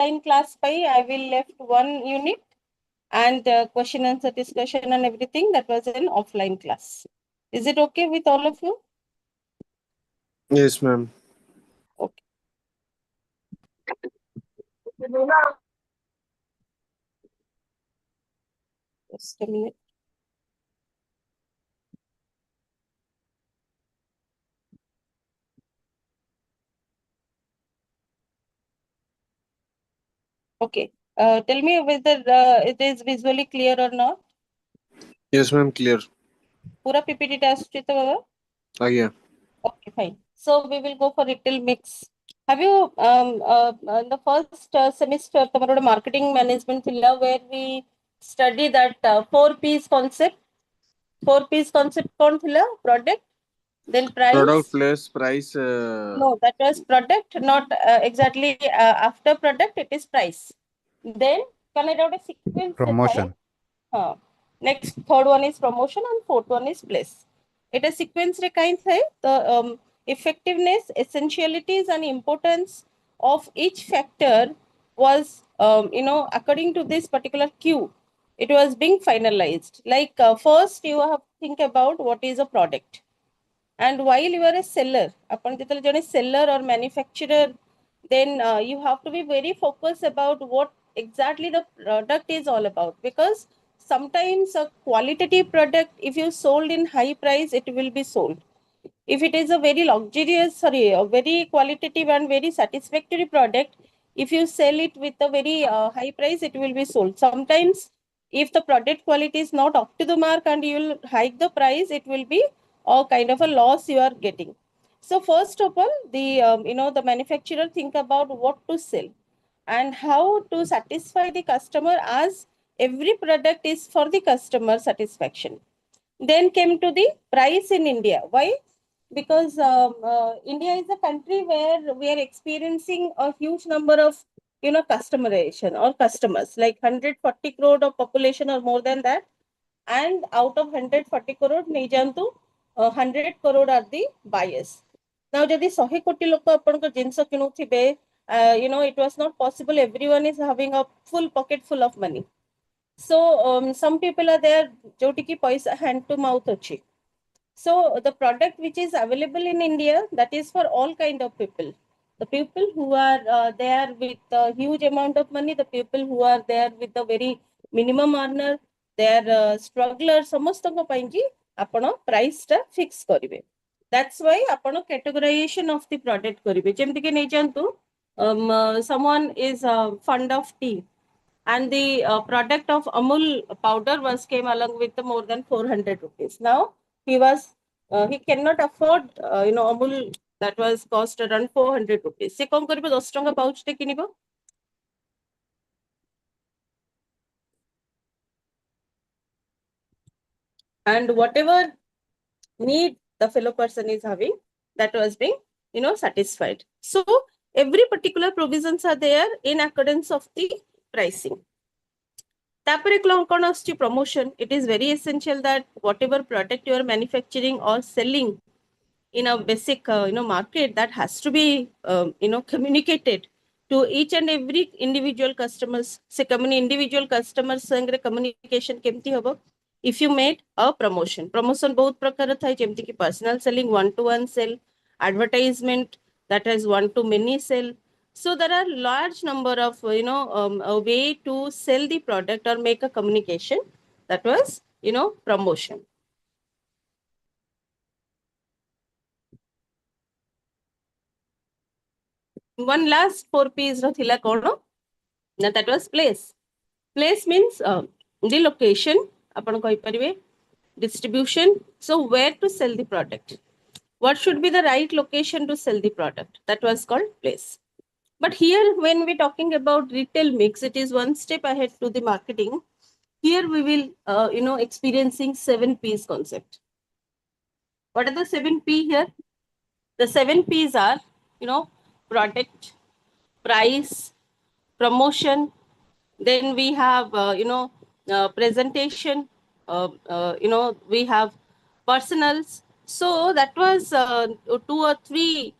offline class I will left one unit and question answer discussion and everything that was an offline class. Is it okay with all of you? Yes, ma'am. Okay. Just a minute. Okay. Tell me whether it is visually clear or not. Yes, ma'am. Clear. Pura PPT ଟା ଆସୁଛି ତ ବାବା? ଆଜ୍ଞା. Okay, fine. So we will go for retail mix. Have you in the first semester tomorrow marketing management thila where we study that 4P's concept? 4P's concept kon thila? Product, then price. Product, place, price. No, that was product, not exactly after product, it is price. Then can I write a sequence? Promotion. Next, third one is promotion and fourth one is place. It is sequence re kind hai. The effectiveness, essentialities and importance of each factor was according to this particular queue, it was being finalized. Like first you have to think about what is a product. And while you are a seller, upon a seller or manufacturer, then you have to be very focused about what exactly the product is all about. Because sometimes a qualitative product, if you sold in high price, it will be sold. If it is a very luxurious, a very qualitative and very satisfactory product, if you sell it with a very high price, it will be sold. Sometimes, if the product quality is not up to the mark and you will hike the price, it will be a kind of a loss you are getting. So first of all, the manufacturer think about what to sell and how to satisfy the customer, as every product is for the customer satisfaction. Then came to the price in India. Why? Because India is a country where we are experiencing a huge number of customerization or customers, like 140 crore of population or more than that, and out of 140 crore, nejantu 100 crore are the buyers. Now, ଯଦି 100 କୋଟି ଲୋକ ଆପଣଙ୍କ ଜିନିଷ କିଣୁଥିବେ, it was not possible. Everyone is having a full pocket full of money. So some people are there, jotiki paisa hand to mouth achi. So the product which is available in India, that is for all kind of people. The people who are there with a huge amount of money, the people who are there with a very minimum earner, they are strugglers, ସମସ୍ତଙ୍କ ପାଇଁ କି ଆପଣ price ଟା fix କରିବେ. That's why ଆପଣ categorization of the product କରିବେ. ଯେମିତି କି ନେଇଯାନ୍ତୁ, someone is fond of tea, and the product of Amul powder was came along with more than 400 rupees. Now he cannot afford Amul that was cost around 400 rupees. Se kon karibo 10 tanga pouch te kinibo. And whatever need the fellow person is having, that was being satisfied. So every particular provisions are there in accordance of the pricing. Promotion. It is very essential that whatever product you are manufacturing or selling in a basic market, that has to be communicated to each and every individual customers. Se individual customers sangre communication kemti hobo. If you made a promotion bahut prakar thai, jemti ki personal selling, one to one sell, advertisement, that is one to many sell. So there are large number of a way to sell the product or make a communication. That was promotion. One last 4P's thila kono, that was place. Place means the location, apan koi paribe, distribution. So where to sell the product, what should be the right location to sell the product, that was called place. But here when we talking about retail mix, it is one step ahead to the marketing. Here we will experiencing 7P's concept. What are the 7P here? The 7P's are product, price, promotion, then we have presentation, we have personals. So that was 2 or 3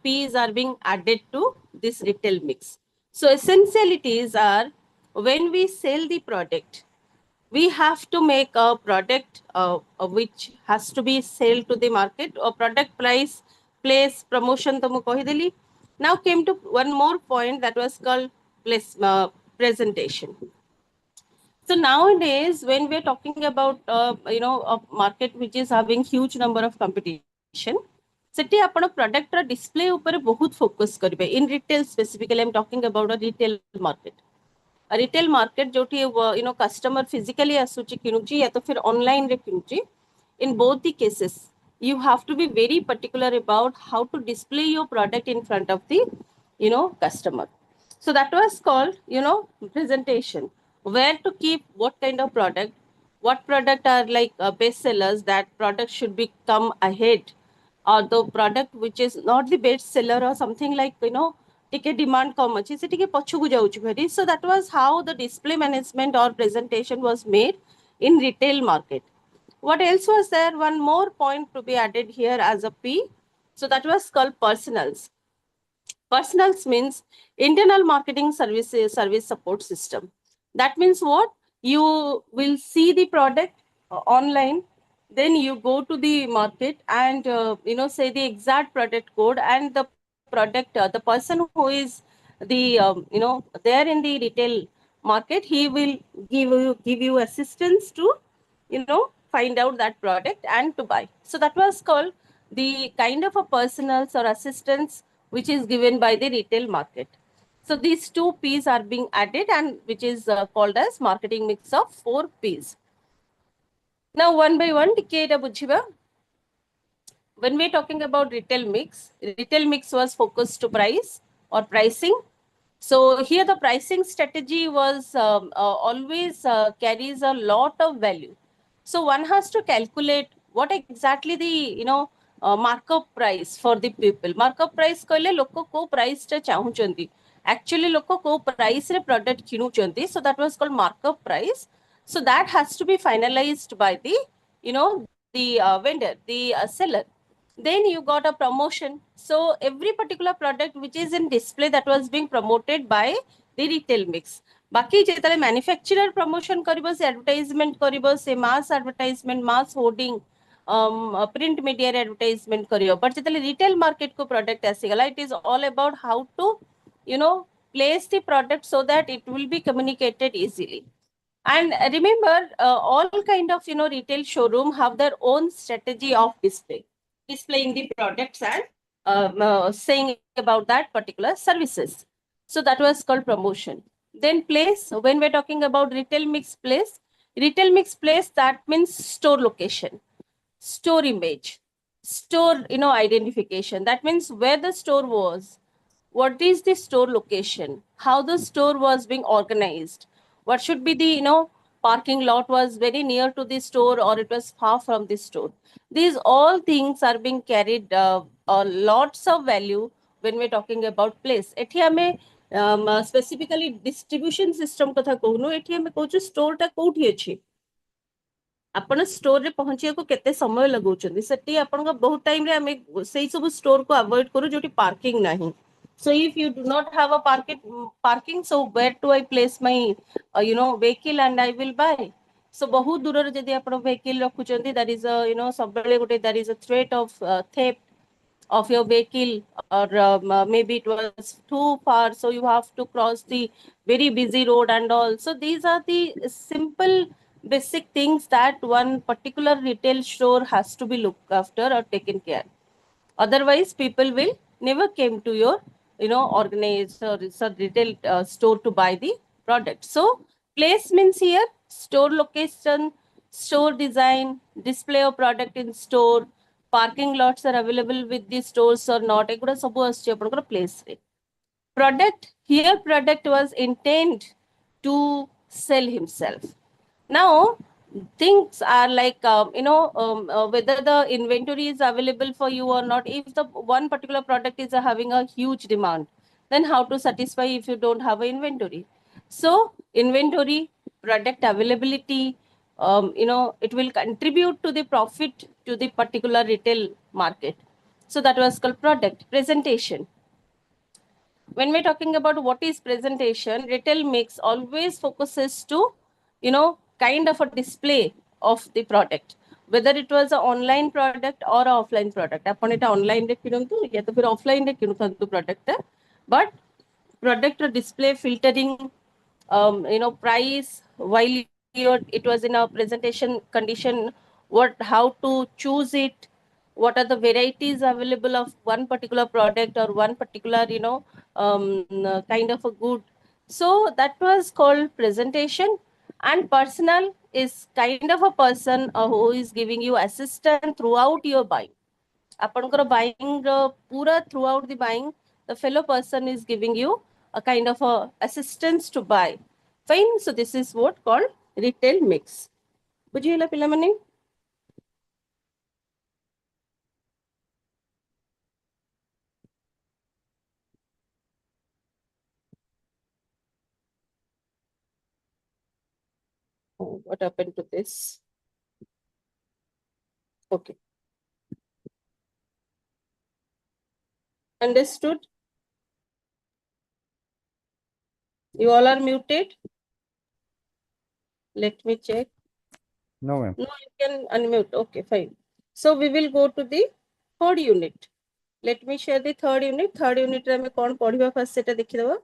P's are being added to this retail mix. So essentialities are, when we sell the product, we have to make a product which has to be sold to the market, or product price, place, promotion to kahideli. Now came to one more point that was called place, presentation. So nowadays, when we're talking about a market which is having huge number of competition, ସେଠି ଆପଣ ପ୍ରଡକ୍ଟର display ଉପରେ ବହୁତ focus କରିବେ in retail. Specifically I'm talking about a retail market. A retail market जोठी customer physically आसुची किनुची या तो फिर online रे किनुची. In both the cases, you have to be very particular about how to display your product in front of the customer. So that was called presentation, where to keep what kind of product, what product are like best sellers, that product should become ahead, or the product which is not the best seller or something like ଟିକେ demand କମ ଅଛି ସେ ଟିକେ ପଛକୁ ଯାଉଛି very. So that was how the display management or presentation was made in retail market. What else was there? One more point to be added here as a P. So that was called personals. Personals means internal marketing service support system. That means what? You will see the product online, then you go to the market and say the exact product code, and the product the person who is the there in the retail market, he will give you assistance to find out that product and to buy. So that was called the kind of a personals or assistance which is given by the retail market. So these two P's are being added, and which is called as marketing mix of 4 P's. Now one by one ଟିକେ ଏଟା ବୁଝିବା. When we're talking about retail mix was focused to price or pricing. So here the pricing strategy was always carries a lot of value. So one has to calculate what exactly the markup price for the people. Markup price कहले लोक को price टा चाहुचंती. Actually लोक को price रे product किनुचंती. So that was called markup price. So that has to be finalized by the the vendor, the seller. Then you got a promotion. So every particular product which is in display, that was being promoted by the retail mix. बाकी जेतले manufacturer promotion करिबो, से advertisement करिबो, से mass advertisement, mass hoarding, print media advertisement करियो. But जेतले retail market को product आसीगला, it is all about how to place the product so that it will be communicated easily. And remember, all kind of retail showroom have their own strategy of displaying the products and saying about that particular services. So that was called promotion. Then place, when we're talking about retail mix place, that means store location, store image, store identification. That means where the store was, what is the store location, how the store was being organized, what should be the parking lot was very near to the store or it was far from the store. These all things are being carried lots of value when we're talking about place. एठी हमें specifically distribution system कथा कहनु. एठी हमें कहछु store टा कोठी अछि, आपण store रे पहुंचिया को केते समय लगाउछन्ती. सेठी आपण का बहुत टाइम रे हमें सेही सब स्टोर को अवॉइड करू जोटी पार्किंग नाही. So if you do not have a parking, so where do I place my vehicle and I will buy? So बहुत दूर रे जदी आपण vehicle रखुचंती, that is a सबले गोटे there is a threat of theft of your vehicle, or maybe it was too far, so you have to cross the very busy road and all. So these are the simple basic things that one particular retail store has to be looked after or taken care. Otherwise people will never came to your organized or retail store to buy the product. So place means here store location, store design, display of product in store, parking lots are available with the stores or not, eguda sabu asche apanakar place re. Product, here product was intended to sell himself. Now things are like whether the inventory is available for you or not. If the one particular product is having a huge demand, then how to satisfy if you don't have an inventory? So inventory, product availability, it will contribute to the profit to the particular retail market. So that was called product presentation. when we're talking about what is presentation, retail mix always focuses to, kind of a display of the product, whether it was an online product or an offline product. Upon it online re kinuntu ya to fir offline re kinuntu product, but product display filtering, price while it was in a presentation condition, how to choose it, what are the varieties available of one particular product or one particular, kind of a good. So that was called presentation. And personal is kind of a person who is giving you assistance throughout your buying. ଆପଣଙ୍କର buying pura throughout the buying, the fellow person is giving you a kind of a assistance to buy. Fine. So this is what called retail mix. ବୁଝିହେଲା ପିଲାମାନେ? Oh, what happened to this? Okay. Understood? You all are muted. Let me check. No, ma'am. No, you can unmute. Okay, fine. So we will go to the third unit. Let me share the third unit. Third unit रे हमें कौन पढ़िबा first सेटा देखिदबा.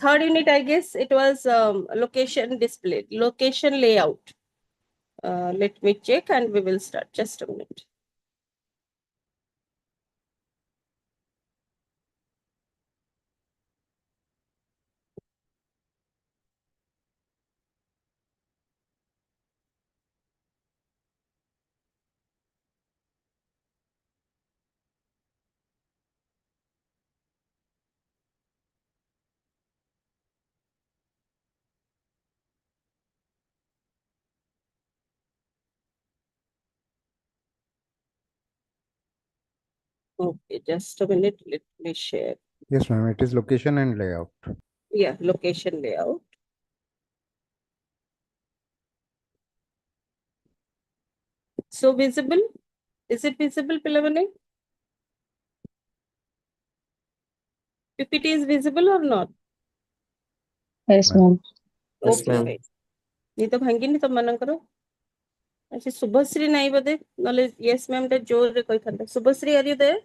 Third unit, I guess it was location display, location layout. Let me check and we will start. Just a minute. Okay, just a minute. Let me share. Yes, ma'am. It is location and layout. Yeah, location layout. So visible? Is it visible, Pilavane? PPT is visible or not? Yes, ma'am. Yes, Okay, ma'am. fine. नहीं तो भांगिनी तो मना करो. अच्छा, शुभश्री नहीं बदे. Knowledge, yes, ma'am. That जोर रे कोई था. Subhasri, are you there?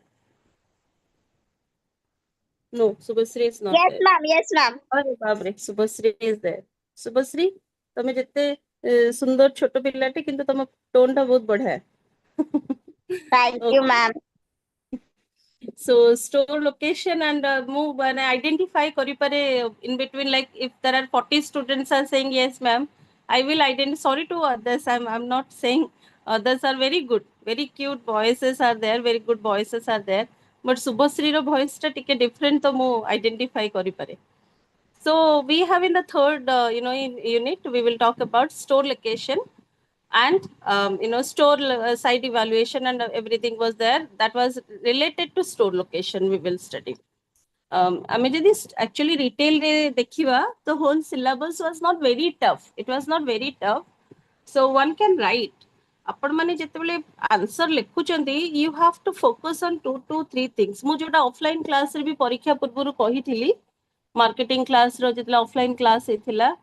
No, Subhasri is not Yes, there. ma'am. Yes, ma'am. अरे बाप रे, शुभश्री is there. शुभश्री, तमे जते सुंदर छोट पिल्लाटी किंतु तम टोन टा बहुत बढ़िया है. Thank you, ma'am. So store location and move and identify koripare in between, like if there are 40 students are saying yes ma'am, I will identify. Sorry to others, I'm not saying others are very good, very cute voices are there, very good voices are there, but Subhasri ro voice ta tike different to mu identify koripare. So we have in the third in unit we will talk about store location and store site evaluation and everything was there that was related to store location we will study. ଆମେ ଯଦି actually retail ରେ ଦେଖିବା, the whole syllabus was not very tough. It was not very tough. So one can write. ଆପଣ ମାନେ ଯେତେବେଳେ answer ଲେଖୁଛନ୍ତି, you have to focus on 2 to 3 things. ମୁଁ ଯୋଉଟା offline class ରେ ବି ପରୀକ୍ଷା ପୂର୍ବରୁ କହିଥିଲି, marketing class ର ଯେତେବେଳେ offline class ହେଇଥିଲା,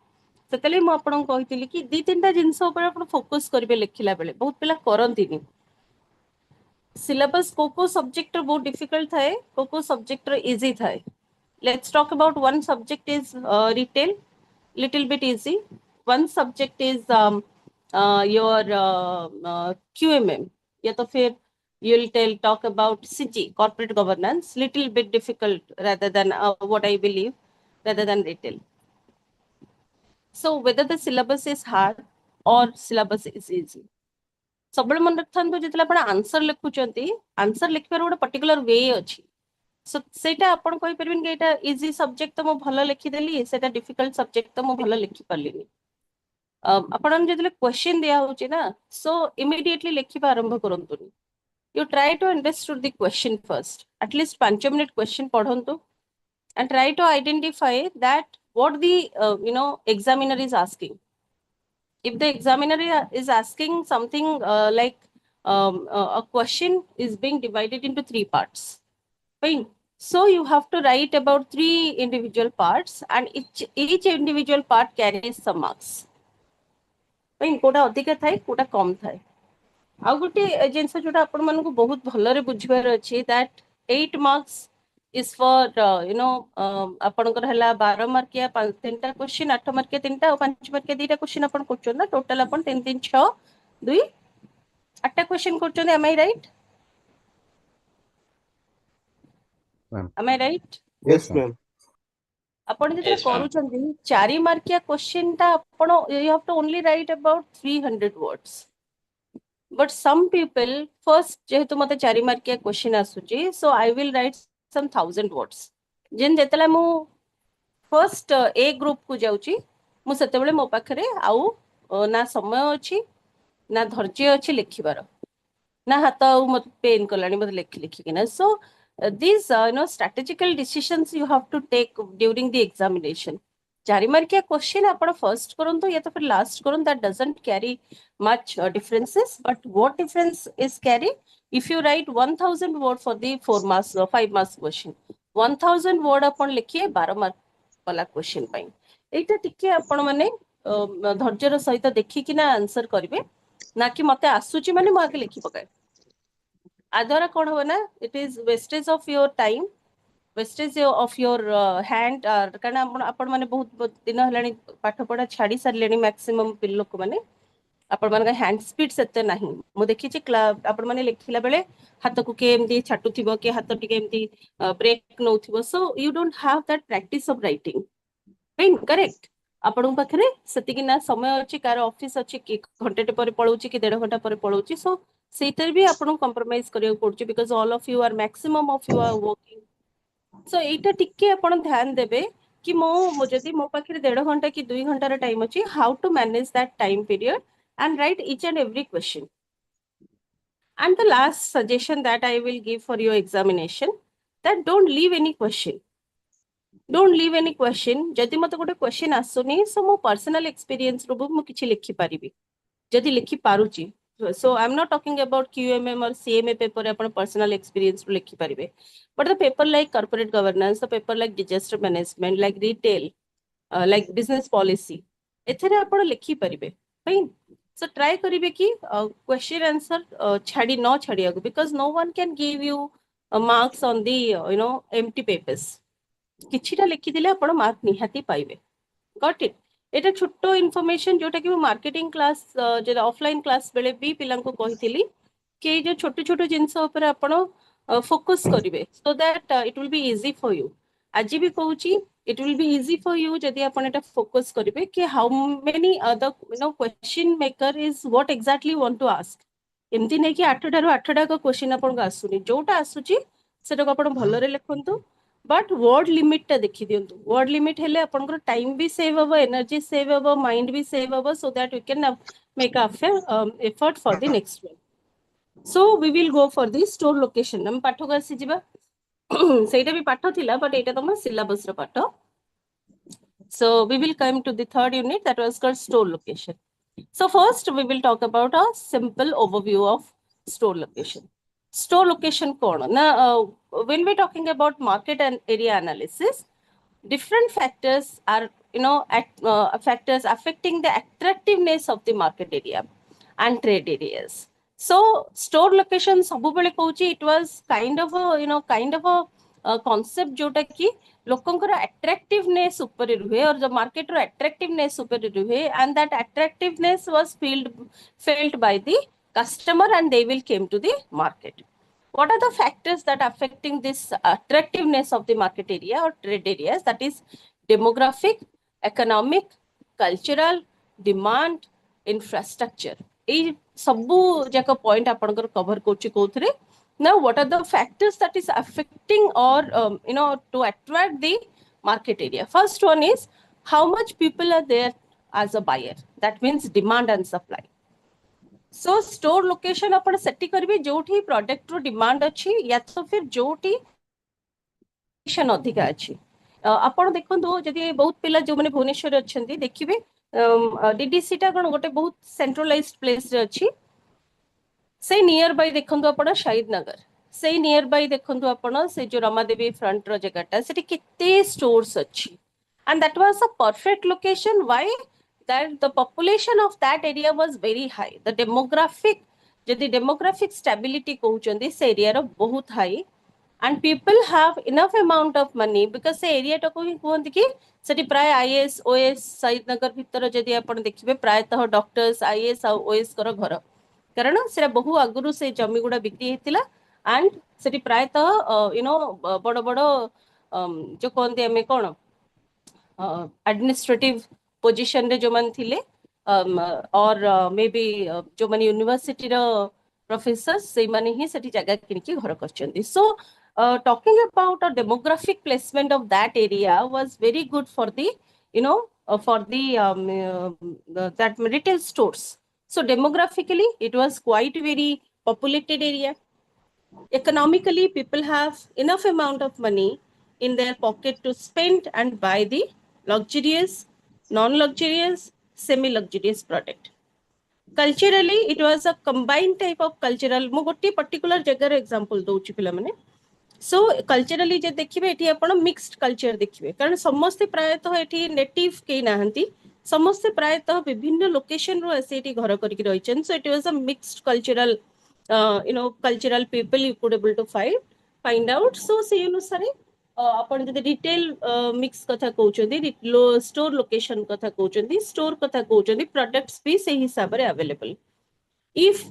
ସେତେବେଳେ ମୁଁ ଆପଣଙ୍କୁ କହିଥିଲି କି 2-3ଟା ଜିନିଷ ଉପରେ ଆପଣ ଫୋକସ୍ କରିବେ ଲେଖିଲା ବେଳେ. ବହୁତ ପିଲା କରନ୍ତିନି. syllabus କୋଉ ସବଜେକ୍ଟ ର ବହୁତ ଡିଫିକଲ୍ଟ ଥାଏ, କୋଉ ସବଜେକ୍ଟ ର ଇଜି ଥାଏ. Let's talk about one subject is retail, little bit easy. One subject is your QMM. या तो फिर you'll talk about CG, corporate governance, little bit difficult rather than what I believe, rather than retail. So whether the syllabus is hard or syllabus is easy. ସବୁବେଳେ ମନେ ରଖିଥାନ୍ତୁ ଯେତେବେଳେ ଆପଣ answer ଲେଖୁଛନ୍ତି, answer ଲେଖିବାର ଗୋଟେ ପର୍ଟିକୁଲାର ୱେ ଅଛି. Show ସେଇଟା ଆପଣ କହିପାରିବେନି କି ଏଇଟା ଇଜି ସବଜେକ୍ଟ ତ ମୁଁ ଭଲ ଲେଖିଦେଲି, ସେଇଟା ଡିଫିକଲ୍ଟ ସବଜେକ୍ଟ ତ ମୁଁ ଭଲ ଲେଖିପାରିଲିନି. ଆପଣ ଯେତେବେଳେ କ୍ୱେଶ୍ଚିନ୍ ଦିଆ ହଉଛି ନା, ସୋ ଇମିଡିଏଟଲି ଲେଖିବା ଆରମ୍ଭ କରନ୍ତୁନି. You try to understand the question first. At least 5 minute question पढ़ंतु and try to identify that what the examiner is asking. If the examiner is asking something like a question is being divided into 3 parts. fine. So you have to write about 3 individual parts, and each individual part carries some marks. Fine. Kota अधिक थाए कोटा कम थाए. ଆଉ ଗୋଟେ ଜିନିଷ ଯୋଉଟା ଆପଣ ମାନଙ୍କୁ ବହୁତ ଭଲରେ ବୁଝିବାର ଅଛି that 8 marks is for ଆପଣଙ୍କର ହେଲା 12 ମାର୍କିଆ 3ଟା କ୍ୱେଶ୍ଚିନ୍ 8 ମାର୍କିଆ 3ଟା ଆଉ 5 ମାର୍କିଆ 2ଟା କ୍ୱେଶ୍ଚିନ୍ ଆପଣ କରୁଛନ୍ତି ନା ଟୋଟାଲ ଆପଣ 3 3 6 2 8ଟା କ୍ୱେଶ୍ଚିନ୍ କରୁଛନ୍ତି am I right? Am I right? Yes, ma'am. ଆପଣ ଯେତେବେଳେ କରୁଛନ୍ତି 4 ମାର୍କିଆ କ୍ୱେଶ୍ଚିନ୍ ଟା ଆପଣ you have to only write about 300 words. But some people first जेहेतु मते 4 मार्किया क्वेश्चन आसुची so I will write some 1000 words जेन जेतला मु फर्स्ट ए ग्रुप को जाउची मु सेतेबेले मो पाखरे आउ ना समय अछि ना धैर्य अछि लिखिबार ना हाथ आउ मत पेन कलानी मत लिखि लिखि किना so these strategical decisions you have to take during the examination 4 मार्किया question आपण फर्स्ट करंतु या तो फिर लास्ट करंतु that doesn't carry much differences, but what difference is carry if you write 1000 word for the 4 marks 5 marks question 1000 word अपन लिखिए 12 mark वाला question पाई एटा टिके आपण माने धैर्यर सहित देखि किना आंसर करिवे ना कि मते आसुची माने म आके लिखि पकाय आदरा कोन हो ना it is wastage of your time wastage of your hand कारण आपण माने बहुत दिन हलानी पाठ पढा छाडी सरलेनी मैक्सिमम पिल लोक माने आपण माने हैंड स्पीड सेते नाही मु देखि छि आपण माने लिखिला बेले हाथ को के एमदी छाटुथिबो के हाथ टिके एमदी ब्रेक नउथिबो so you don't have that practice of writing fine correct आपण पाखरे सेति कि ना समय अछि कार ऑफिस अछि कि घंटे पर पळौची कि 1.5 घंटा पर पळौची सो सेतर भी आपण कंप्रोमाइज करियो पड़ची because all of you are maximum of you are working so एटा टिके आपण ध्यान देबे कि मो जदी मो पाखरे 1.5 घंटा कि 2 घंटा टाइम अछि how to manage that time period and write each and every question. And the last suggestion that I will give for your examination, that don't leave any question. Don't leave any question. जदि मते गोटे question आसुनी so मो personal experience रो मो किछि लिखि पारिबि जदि लिखि पारुची so I'm not talking about QMM or CMA paper upon personal experience रो लिखि पारिबे but the paper like corporate governance the paper like disaster management like retail like business policy एथरे आपण लिखि पारिबे fine. So try करिबे कि question answer छाडी न छाडिया because no one can give you marks on the empty papers किछिटा लिखि दिले आपण mark निहाती पाइबे गॉट इट एटा छोटो इन्फॉर्मेशन जोटा कि मार्केटिंग क्लास जे ऑफलाइन क्लास बेले भी पिलां को कहिथिली कि जो छोटो छोटो जिंस ऊपर आपण फोकस करिवे so that it will be easy for you आज भी कहूची it will be easy for you जदि आपण एटा फोकस करिवे कि how many other question maker is what exactly want to ask एमती नै कि 8 टारु 8 टा को क्वेश्चन आपण को आसुनी जोटा आसुची सेटा को आपण भलरे लिखंतु बट वर्ड लिमिट ता देखि दियंतु वर्ड लिमिट हेले आपण को टाइम भी सेव होबो एनर्जी सेव होबो माइंड भी सेव होबो so that we can make effort for the next one so we will go for the store location हम पाठ को आसी जिबा सेटा भी पाठ थिला बट एटा तम सिलेबस रो पाठ so we will come to the third unit that was called store location so first we will talk about a simple overview of store location store location kon na when we talking about market and area analysis different factors are factors affecting the attractiveness of the market area and trade areas so store location sabu bele कहूची it was kind of a concept जोटा कि लोकंकर attractiveness ऊपर रुहे और जो market रो attractiveness ऊपर रुहे and that attractiveness was felt by the customer and they will came to the market. What are the factors that affecting this attractiveness of the market area or trade areas? That is demographic, economic, cultural, demand, infrastructure. ए सबु जाक point आपनकर cover करछि कोथरे now what are the factors that is affecting or to attract the market area first one is how much people are there as a buyer that means demand and supply so store location आपण सेटी करबे जोठी product रो demand अछि या तो फिर जोठी अधिक अछि आपण देखंतु जदि बहुत पिला जो माने भुवनेश्वर अछंती देखिबे डीडीसी टा कोन गोटे बहुत सेंट्रलाइज्ड प्लेस रे अछि से नियर बाय देखंतु आपण शहीद नगर से नियर बाय देखंतु आपण से जो रमादेवी फ्रंट रो जगहटा सेठी केते स्टोर्स अछि and that was a perfect location. Why? That the population of that area was very high. The demographic जदि demographic stability कहउचंदी से एरिया रो बहुत high and people have enough amount of money because से area टा को ही कहंती कि सेठी प्राय IAS OS सईदनगर भितर जदि आपण देखिबे प्रायतः डॉक्टर्स आईएएस आ ओएस कर घर कारण से बहु आगुरु से जमी गुडा बिक्री हेतिला एंड सेठी प्रायतः यू नो बड़ बड़ जो कहंती हमें कोन एडमिनिस्ट्रेटिव पोजीशन रे जो मन थिले और मे बी जो मन यूनिवर्सिटी रो प्रोफेसर्स से माने ही सेठी जगह किनकी घर करचंदी सो talking about a demographic placement of that area was very good for the you know for the that retail stores. So demographically it was quite very populated area. Economically people have enough amount of money in their pocket to spend and buy the luxurious, non-luxurious, semi-luxurious product. Culturally it was a combined type of cultural मु गोटे particular जगह example दउची पिला माने सो culturally जे देखिबे एठी आपण mixed culture देखिबे कारण समस्त प्रायतः एठी नेटिव के नाहंती समस्त प्रायतः विभिन्न लोकेशन रो एसे एठी घर करके रहिचन so it was a mixed cultural you know cultural people you could able to find out so से अनुसार आपण जदि रिटेल मिक्स कथा कहउचंदी स्टोर लोकेशन कथा कहउचंदी स्टोर कथा कहउचंदी प्रोडक्ट्स भी से हिसाब रे available if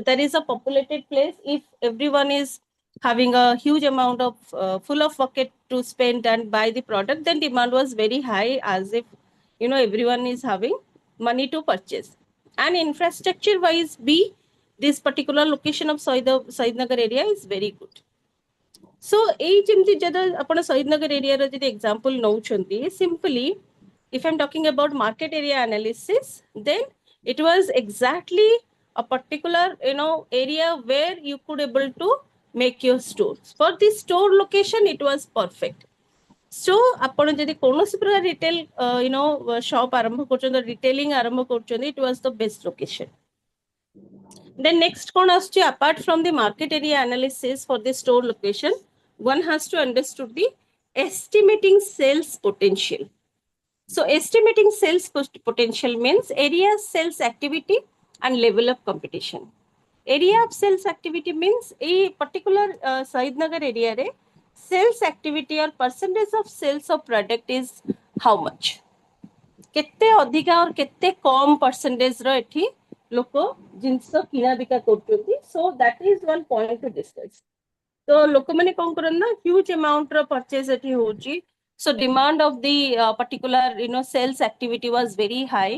there is a populated place if everyone is having a huge amount of full of bucket to spend and buy the product then demand was very high as if you know everyone is having money to purchase and infrastructure wise b this particular location of Saidnagar area is very good so ei jemti jada apana Saidnagar area ro jodi example nouchanti simply if I'm talking about market area analysis then it was exactly a particular you know area where you could able to make your stores for the store location it was perfect so आपण जदि कोनोसी प्रकार retail you know shop आरंभ करछन retailing आरंभ करछन it was the best location then next कोन आछी apart from the market area analysis for the store location one has to understood the estimating sales potential so estimating sales potential means area sales activity and level of competition area of sales activity means a particular Saidnagar area re sales activity or percentage of sales of product is how much केते अधिका और केते कम percentage रो एठी लोको जिंस किना बिका करथि so that is one point two discuss तो लोक माने कोन करन ना ह्यूज अमाउंट रो परचेज एठी होची so demand of the particular you know sales activity was very high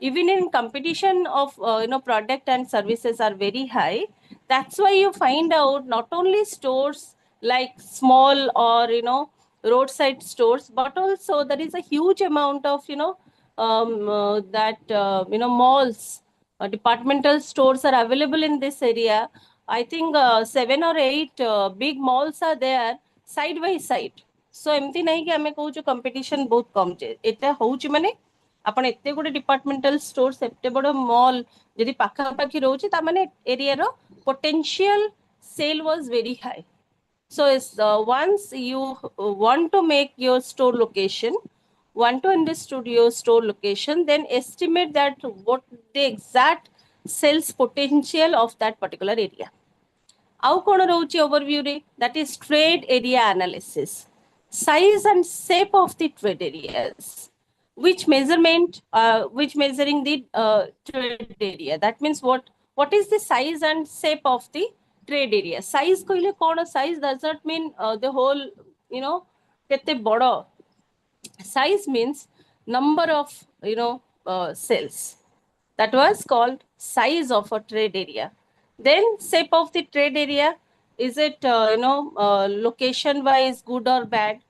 even in competition of you know product and services are very high that's why you find out not only stores like small or you know roadside stores but also there is a huge amount of you know that you know malls departmental stores are available in this area I think 7 or 8 big malls are there side by side so एमती नहीं कि हमें कहू जो competition बहुत कम जे एटा होउची माने आपण एते गोटे डिपार्टमेंटल स्टोर्स एते बड़ मॉल जदि पाखा पाखी रहउची ता माने एरिया रो potential sale was very high so once you want to make your store location want to understood your store location then estimate that what the exact sales potential of that particular area आउ कोन रहउची overview रे that is trade area analysis size and shape of the trade areas which measuring the trade area that means what is the size and shape of the trade area size कहले कोन size does not mean the whole you know केते बड़ size means number of you know cells that was called size of a trade area then shape of the trade area is it you know location wise good or bad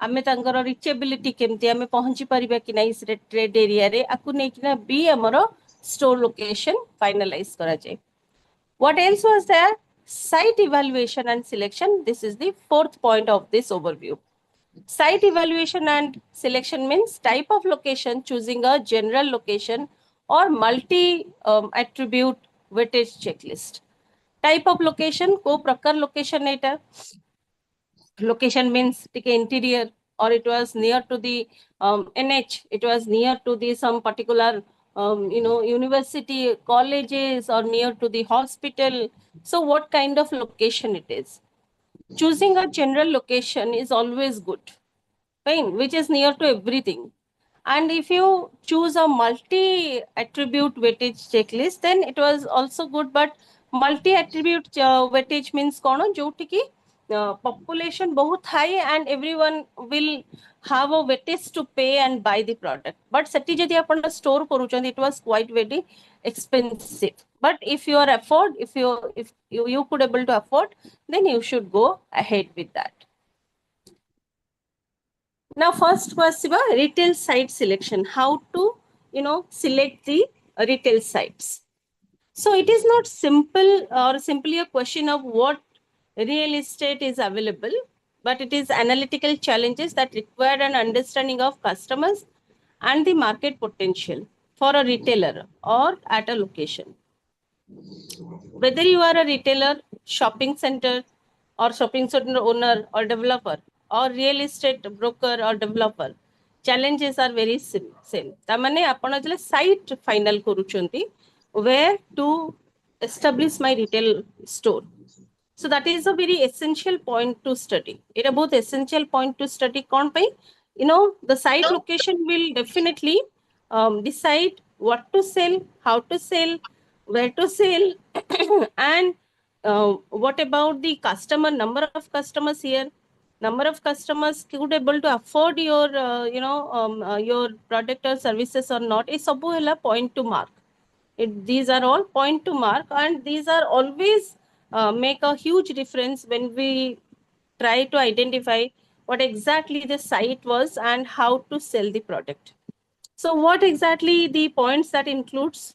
आमे तांकर reachability केमती आमे पहुंची परिबा कि नै से trade area रे आकु नै किना बी हमरो स्टोर लोकेशन फाइनलाइज करा जाय what else was there site evaluation and selection this is the fourth point of this overview site evaluation and selection means type of location choosing a general location or multi attribute weightage checklist type of location, ko prakar location eta. Location means take interior, or it was near to the NH, it was near to the some particular university, colleges, or near to the hospital. So what kind of location it is? Choosing a general location is always good, fine, which is near to everything. And if you choose a multi-attribute weightage checklist, then it was also good. But multi-attribute weightage means kono joti ki population बहुत high and everyone will have a weightage to pay and buy the product. But sati jodi apna store koruchandi, it was quite very expensive. But if you are afford, if you could able to afford, then you should go ahead with that. Now, first was retail site selection. How to, select the retail sites. So it is not simple or simply a question of what real estate is available, but it is analytical challenges that require an understanding of customers and the market potential for a retailer or at a location. Whether you are a retailer, shopping center, or shopping center owner or developer, or real estate broker or developer, challenges are very same. Tamane apana jale site final koruchunti where to establish my retail store. So that is a very essential point to study. It is both essential point to study. Kon pai, the site location will definitely decide what to sell, how to sell, where to sell, and what about the customer, number of customers here, number of customers could able to afford your your product or services or not. Is sabu hela point to mark. These are all point to mark, and these are always make a huge difference when we try to identify what exactly the site was and how to sell the product. So what exactly the points that includes?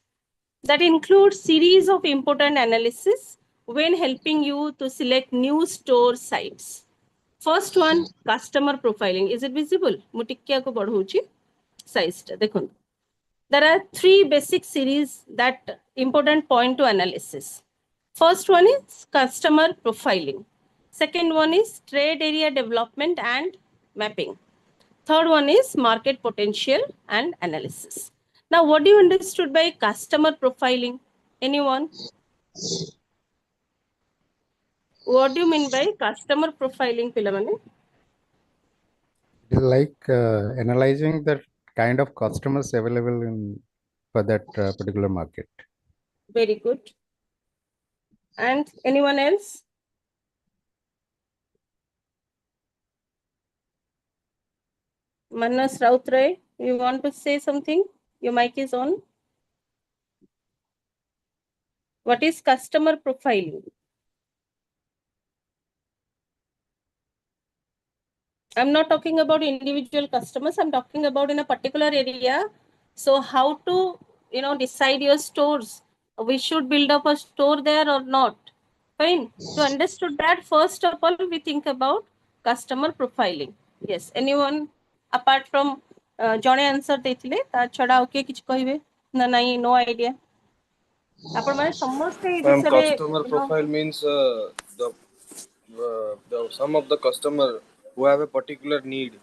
That includes series of important analysis when helping you to select new store sites. First one, customer profiling. Is it visible? Mutikya ko badhuchi size ta dekhun. There are three basic series that important point to analysis. First one is customer profiling. Second one is trade area development and mapping. Third one is market potential and analysis. Now, what do you understood by customer profiling? Anyone? What do you mean by customer profiling, Pilamane? It is like analyzing the kind of customers available for that particular market. Very good. And anyone else? Manas Rautray, you want to say something? Your mic is on. What is customer profiling? I'm not talking about individual customers. I'm talking about in a particular area. So how to, decide your stores? We should build up a store there or not? Fine. To understand that, first of all, we think about customer profiling. Yes. Anyone apart from Johnny answer ଦେଇଥିଲେ ତା ଛଡା ଆଉ କିଏ କିଛି କହିବେ ନା ନାଇଁ no idea ଆପଣ ମାନେ ସମସ୍ତେ ଏଇ ବିଷୟରେ customer profile means the some of the customer who have a particular need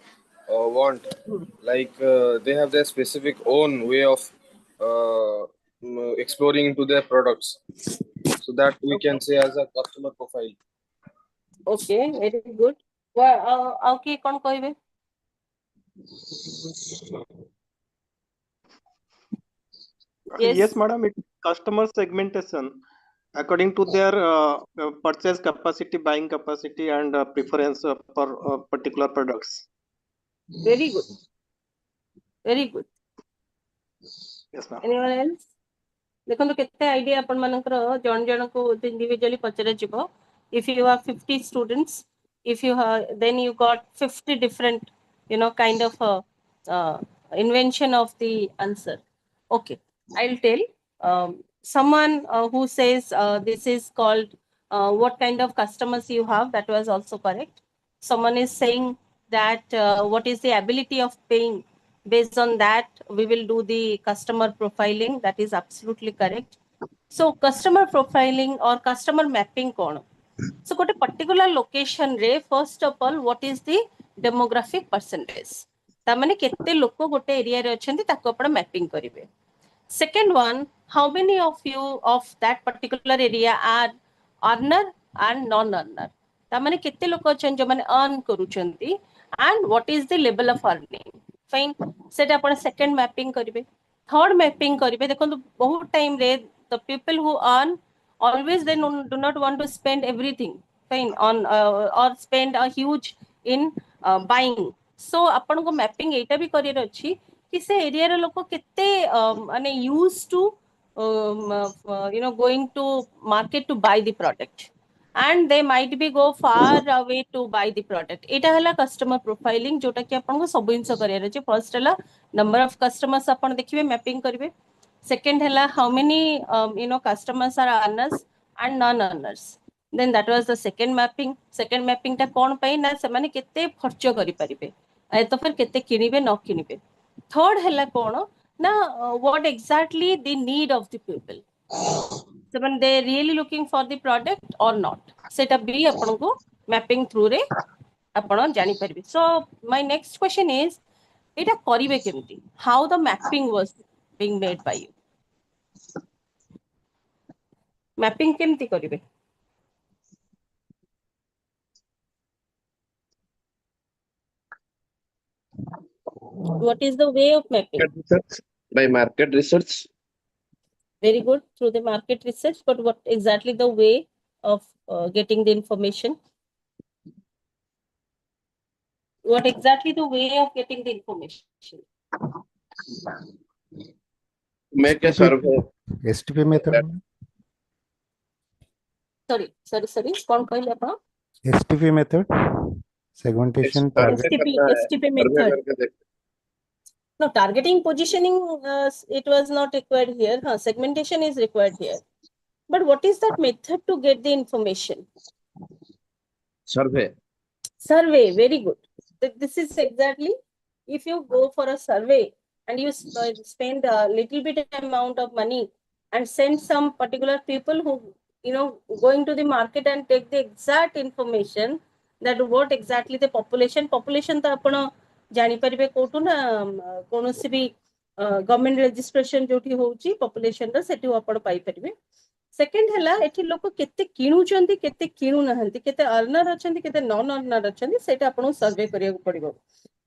or want, like they have their specific own way of exploring into their products, so that we can say as a customer profile. Okay, very good. ଆଉ କିଏ କ'ଣ କହିବେ? Yes, madam. It customer segmentation according to their purchase capacity, buying capacity, and preference for particular products. Very good. Very good. Yes, ma'am. Anyone else? देखो केते idea अपन मानकर जन जन को इंडिविजुअली पचरा जिवो. If you have 50 students, if you have, then you got 50 different, kind of invention of the answer. Okay, I'll tell. Someone who says this is called what kind of customers you have, that was also correct. Someone is saying that what is the ability of paying. Based on that, we will do the customer profiling. That is absolutely correct. So customer profiling or customer mapping कौन? So got a particular location रे first of all what is the demographic percentage? तामने कितने लोग को गोटे area रे अछंती ताको आपण mapping करिवे. Second one, how many of you of that particular area are earner and non-earner? तामने कितने लोग अछन जो माने earn करूचंती and what is the level of earning? Fine. सेटा आपण second mapping करिवे. Third mapping करिवे. देखो बहुत टाइम रे the people who earn always they do not want to spend everything fine on or spend a huge in buying. So आपण को mapping एटा भी करियर अछि कि से एरिया रे लोक केते माने use to going to market to buy the product and they might be go far away to buy the product. एटा हला customer profiling जोटा कि आपण को सब इनस करियर अछि. फर्स्ट हला number of customers आपण देखिबे mapping करिवे. Second hela how many customers are earners and non-earners. Then that was the second mapping. Second mapping ta kon pai na semane kete kharcho kari paribe. Ay to फिर kete किनिबे न किनिबे. Third hela kon na what exactly the need of the people. So when they really looking for the product or not. Seta be आपण को mapping through रे आपण जानि परिबे. So my next question is एटा करिवे केमती? How the mapping was being made by you? Mapping केमती करिवे? What is the way of mapping? Research, by market research. Very good, through the market research, but what exactly the way of getting the information? What exactly the way of getting the information? Make a survey. STP method. Sorry. कौन कहले आपण? STP method. Segmentation target. STP method. No, targeting, positioning, it was not required here. Segmentation is required here. But what is that method to get the information? Survey. Survey, very good. This is exactly, if you go for a survey and you spend a little bit amount of money and send some particular people who, going to the market and take the exact information that what exactly the population तो आपण जानि परिबे कोठु ना कोनोसी भी government registration जोठी होउची population रा सेठी आपण पाई परिबे. सेकंड हला एठी लोक केते किणुचंती केते किणु नहंती केते अर्नर अछंती केते नॉन अर्नर अछंती सेटा आपण सर्वे करिया पड़िबो.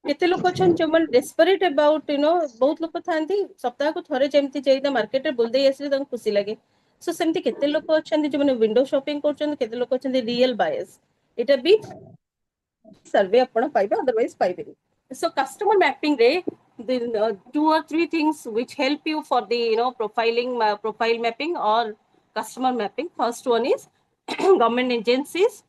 केते लोक अछन जो मन डेस्परेट अबाउट बहुत लोक थांती सप्ताह को थरे जेमती जेइदा मार्केट रे बोल देई आसी तन खुशी लागे. सो सेमती केते लोक अछंती जो मन विंडो शॉपिंग करछन केते लोक अछंती रियल बायर्स. एटा भी सर्वे आपण पाइबे अदरवाइज पाइबे. So customer mapping ray, the 2 or 3 things which help you for the profiling profile mapping or customer mapping. First one is government agencies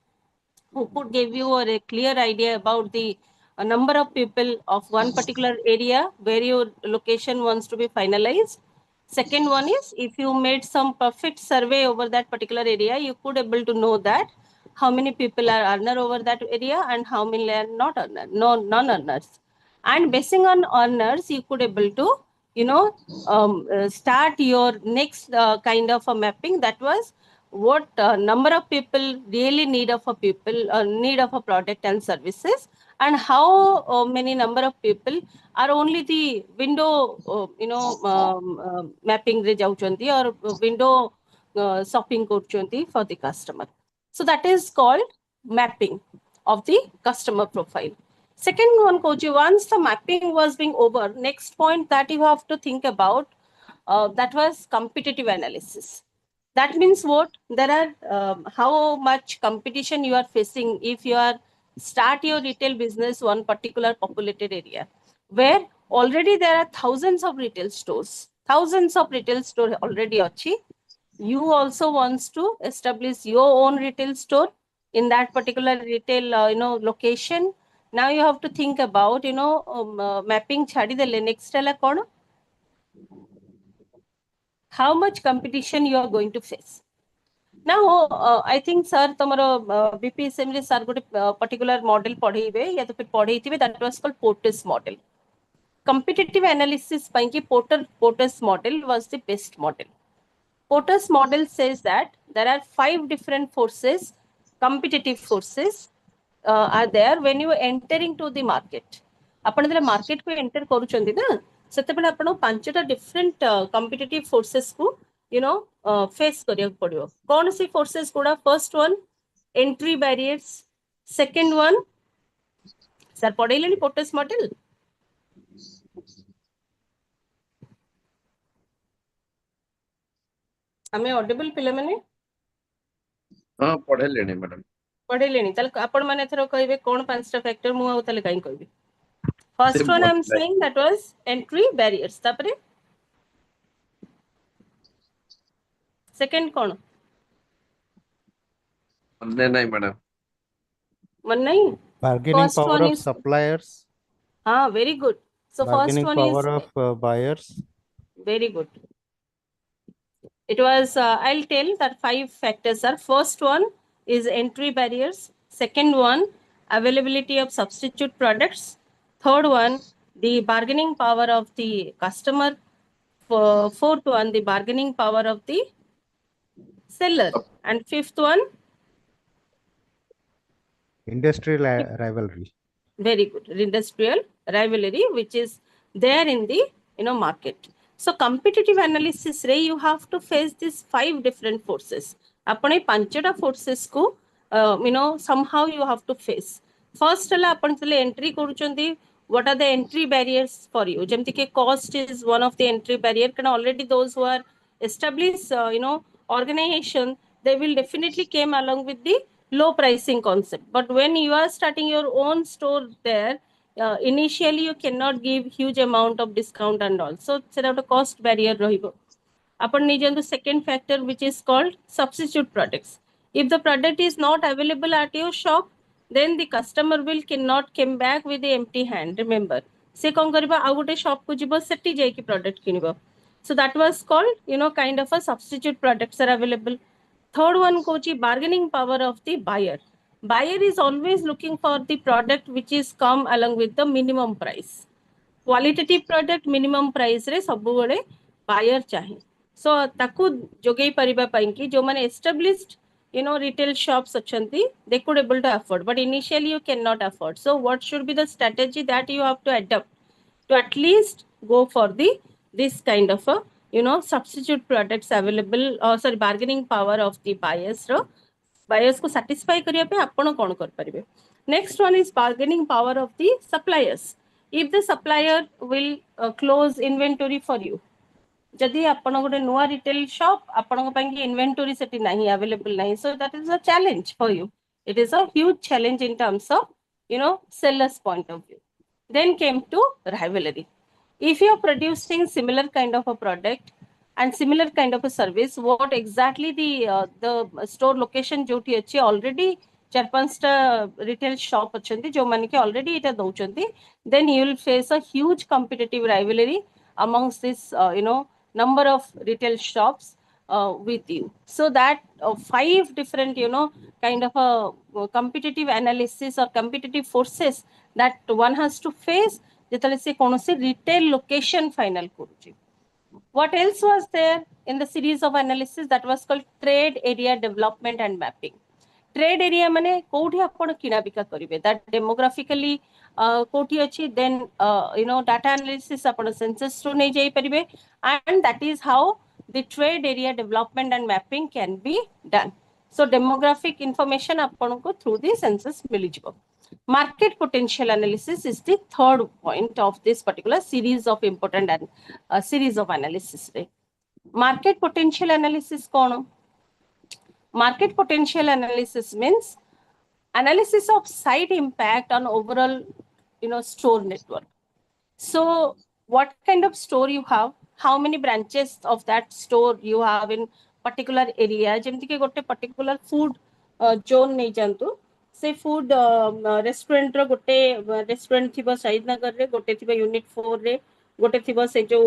who could give you a clear idea about the number of people of one particular area where your location wants to be finalized. Second one is if you made some perfect survey over that particular area, you could able to know that how many people are earner over that area and how many are not earner, non-earners. And basing on earners, you could able to start your next kind of a mapping. That was what number of people really need of a product and services, and how many number of people are only the window mapping re jauchanti or window shopping କରୁଛନ୍ତି for the customer. So that is called mapping of the customer profile. Second one, coach, once the mapping was being over, next point that you have to think about, that was competitive analysis. That means what? There are how much competition you are facing if you are start your retail business one particular populated area where already there are thousands of retail stores already achi. You also wants to establish your own retail store in that particular retail location. Now you have to think about mapping chhadi dele. Next hela kon, how much competition you are going to face. Now I think sir tomaro BPSM re sir gote particular model padheibe ya to fir padheithibe, that was called Porter's model. Competitive analysis painki Porter's model was the best model. POTUS model says that there are 5 different forces, competitive forces are there when you entering to the market. आपण जब market को enter करूचंदी ना सेते बेले आपण पांचटा different competitive forces को you know face करिया पड़ियो. कौन सी forces गुड़ा? First one entry barriers, second one sir पढ़ेलेनी POTUS model. हमें audible पिले माने हाँ पढ़े लेने मैडम पढ़ेलेनी ताले आपण माने थरो कहबे कोन पांचटा फैक्टर मु आउ ताले काई कहबे. First one I am saying that was entry barriers. तापरे second कौन? नहीं मैडम मन नहीं. Bargaining First power one of is suppliers, very good. So first bargaining one power is of buyers. very good. It was I'll tell that 5 factors are. First one is entry barriers, second one availability of substitute products, third one the bargaining power of the customer, fourth one the bargaining power of the seller, and fifth one Industrial rivalry. very good industrial rivalry which is there in the market. So competitive analysis रे you have to face these 5 different forces. आपण पांचटा forces को somehow you have to face. First हला आपण तले entry करूचंदी. What are the entry barriers for you? जेमति के cost is one of the entry barrier. Can already those who are established organization, they will definitely came along with the low pricing concept. But when you are starting your own store there, initially you cannot give huge amount of discount and all. So it's a cost barrier rahibo. Upon the second factor which is called substitute products. If the product is not available at your shop, then the customer will cannot come back with the empty hand. Remember, se kon kariba au gote shop ku jibo seti jaiki product kinibo. So that was called kind of a substitute products are available. Third one kochi bargaining power of the buyer. Buyer is always looking for the product which is come along with the minimum price. Qualitative product minimum price रे सबु बड़े buyer चाहे. So ताकू जोगेई परिबा पाइंकी जो माने established retail shops अच्छंती they could able to afford, but initially you cannot afford. So what should be the strategy that you have to adopt to at least go for this kind of a substitute products available sorry bargaining power of the buyers को satisfy करिया पे आपण कोन कर परिबे. Next one is bargaining power of the suppliers. If the supplier will close inventory for you, जदि आपण गोटे नुआ रिटेल शॉप आपण पाई इन्वेंटरी सेठी नहीं अवेलेबल नहीं, so that is a challenge for you. It is a huge challenge in terms of seller's point of view. Then came to rivalry. If you are producing similar kind of a product and similar kind of a service, what exactly the store location जोठी अच्छी already 4-5 retail shop अच्छंती जो माने के already इटा दउचंती, then you will face a huge competitive rivalry amongst this number of retail shops with you. So that 5 different kind of a competitive analysis or competitive forces that one has to face जेतले से कोनोसी retail location final करूची. What else was there in the series of analysis? That was called trade area development and mapping. Trade area माने कोठी आपण किना बिका करिवे, that demographically कोठी अछि, then data analysis आपण census रो नै जाई परिवे, and that is how the trade area development and mapping can be done. So demographic information आपण को through the census मिली जिवो. Market potential analysis is the third point of this particular series of important and series of analysis. Market potential analysis kono? Market potential analysis means analysis of site impact on overall store network. So what kind of store you have, how many branches of that store you have in particular area, जेमति के गोटे particular food zone नहीं जानतु, से food restaurant रो गोटे restaurant थिबा साइदनगर रे, गोटे थिबा unit 4 रे, गोटे थिबा से जो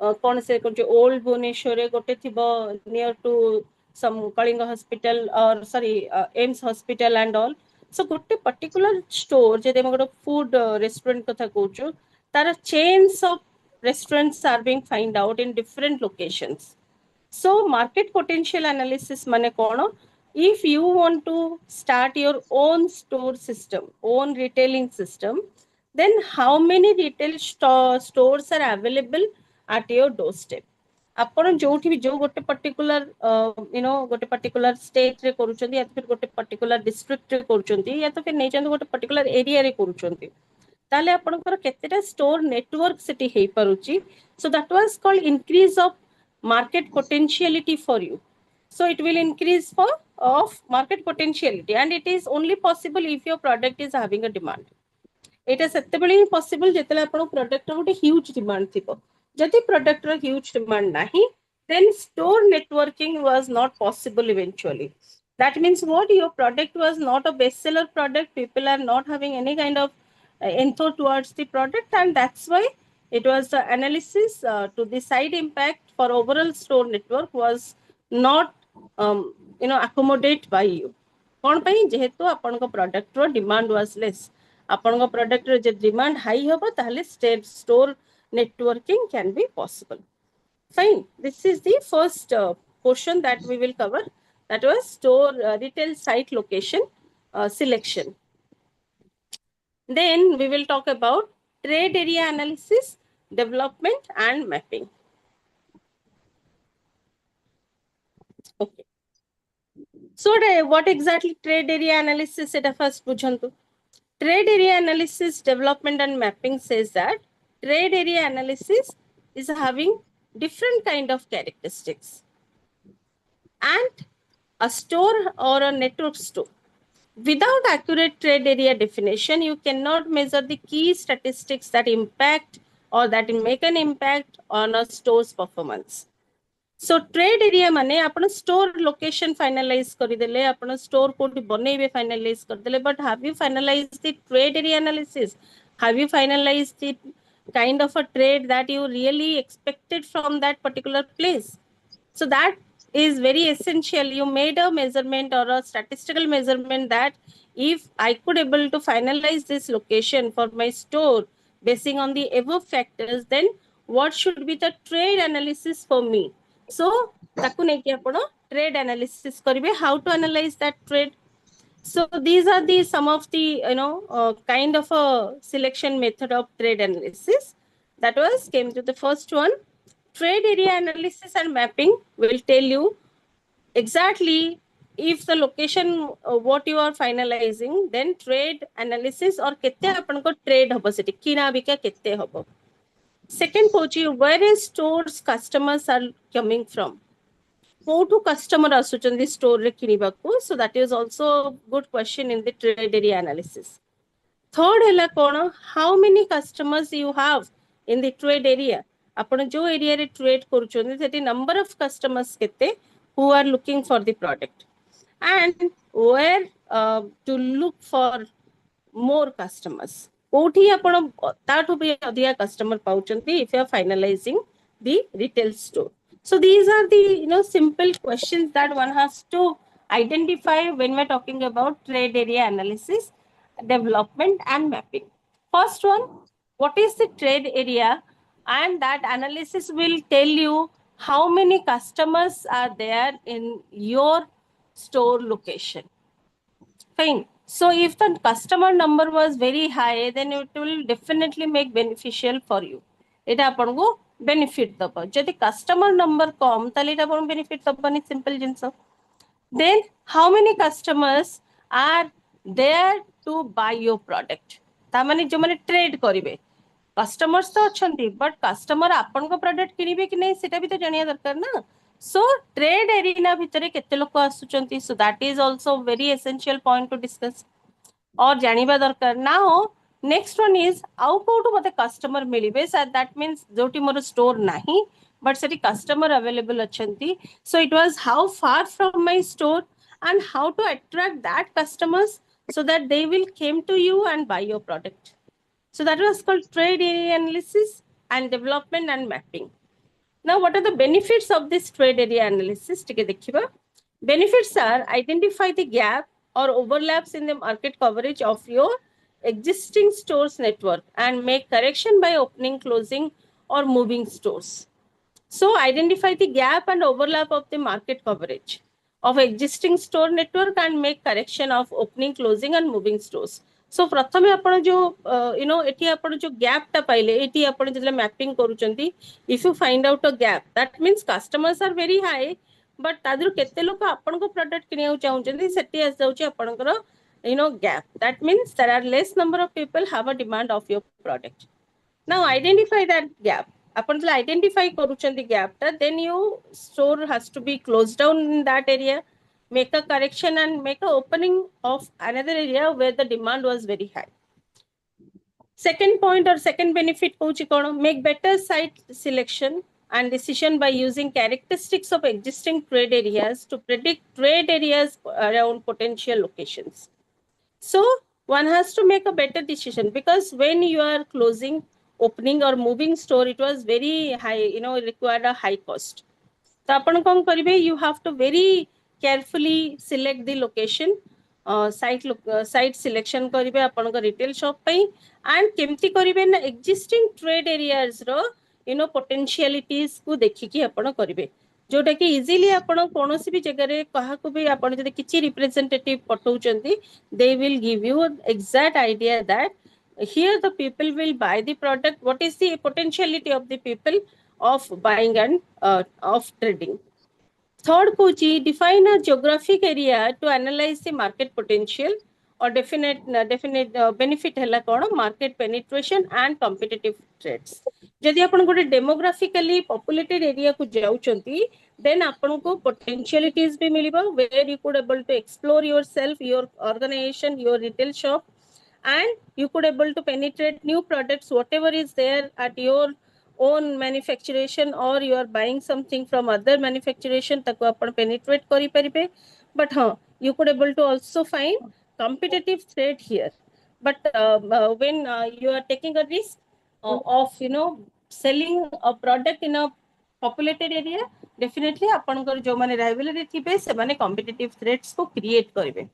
कौन से जो old भुवनेश्वर रे, गोटे थिबा near to some Kalinga hospital or sorry AIMS hospital and all. So गोटे particular store जे देम गोटे food restaurant कथा कहूछु, तार chains of restaurants are being find out in different locations. So market potential analysis mane kono? If you want to start your own store system, own retailing system, then how many retail stores are available at your doorstep? ଆପଣ ଯୋଉଠି ବି ଯୋଉ ଗୋଟେ particular ଗୋଟେ particular state ରେ କରୁଛନ୍ତି या फिर ଗୋଟେ particular district ରେ କରୁଛନ୍ତି या तो फिर ନେଇଛନ୍ତି ଗୋଟେ particular area ରେ କରୁଛନ୍ତି, ତାହେଲେ ଆପଣଙ୍କର କେତେଟା store network ସେଠି ହେଇ ପାରୁଛି. So that was called increase of market potentiality for you. So it will increase of market potentiality, and it is only possible if your product is having a demand. এটা ସେତେବେଳେ ହିଁ possible ଯେତେବେଳେ ଆପଣ product ର ଗୋଟେ huge demand ଥିବ. ଯଦି product ର huge demand ନାହିଁ, then store networking was not possible eventually. That means what? Your product was not a bestseller product. People are not having any kind of info towards the product, and that's why it was the analysis to decide impact for overall store network was not accommodate by you. कौन पाई जेहेतु आपनका product row demand was less. आपनका product row J demand high होबो ताहले store networking can be possible. Fine. This is the first portion that we will cover. That was store retail site location selection. Then we will talk about trade area analysis, development and mapping. Okay. So what exactly trade area analysis is? First bujhantu. Trade area analysis, development and mapping says that trade area analysis is having different kind of characteristics. And a store or a network store, without accurate trade area definition, you cannot measure the key statistics that impact or that make an impact on a store's performance. So trade area mane apna store location finalize kari dele, apna store koti baneibe finalize kar dele, but have you finalized the trade area analysis? Have you finalized the kind of a trade that you really expected from that particular place? So that is very essential. You made a measurement or a statistical measurement that if I could able to finalize this location for my store basing on the above factors, then what should be the trade analysis for me? So taku neki apono trade analysis karibe, how to analyze that trade. So these are the some of the kind of a selection method of trade analysis. That was came to the first one. Trade area analysis and mapping will tell you exactly if the location what you are finalizing, then trade analysis or kette apanko trade hobo seti kina bika kette hobo. Second hochi where is stores customers are coming from, kotu customer asuchandi store re kinibaku. So that is also a good question in the trade area analysis. Third hela kono, how many customers you have in the trade area. ଆପଣ जो area रे trade करूछोंदी सेटी number of customers केते who are looking for the product, and where to look for more customers. कोठी आपण ताठू भी अधिया customer पाउचंती if you are finalizing the retail store. So these are the simple questions that one has to identify when we're talking about trade area analysis, development and mapping. First one, what is the trade area? And that analysis will tell you how many customers are there in your store location. Fine. So if the customer number was very high, then it will definitely make beneficial for you. Eta apango benefit daba. Jodi customer number kom tale eta apon benefit dabani, simple jinsa. Then how many customers are there to buy your product? Ta mane jo mane trade karibe, customers तो अच्छी, but customer आपन को product किनिबे कि नहीं सेटा भी तो जानिया दरकार ना. So trade arena भितरे केते लोक आसुचंती, so that is also very essential point to discuss और जानिबा दरकार ना हो. Next one is आउ कोठु मते customer मिलिबे, so that means जोटी more store नाही but सेटी customer available अच्छंती. So it was how far from my store and how to attract that customers so that they will came to you and buy your product. So that was called trade area analysis and development and mapping. Now, what are the benefits of this trade area analysis? Benefits are identify the gap or overlaps in the market coverage of your existing stores network and make correction by opening, closing or moving stores. So identify the gap and overlap of the market coverage of existing store network and make correction of opening, closing and moving stores. So प्रथमे आपण जो एठी आपण जो gap टा पाइले एठी आपण जले mapping करूचंती, if you find out a gap that means customers are very high but तादर केते लोक आपण को प्रोडक्ट किनिया चाहउचंती सेठी आस जाउची आपणकर gap. That means there are less number of people have a demand of your product. Now identify that gap. Upon identify the gap, then your store has to be closed down in that area, make a correction and make a opening of another area where the demand was very high. Second point or second benefit, make better site selection and decision by using characteristics of existing trade areas to predict trade areas around potential locations. So one has to make a better decision because when you are closing, opening or moving store, it was very high, it required a high cost. So apan kon karibe, you have to very carefully select the location, site selection karibe apan ko retail shop pai, and kemti karibe na existing trade areas ro potentialities ku dekhiki apan karibe. जोटा कि easily आपण कोनोसी भी जगह रे कहा को भी आपण जदि किछि representative पठौचंती they will give you an exact idea that here the people will buy the product, what is the potentiality of the people of buying and of trading. Third kuchi, define a geographic area to analyze the market potential or definite benefit hela kono market penetration and competitive threats. जदि आपण गोटे demographically populated area को जाउचंती then आपण को potentialities भी मिलिबा where you could able to explore yourself, your organization, your retail shop, and you could able to penetrate new products whatever is there at your own manufacturation or you are buying something from other manufacturation ताको आपण penetrate करि परिबे. But you could able to also find competitive threat here. But when you are taking a risk of selling a product in a populated area, definitely आपनकर जो माने rivalry थिबे से माने competitive threats को create करिवे.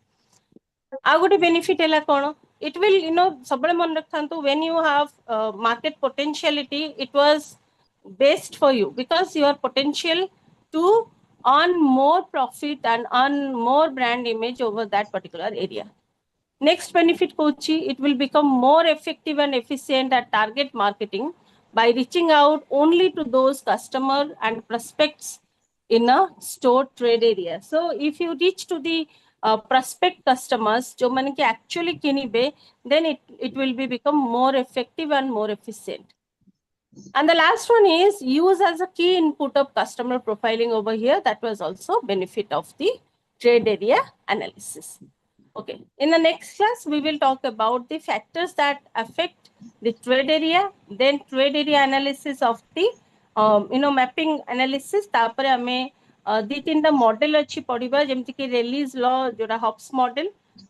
आ गोटे benefit हैला कोन, it will सबले मन रखथांतु when you have market potentiality, it was best for you because your potential to earn more profit and earn more brand image over that particular area. Next benefit Kochi, it will become more effective and efficient at target marketing by reaching out only to those customers and prospects in a store trade area. So if you reach to the prospect customers, जो माने कि actually किनिबे, then it will be become more effective and more efficient. And the last one is use as a key input of customer profiling over here. That was also benefit of the trade area analysis. Okay, in the next class, we will talk about the factors that affect the trade area, then trade area analysis of the, mapping analysis. तापरे हमें दी तीनटा model अच्छी पढ़िबा जेमति कि Rayleigh's law जोरा Hobbs model.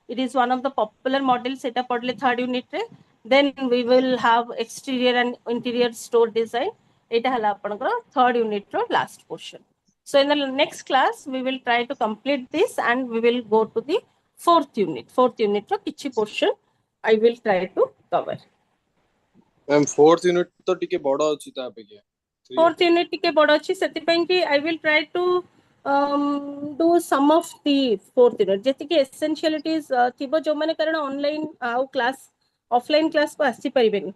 It is one of the popular models. सेटा पढ़ले third unit रे. Then we will have exterior and interior store design. एटा हला आपनकर third unit row last portion. So in the next class, we will try to complete this and we will go to the fourth unit ro kichi portion I will try to cover. Ma'am fourth unit तो टिके बड़ा अछि ता पे के fourth unit टिके बड़ा अछि सेति पई कि I will try to do some of the fourth unit जेति कि essentialities थिबो जो माने कारण ऑनलाइन आउ क्लास ऑफलाइन क्लास को आसी परिबेनी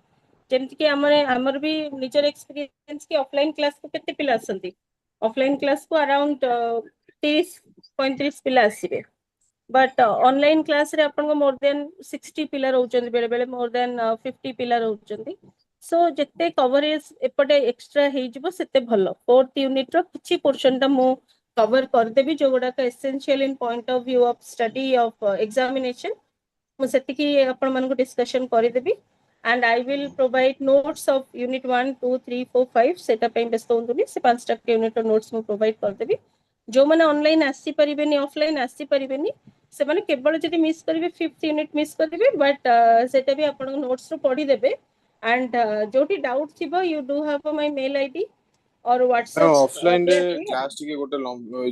जेमति कि हमर भी निजर एक्सपीरियंस कि ऑफलाइन क्लास को केते पिला आसंती ऑफलाइन क्लास को अराउंड 30-35 पिला आसीबे. But online class रे अपन को more than 60 पिला रहउचंदी बेले बेले more than 50 पिला रहउचंदी. So जते कवरेज एपटे एक्स्ट्रा हे जिवो सेते भलो. फोर्थ यूनिट रो किछि पोर्शन ता मु कवर कर देबी जो गुडा का essential in point of view of study of examination मु सेति कि अपन मन को डिस्कशन करि देबी and I will provide notes of unit 1 2 3 4 5 सेटा पे व्यस्त होंतुनी से पांचटा यूनिट रो नोट्स मु प्रोवाइड कर देबी. जो माने ऑनलाइन आसी परिबेनी ऑफलाइन आसी परिबेनी से माने केवल जदि मिस करिवे फिफ्थ यूनिट मिस करिवे बट सेटा भी आपण नोट्स रो पढी देबे एंड जोटी डाउट थिबो you do have my mail ID और व्हाट्सएप ऑफलाइन रे क्लास टिके गोटे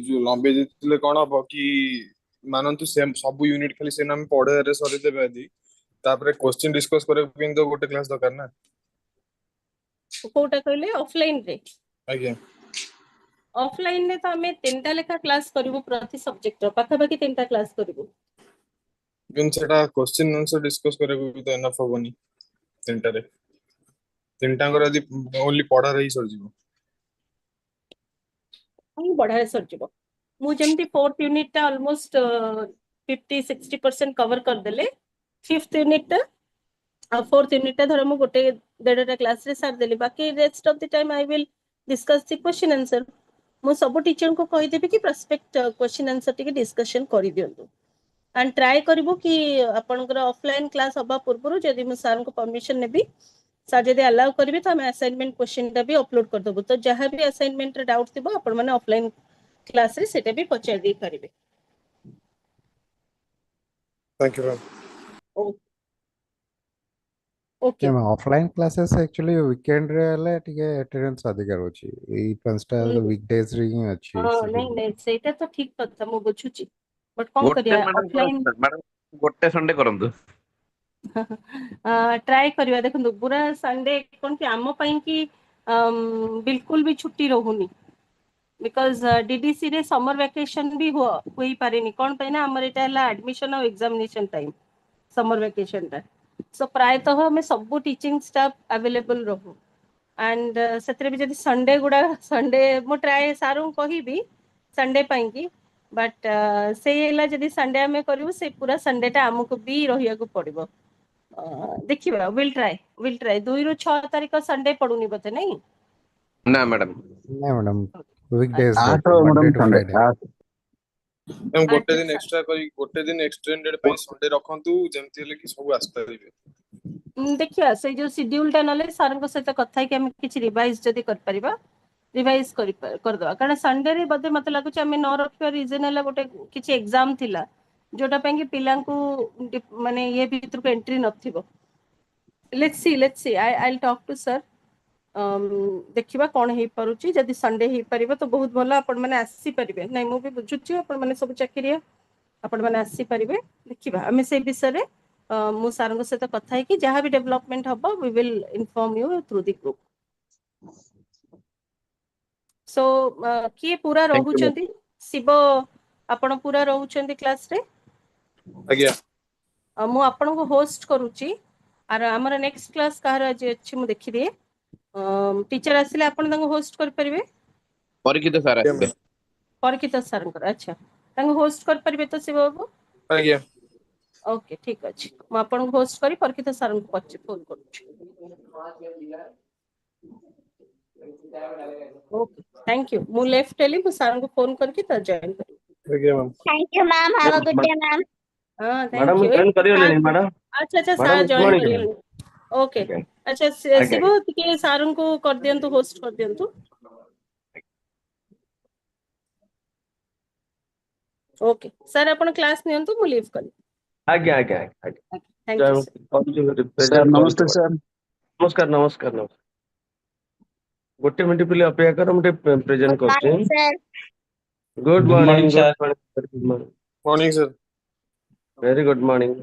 जो लंबे दिले कोन हो कि मानंतु सेम सब यूनिट खाली से नाम पढे रे सरी देबे आदि तापरे क्वेश्चन डिस्कस करे पिन तो गोटे क्लास दरकार ना कोटा कहले ऑफलाइन रे आज्ञा ऑफलाइन में तो हमें 3टा लेखा क्लास करिवु प्रति सब्जेक्ट पाखा पाखी 3टा क्लास करिवु इवन सेटा क्वेश्चन आंसर डिस्कस करबो भी तो एनफ होबनी तीनटा रे तीनटा कर यदि ओनली पढ़ा रही सर जीवो हम बढ़ा सर जीवो मु जेमती 4th यूनिट टा ऑलमोस्ट 50-60% कवर कर देले 5th यूनिट टा और 4th यूनिट टा धर मु गोटे डेढ़टा क्लास रे सार देली बाकी rest of the time I will discuss the question answer मु सब टीचर को कहि देबी कि प्रोस्पेक्ट क्वेश्चन आंसर टिके डिस्कशन करि दियंतु एंड ट्राई करिवो कि आपनकर ऑफलाइन क्लास हबा पूर्व जदि मु सर को परमिशन नेबी सर जदि अलाउ करिवे तो हम असाइनमेंट क्वेश्चन टा भी अपलोड कर देबो तो जहां भी असाइनमेंट रे डाउट थिबो आपण माने ऑफलाइन क्लास रे सेटा भी पचार दी परिबे thank you ma'am okay offline classes actually weekend रे हले टिके अटेंडेंस अधिक रहउची एई पांचटा वीकडेज रे ही अछि नहीं नहीं सेटा तो ठीक कथा मु बुझुची बट कोन ଗୋଟେ करिया ମ୍ୟାଡାମ ऑफलाइन ମ୍ୟାଡାମ ଗୋଟେ ସଣ୍ଡେ କରନ୍ତୁ ट्राई करिया देखंतु पूरा संडे कोन कि आम पई कि बिल्कुल भी छुट्टी रहूनी बिकॉज डीडीसी रे समर वेकेशन भी होई पारेनी कोन पई ना हमर एटा हला एडमिशन और एग्जामिनेशन टाइम समर वेकेशन टा सो प्रायतः हमें सब टीचिंग स्टाफ अवेलेबल रहू एंड सेतरे भी जदि संडे गुडा संडे मो ट्राई सारू कहिबी संडे पई कि बट से हला जदि संडे हमें करिवो से पूरा संडे टा हमको भी रहिया को पड़िबो देखिबा विल ट्राई 2 ରୁ 6 तारिख संडे पडुनी बते नहीं ନା ମ୍ୟାଡାମ ना मैडम वीकडेज रे 8 Monday madam to Sunday Friday 8 ma'am गोटे दिन अच्छा एक्स्ट्रा करी गोटे दिन एक्सटेंडेड पई संडे रखंतु जेमति हेले कि सब आस्ता दिबे देखिया से जो शेड्यूल टा नले सर को सहित कथा कि हम किछ रिवाइज जदि कर परिबा रिवाइज कर दवा कारण संडे रे बदे मते लागु छ हम न रखिया रीजन हला गोटे किछ एग्जाम थिला जोटा पे कि पिला को माने ये भीतर को एंट्री नथिबो let's see I will talk to sir देखिबा कोन हे परुची जदि संडे हे परिबो तो बहुत भलो आपण माने आसी परिबे नै मु भी बुझुची आपण माने सब चाकरिया आपण माने आसी परिबे देखिबा हमें से विषय रे मु सर को सहित कथा है कि जहां भी डेवलपमेंट हबो we will inform you through the group so किए पूरा थैंक यू रहउचंती शिव आपण पूरा रहउचंती क्लास रे आज्ञा मु आपण को होस्ट करूची आर हमर नेक्स्ट क्लास कहर आज अछि मु देखि दिए टीचर आसिले आपण तंग होस्ट कर परिबे ପରିଚିତ ସାର୍ आज्ञा ଆସିବେ मैम परिकित सर अच्छा तंग होस्ट कर परिबे तो शिव बाबू आज्ञा ओके ठीक अछि मु आपण को होस्ट करी परिकित सर को पछ फोन करूची ओके थैंक यू मु लेफ्ट हेली मु सर को फोन करके त जॉइन करी आज्ञा ma'am Thank you, ma'am. Have a good day, ma'am. हां मैडम थैंक यू जॉइन करियो लेनी मैडम अच्छा अच्छा madam sir good join morning करिए ओके ओके अच्छा आज्ञा शिव टिके सर को कर दियंतु होस्ट कर दियंतु ओके सर अपन क्लास नियंतु मु लीव करी आज्ञा आज्ञा आज्ञा thank you sir sir present नमस्ते करूछु सर नमस्कार नमस्कार नमस्कार गोटे मिनिट पहिले अपेक्षा कर मुटे प्रेजेंट Good morning, करछु sir. Good Good morning, morning sir. Good morning morning sir very good morning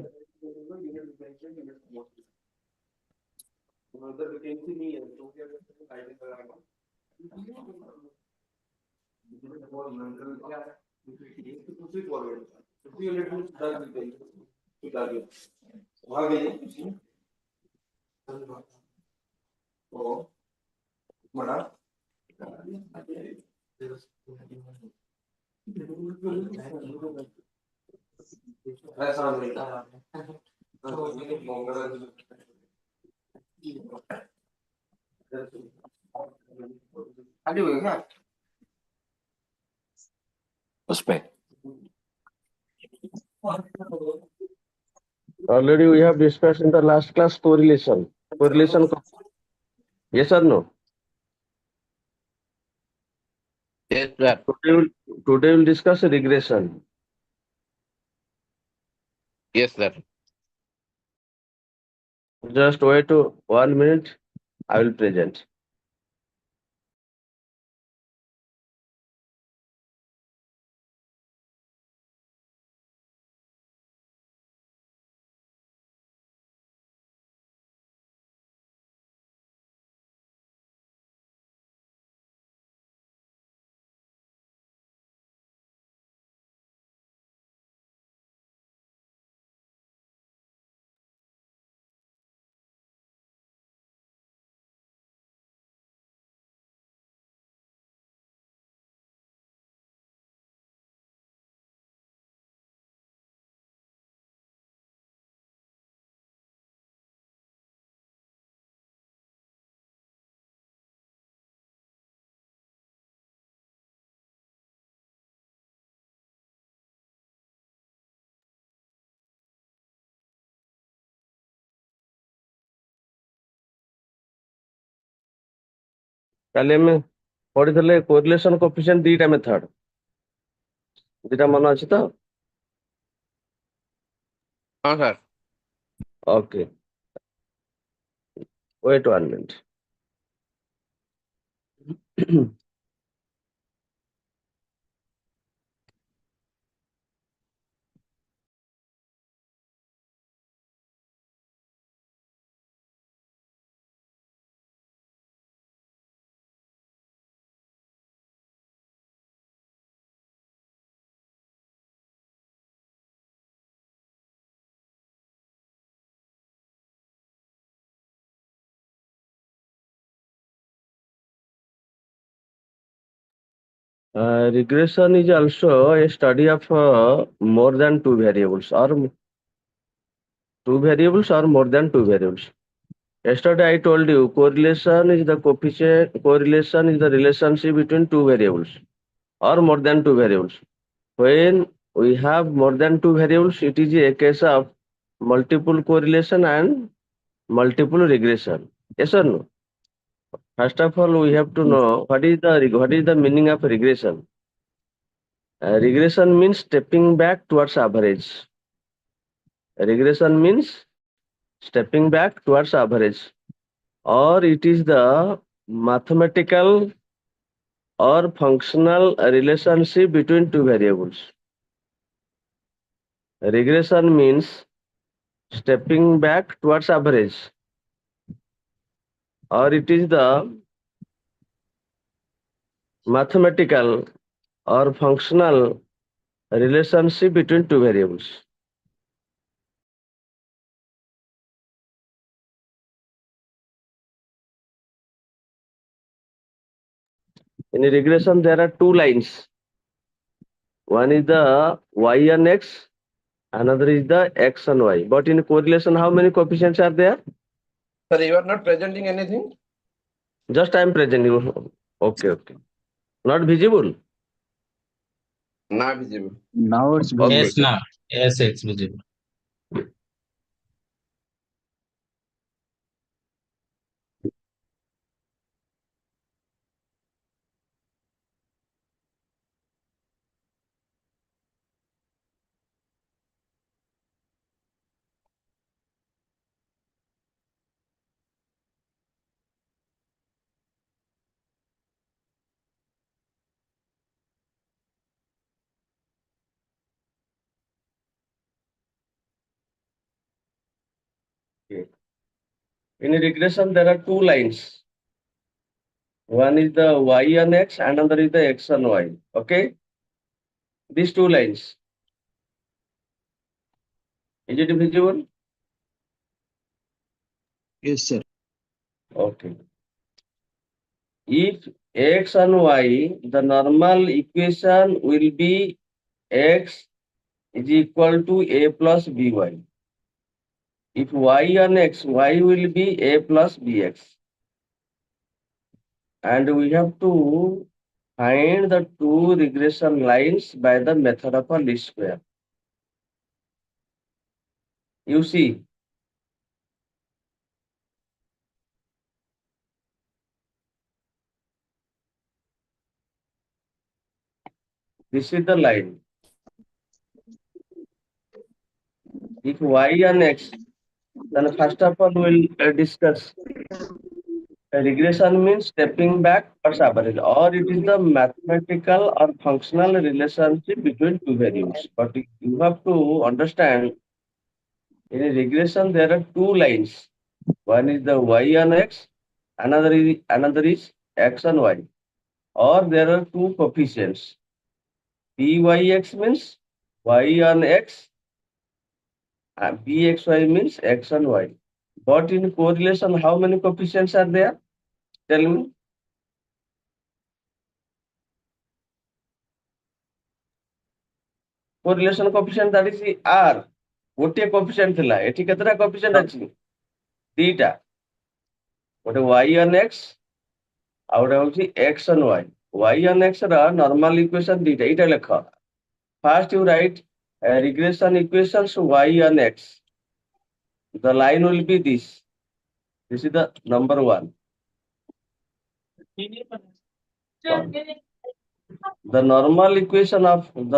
Already we have discussed in the last class correlation. Correlation, yes or no? yes sir Today we'll discuss regression. yes sir Just wait to 1 minute. I will present. କାଲି ଆମେ ପଢିଥିଲେ correlation coefficient ଦିଟା method, ଦିଟା ମନେ ଅଛି ତ? ହଁ sir. Okay, wait 1 minute. Regression is also a study of more than two variables or more than two variables. Yesterday I told you correlation is the coefficient, correlation is the relationship between two variables or more than two variables. When we have more than two variables, it is a case of multiple correlation and multiple regression. Yes or no? First of all, we have to know what is the meaning of regression. Regression means stepping back towards average. Regression means stepping back towards average, or it is the mathematical or functional relationship between two variables. Regression means stepping back towards average, or it is the mathematical or functional relationship between two variables. In regression, there are two lines. One is the y and x, another is the x and y. But in correlation, how many coefficients are there? Sir, you are not presenting anything? Just I am presenting. Okay. Not visible? Not visible. Now it's Okay. visible. Yes, now. Yes, it's visible. Okay. In regression, there are two lines. One is the y and x, another is the x and y. Okay? These two lines. Is it visible? Yes, sir. Okay. If x and y, the normal equation will be x is equal to a plus by. If y and x, y will be a plus bx. And we have to find the two regression lines by the method of a least square. You see, this is the line. If y and x, then first of all we'll discuss. Regression means stepping back towards average, or it is the mathematical or functional relationship between two variables. But you have to understand, in a regression there are two lines. One is the y and x, another is x and y. Or there are two coefficients. Byx means y and x, and bxy means x and y. But in correlation, how many coefficients are there? Tell me. Correlation coefficient, that is r. गोटे coefficient थिला, एठी केतरा coefficient अछि? दीटा. गोटे y and x, आ गोटे होछि x and y. Y and x रा normal equation दीटा, इटा लेखा. First you write regression equations y and x. The line will be this. This is the number one. The normal equation of this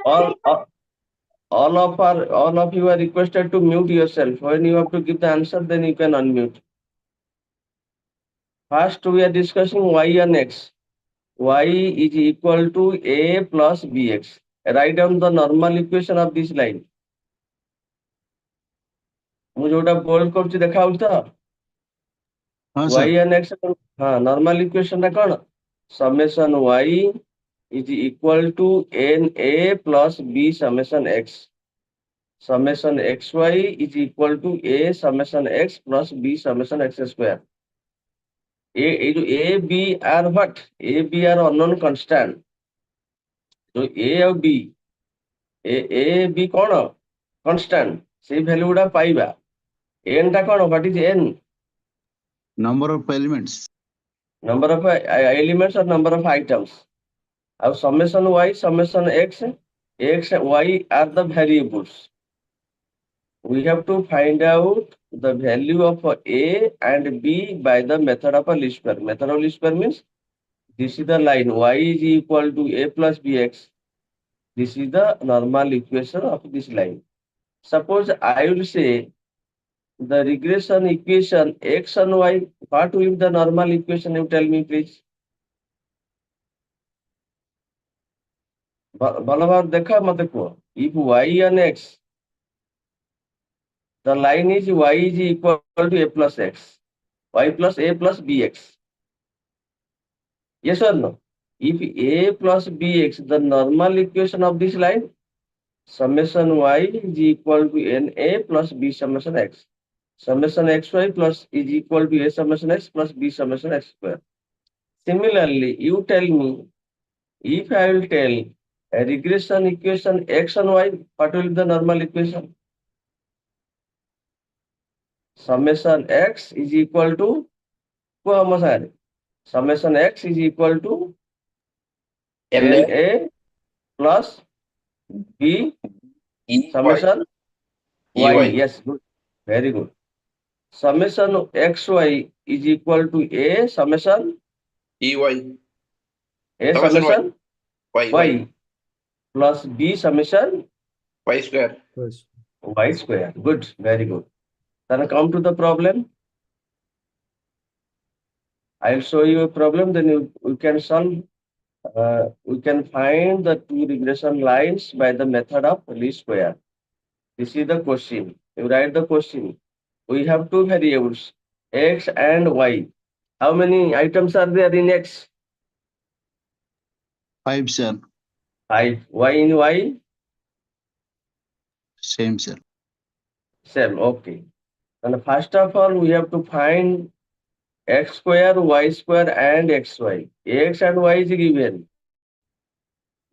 all, all of you are requested to mute yourself. When you have to give the answer, then you can unmute. First, we are discussing y and x. Y is equal to a plus bx. Write down the normal equation of this line. ମୁଁ ଯୋଉଟା bold କରୁଛି ଦେଖାଉଛି ତ? Y and x normal equation ଟା କଣ? Summation y is equal to na plus b summation x. Summation xy is equal to a summation x plus b summation x square. A, B are what? A, B are unknown constant. So A और B, A, B कौन? Constant. से value उड़ा पाइबा. N टा कौन? What is N? Number of elements. Number of elements or number of items. Our summation y, summation x, x and y are the variables. We have to find out the value of A and B by the method of a least square. Method of least square means this is the line y is equal to a plus bx. This is the normal equation of this line. Suppose I will say the regression equation x and y, what will be the normal equation? You tell me, please. Balavar dekha mate ko. If y and x, the line is y is equal to a plus x, y plus a plus bx. Yes or no? If a plus bx, the normal equation of this line, summation y is equal to na plus b summation x. Summation xy plus is equal to a summation x plus b summation x square. Similarly, you tell me, if I will tell a regression equation x and y, what will be the normal equation? Summation x is equal to, summation x is equal to na plus b summation y. Yes, good. Very good. Summation xy is equal to a summation EY. a Summation summation y plus b summation Y square. y square. Good, very good. Then come to the problem. I'll show you a problem, then we can solve. We can find the two regression lines by the method of least square. This is the question. You write the question. We have two variables, x and y. How many items are there in x? 5, sir. 5. Y in y? Same, sir. Same, okay. And first of all, we have to find x square, y square and xy. X and y is given.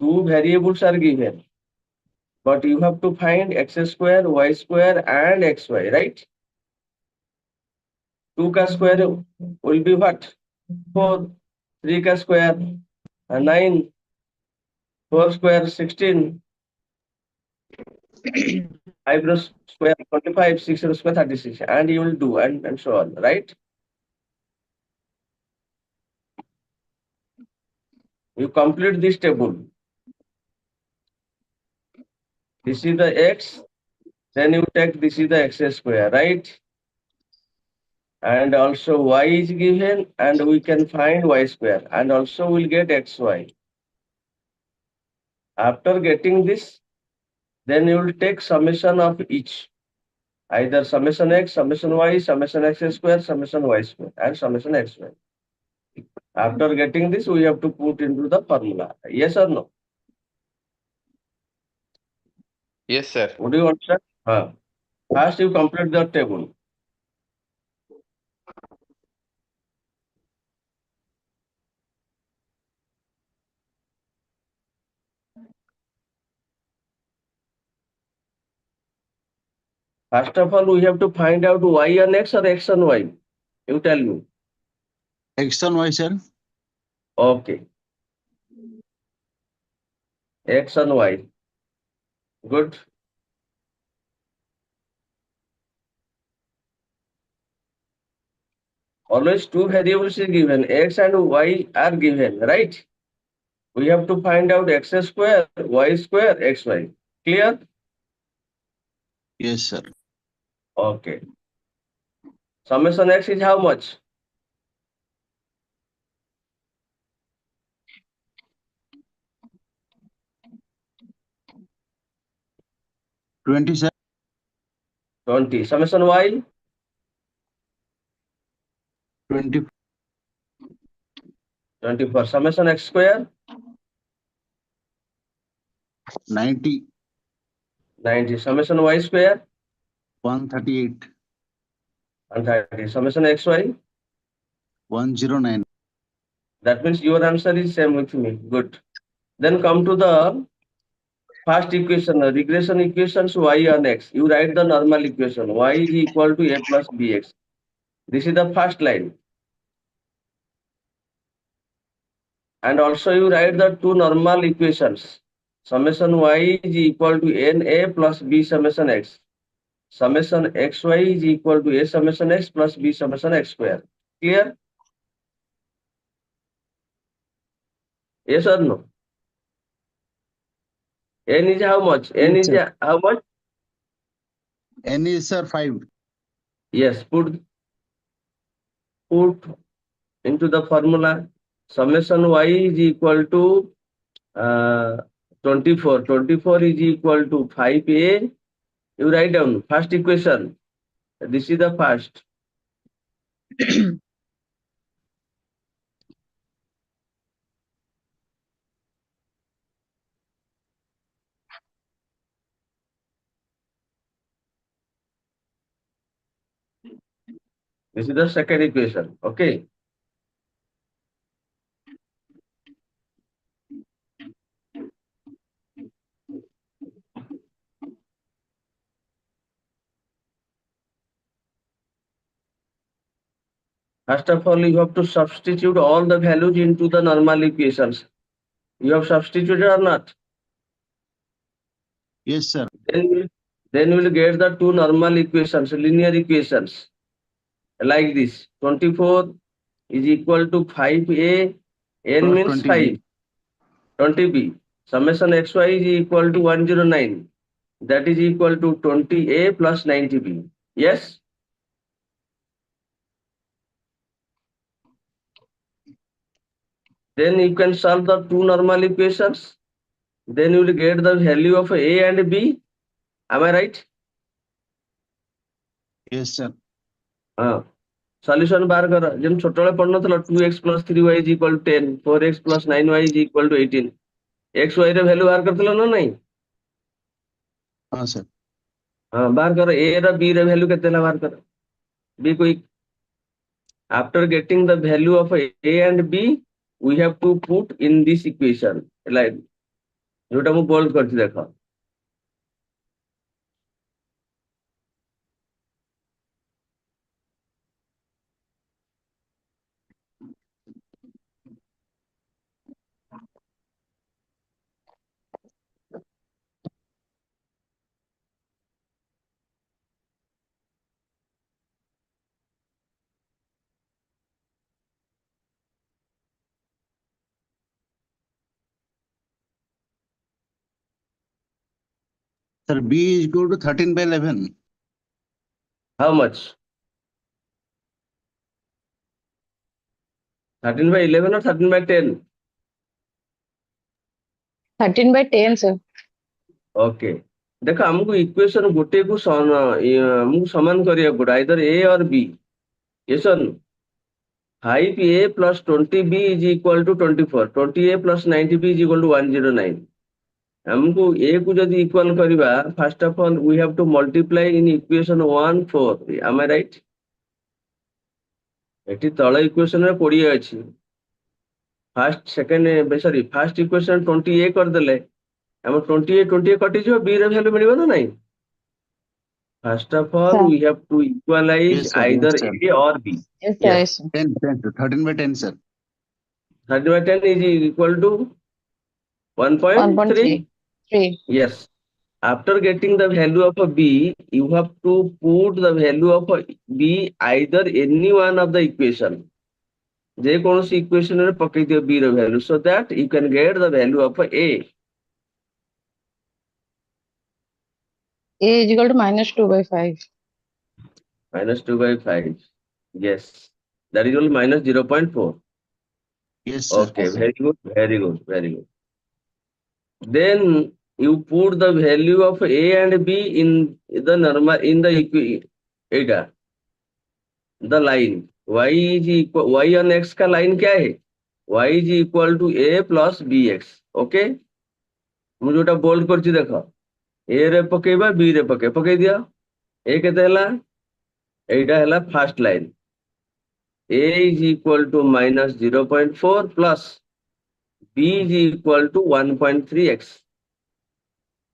Two variables are given. But you have to find x square, y square and xy, right? 2 ka square will be what? 4. 3 ka square 9. 4 square 16. 5 square 25, 6 square 36, and you will do and so on, right? You complete this table. This is the x, then you take this is the x square, right? And also y is given, and we can find y square, and also we'll get xy. After getting this, then you will take summation of each. Either summation x, summation y, summation x square, summation y square, and summation xy. After getting this, we have to put into the formula. Yes or no? Yes, sir. Would you understand? First, you complete the table. First of all, we have to find out y and x or x and y. You tell me. X and Y, sir. Okay. X and Y. Good. Always two variables is given, X and Y are given, right? We have to find out X square, Y square, XY. Clear? Yes, sir. Okay. Summation X is how much? Twenty-seven. 20. Summation Y? 20. 24. Summation X square? 90. 90. Summation Y square? 138. 130. Summation XY? 109. That means your answer is same with me. Good. Then come to the first equation, regression equations y and x. You write the normal equation. Y is equal to a plus bx. This is the first line. And also you write the two normal equations. Summation y is equal to na plus b summation x. Summation xy is equal to a summation x plus b summation x square. Clear? Yes or no? N is how much? N Yes, is sir. how much? N is, sir, 5. Yes, put into the formula. Summation y is equal to 24. 24 is equal to 5a. You write down first equation. This is the first. This is the second equation. Okay. First of all, you have to substitute all the values into the normal equations. You have substituted or not? Yes, sir. Then you will get the two normal equations, linear equations. Like this. 24 is equal to 5a. N Plus means 20B. 5. 20b. Summation xy is equal to 109. That is equal to 20a plus 90b. Yes? Then you can solve the two normal equations. Then you will get the value of a and b. Am I right? Yes, sir. Solution bar kara. Jem chotole padno thala 2x plus 3y is equal to 10. 4x plus 9y is equal to 18. xy रे value bar Kartala ना नहीं? हाँ, sir. बार करो a रा b रे value कितने ला बार करो? b कोई. After getting the value of a and b, we have to put in this equation. Like जोटा मु बोल्ड करती देखो. Sir, B is equal to 13 by 11. How much? 13 by 11 or 13 by 10? 13 by 10, sir. Okay. देखो हमको equation गोटे को हमको समान करिया पड़ा either A or B. Yes or no? 5A plus 20B is equal to 24. 20A plus 90B is equal to 109. हमको A को जब equal करिबा, first of all we have to multiply in equation 1 4. Am I right? Eighty तळ equation रे 20 अछि. First equation 20A कर देले. हम 20 कटि जो B रे वैल्यू मिलिबो ना नहीं. First of all, Sir. we have to equalize Yes, sir. either Yes, sir. A or B. Yes, sir. Yes. Yes, sir. 10, 13 by 10, sir. 30 by 10 is equal to 1.3? 1.3. 3. Yes. After getting the value of a b, you have to put the value of a b either any one of the equation. जे कौन सी equation रे पकई दियो b row value, so that you can get the value of a. A is equal to minus 2 by 5. Minus 2 by 5. Yes. That is only minus 0.4. Yes, sir. Okay, Yes, sir. very good, very good, very good. Then you put the value of a and b in the normal in the eta, the line y is equal y on x का line क्या है? Y is equal to a plus bx. Okay, ମୁଁ ଯୋଉଟା bold କରିଛି ଦେଖ, a ରେ ପକେଇବା b ରେ ପକେଇ ଦିଅ। a କେତେ ହେଲା? ଏଇଟା ହେଲା first line. a is equal to minus 0.4 plus b is equal to 1.3x.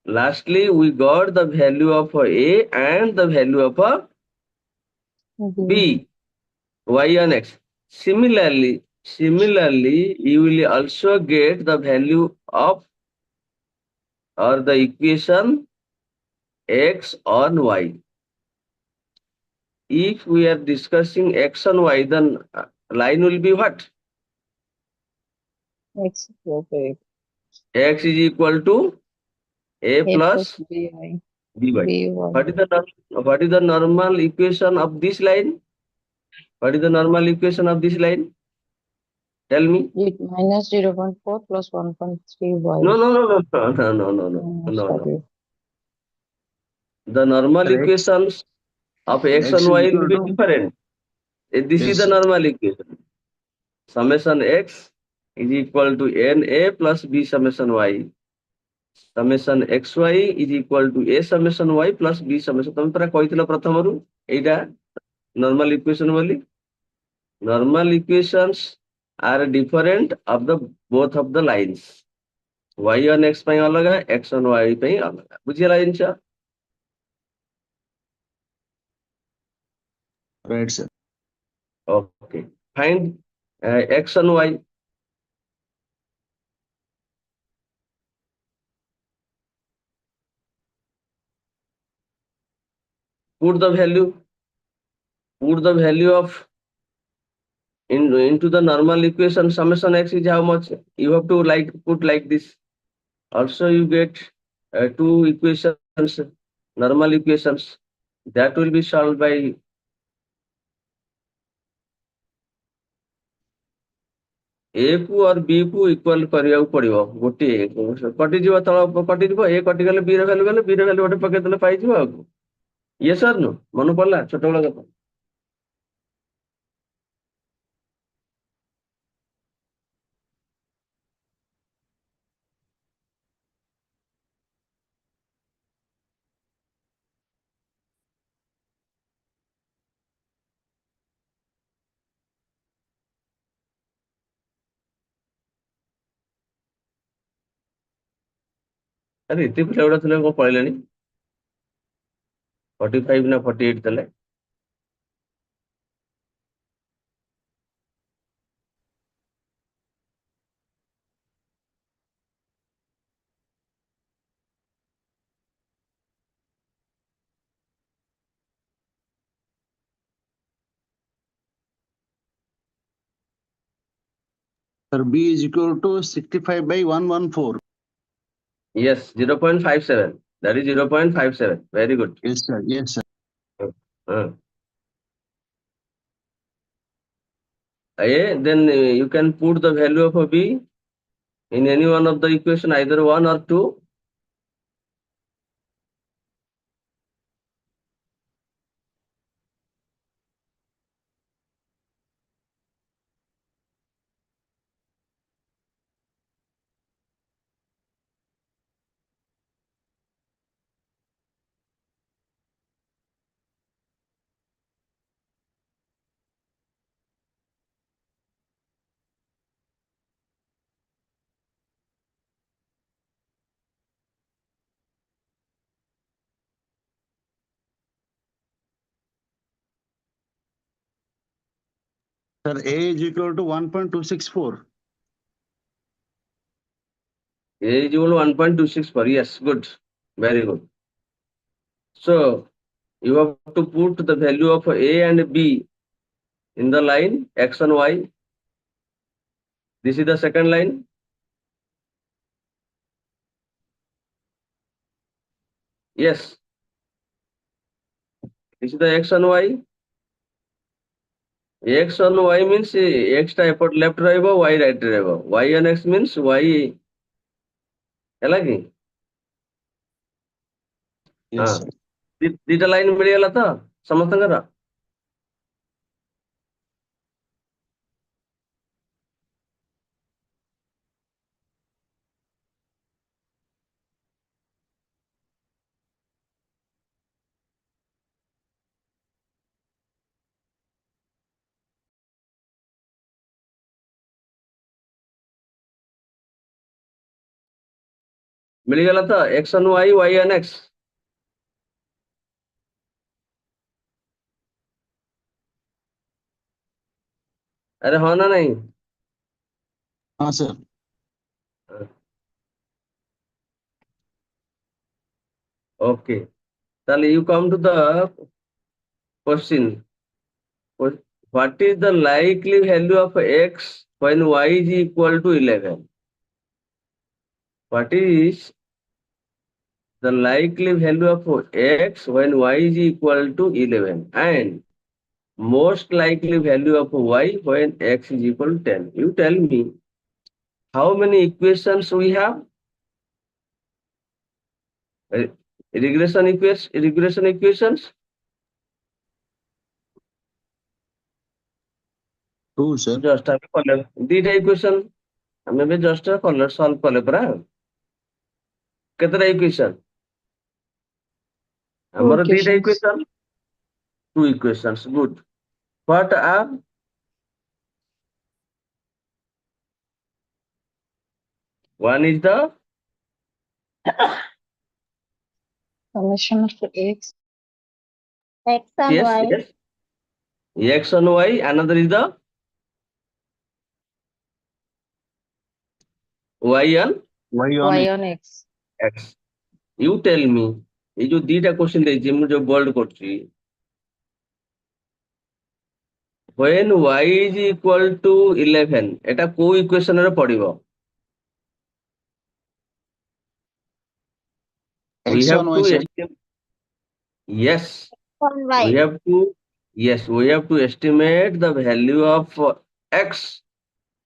Lastly, we got the value of a and the value of b, y on x. Similarly, you will also get the value of or the equation x on y. If we are discussing x on y, then line will be what? X okay. X is equal to a A plus plus by by. by. What is the normal equation of this line? What is the normal equation of this line? Tell me. Minus 0.4 plus 1.3 y. No. Sorry. The normal Sir, equations of x X and is y will equal be to, different. This yes, is the sir. normal equation. Summation x is equal to na plus b summation y. Summation xy is equal to a summation y plus b summation. ତମେ ପରା କହିଥିଲ ପ୍ରଥମରୁ ଏଇଟା normal equation ବୋଲି. Normal equations are different of the both of the lines. Y on x ପାଇଁ ଅଲଗା, x on y ପାଇଁ ଅଲଗା. ବୁଝିଗଲା ଜିନିଷ? Right, sir. Okay. Find x and y. Put the value of into the normal equation. Summation x is how much? You have to put like this. Also you get two equations, normal equations, that will be solved by a को और b को equal କରିବାକୁ ପଡିବ। ଗୋଟିଏ କଟିଯିବ, ତଳ କଟିଯିବ, a କଟିଗଲେ b ର ଭ୍ୟାଲୁ ଗଲେ, b ର ଭ୍ୟାଲୁ ଗୋଟେ ପକେଇଦେଲେ ପାଇଯିବ ଆଉ। yes or no? ମନେ ପଡିଲା ଛୋଟବେଳ କଥା? ଆରେ ଏତେ ପିଲା ଗୁଡା ଥିଲେ କଣ ପଳେଇଲେଣି? 45 ନା 48 ଥିଲେ। Sir, B is equal to 65 by 114. Yes, 0.57. That is 0.57. Very good. Yes, sir. Yes, sir. Then you can put the value of a b in any one of the equation, either 1 or 2. Sir, A is equal to 1.264. A is equal to 1.264. Yes, good. Very good. So you have to put the value of A and B in the line X and Y. This is the second line. Yes. This is the X and Y. X and Y means X ଟା ଏପଟ left ରହିବ, Y right ରହିବ. Y and X means Y ହେଲା କି? Yes, sir. ଦିଟା line ମିଳିଗଲା ତ ସମସ୍ତଙ୍କର? ମିଳିଗଲା ତ X and Y, Y and X? ଆରେ ହଁ ନା ନାହିଁ? Sir. Okay. ତାହେଲେ you come to the question. What is the likely value of X when Y is equal to 11? What is the likely value of X when Y is equal to 11 and most likely value of Y when X is equal to 10? You tell me how many equations we have? Regression equations? 2, sir. Just have a color. These equation ଆମେ ଏବେ just color solve କଲେ ପରା। କେତେଟା equation? ଆମର ଦିଟା equation, 2 equations. Good. What are one is the Summation of X. X and yes, Y. yes, X and Y, another is the Y and Y on Y X. on X. X. You tell me এই ଯୋଉ ଦିଟା question ଦେଇଛି ମୁଁ ଯୋଉ bold କରୁଛି, when Y is equal to 11 এটা କୋଉ equation ରେ ପଡିବ? We X have on to Y, sir. estimate. Yes, On we Y. have to, yes, we have to estimate the value of X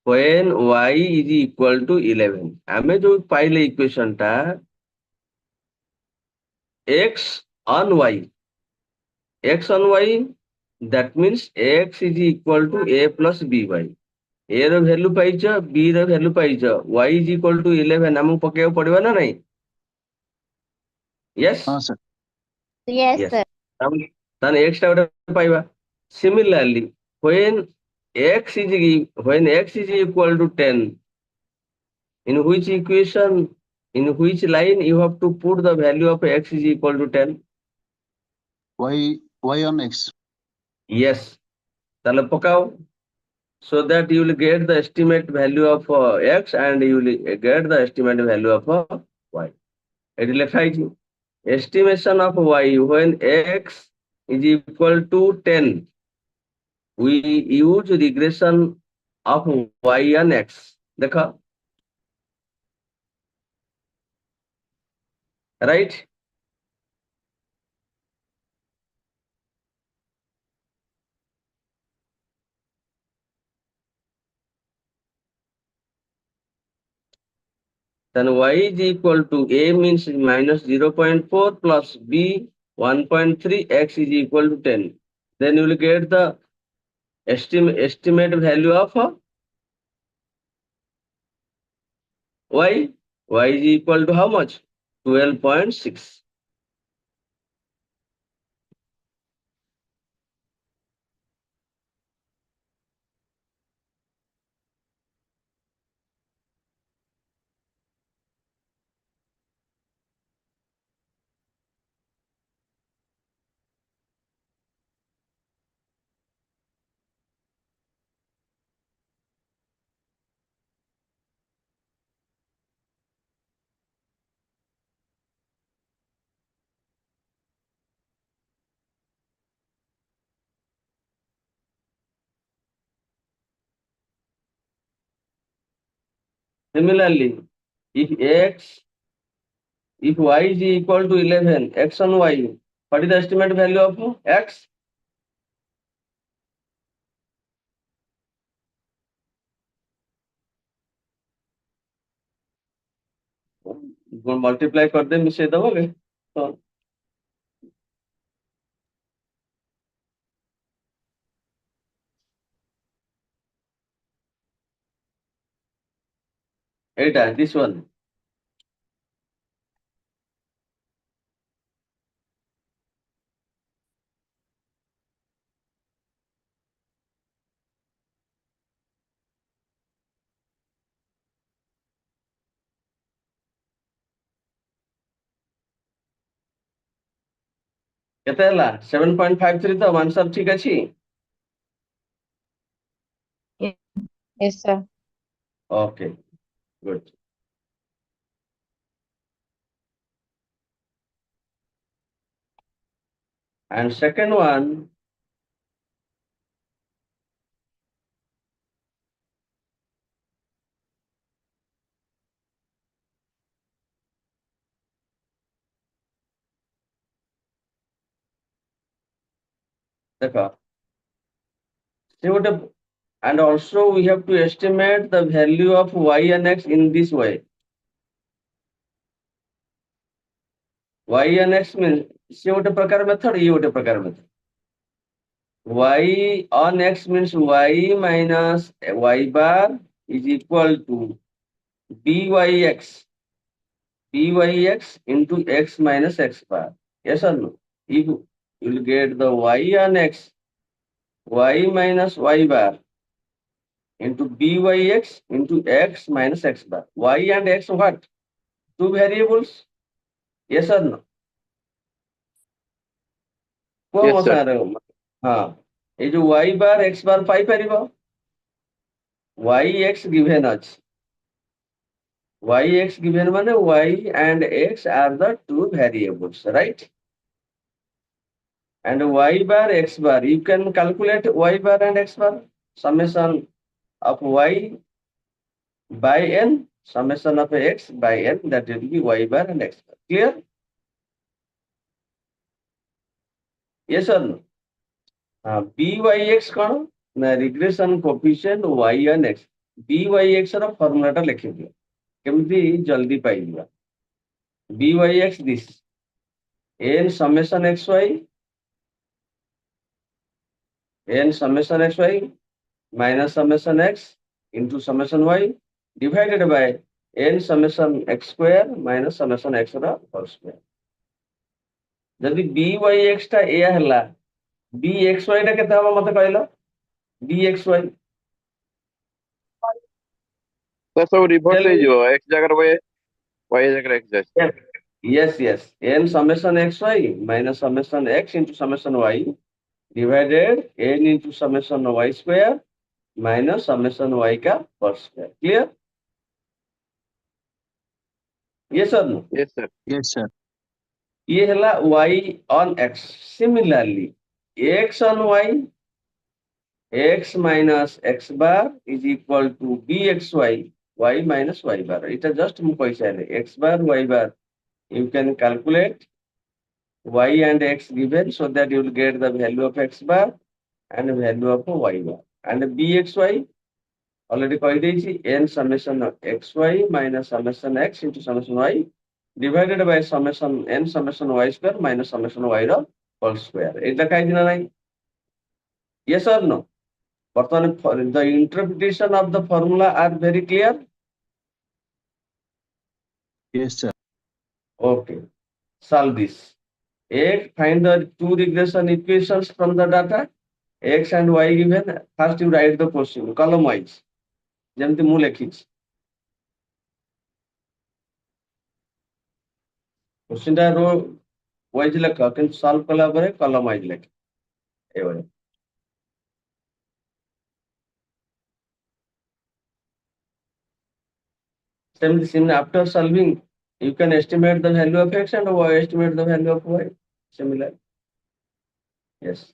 when Y is equal to 11. ଆମେ ଯୋଉ ପାଇଲେ equation ଟା X on Y. X on Y, that means X is equal to A plus BY. A ର value ପାଇଛ, B ର value ପାଇଛ, Y is equal to 11 ଆମକୁ ପକେଇବାକୁ ପଡିବ ନା ନାହିଁ? Yes? Sir. Yes, Yes. sir. ତାହେଲେ X ଟା ଗୋଟେ ପାଇବା। Similarly, when X is equal to 10, in which equation, in which line you have to put the value of X is equal to 10? Y on X. Yes. তাহলে পকাও, so that you will get the estimate value of X and you will get the estimate value of Y. এটি লেখা হয়েছে estimation of Y when X is equal to 10. We use regression of Y and X. देखा, right? Then Y is equal to A means minus 0.4 plus B 1.3, X is equal to 10. Then you will get the estimate value of Y. Y is equal to how much? 12.6. Similarly, if y is equal to 11, x on y, what is the estimate value of x? Multiply कर दे मिसे दबोगे तो एटा this one केते हला 7.53 तो answer ठीक अछि Yes, sir. okay good and second one देखो see what and also we have to estimate the value of y and x in this way y and x means see what प्रकार method ये what प्रकार method y on x means y minus y bar is equal to byx into x minus x bar. Yes or no? If you will get the y on x, y minus y bar into byx into x minus x bar. Y and x what? Two variables. Yes or no? Yes, sir. हाँ ये जो y bar x bar पाई परिबो yx given अछि yx given माने y and x are the two variables, right? And y bar x bar, you can calculate y bar and x bar, summation of y by n, summation of x by n, that will be y bar and x bar. Clear? Yes or no? byx कौन ना regression coefficient y and x. byx ର formula ଟା ଲେଖିଦିଅ କେମିତି ଜଲ୍ଦି ପାଇଯିବା byx this n summation xy minus summation x into summation y divided by n summation x square minus summation x ର whole square. जदि byx टा एया हला bxy टा केते हबो मते कहलो bxy तो सब रिवर्स tell हो me. जो x जगह y जगह x जाए Yes n summation xy minus summation x into summation y divided n into summation y square minus summation y का whole square. Clear? Yes or no? yes sir Yes, sir. ये हला y on x. Similarly, x on y, x minus x bar is equal to bxy, y minus y bar. It is just mu paisa x bar, y bar. You can calculate y and x given so that you will get the value of x bar and the value of y bar. And bxy already କହିଦେଇଛି n summation of xy minus summation x into summation y divided by summation n summation y square minus summation y ର whole square. ଏଇଟା କାହିଁକି ନା ନାହିଁ? Yes or no? ବର୍ତ୍ତମାନ the interpretation of the formula are very clear. Yes, sir. Okay. Solve this. Find the two regression equations from the data. X and y given. First you write the question column wise. ଯେମିତି ମୁଁ ଲେଖିଛି question ଟା row wise ଲେଖ କିନ୍ତୁ solve କଲା ପରେ କଲମ wise ଲେଖ ଏଇଭଳି seemingly after solving you can estimate the value of x and y estimate the value of y similar. Yes,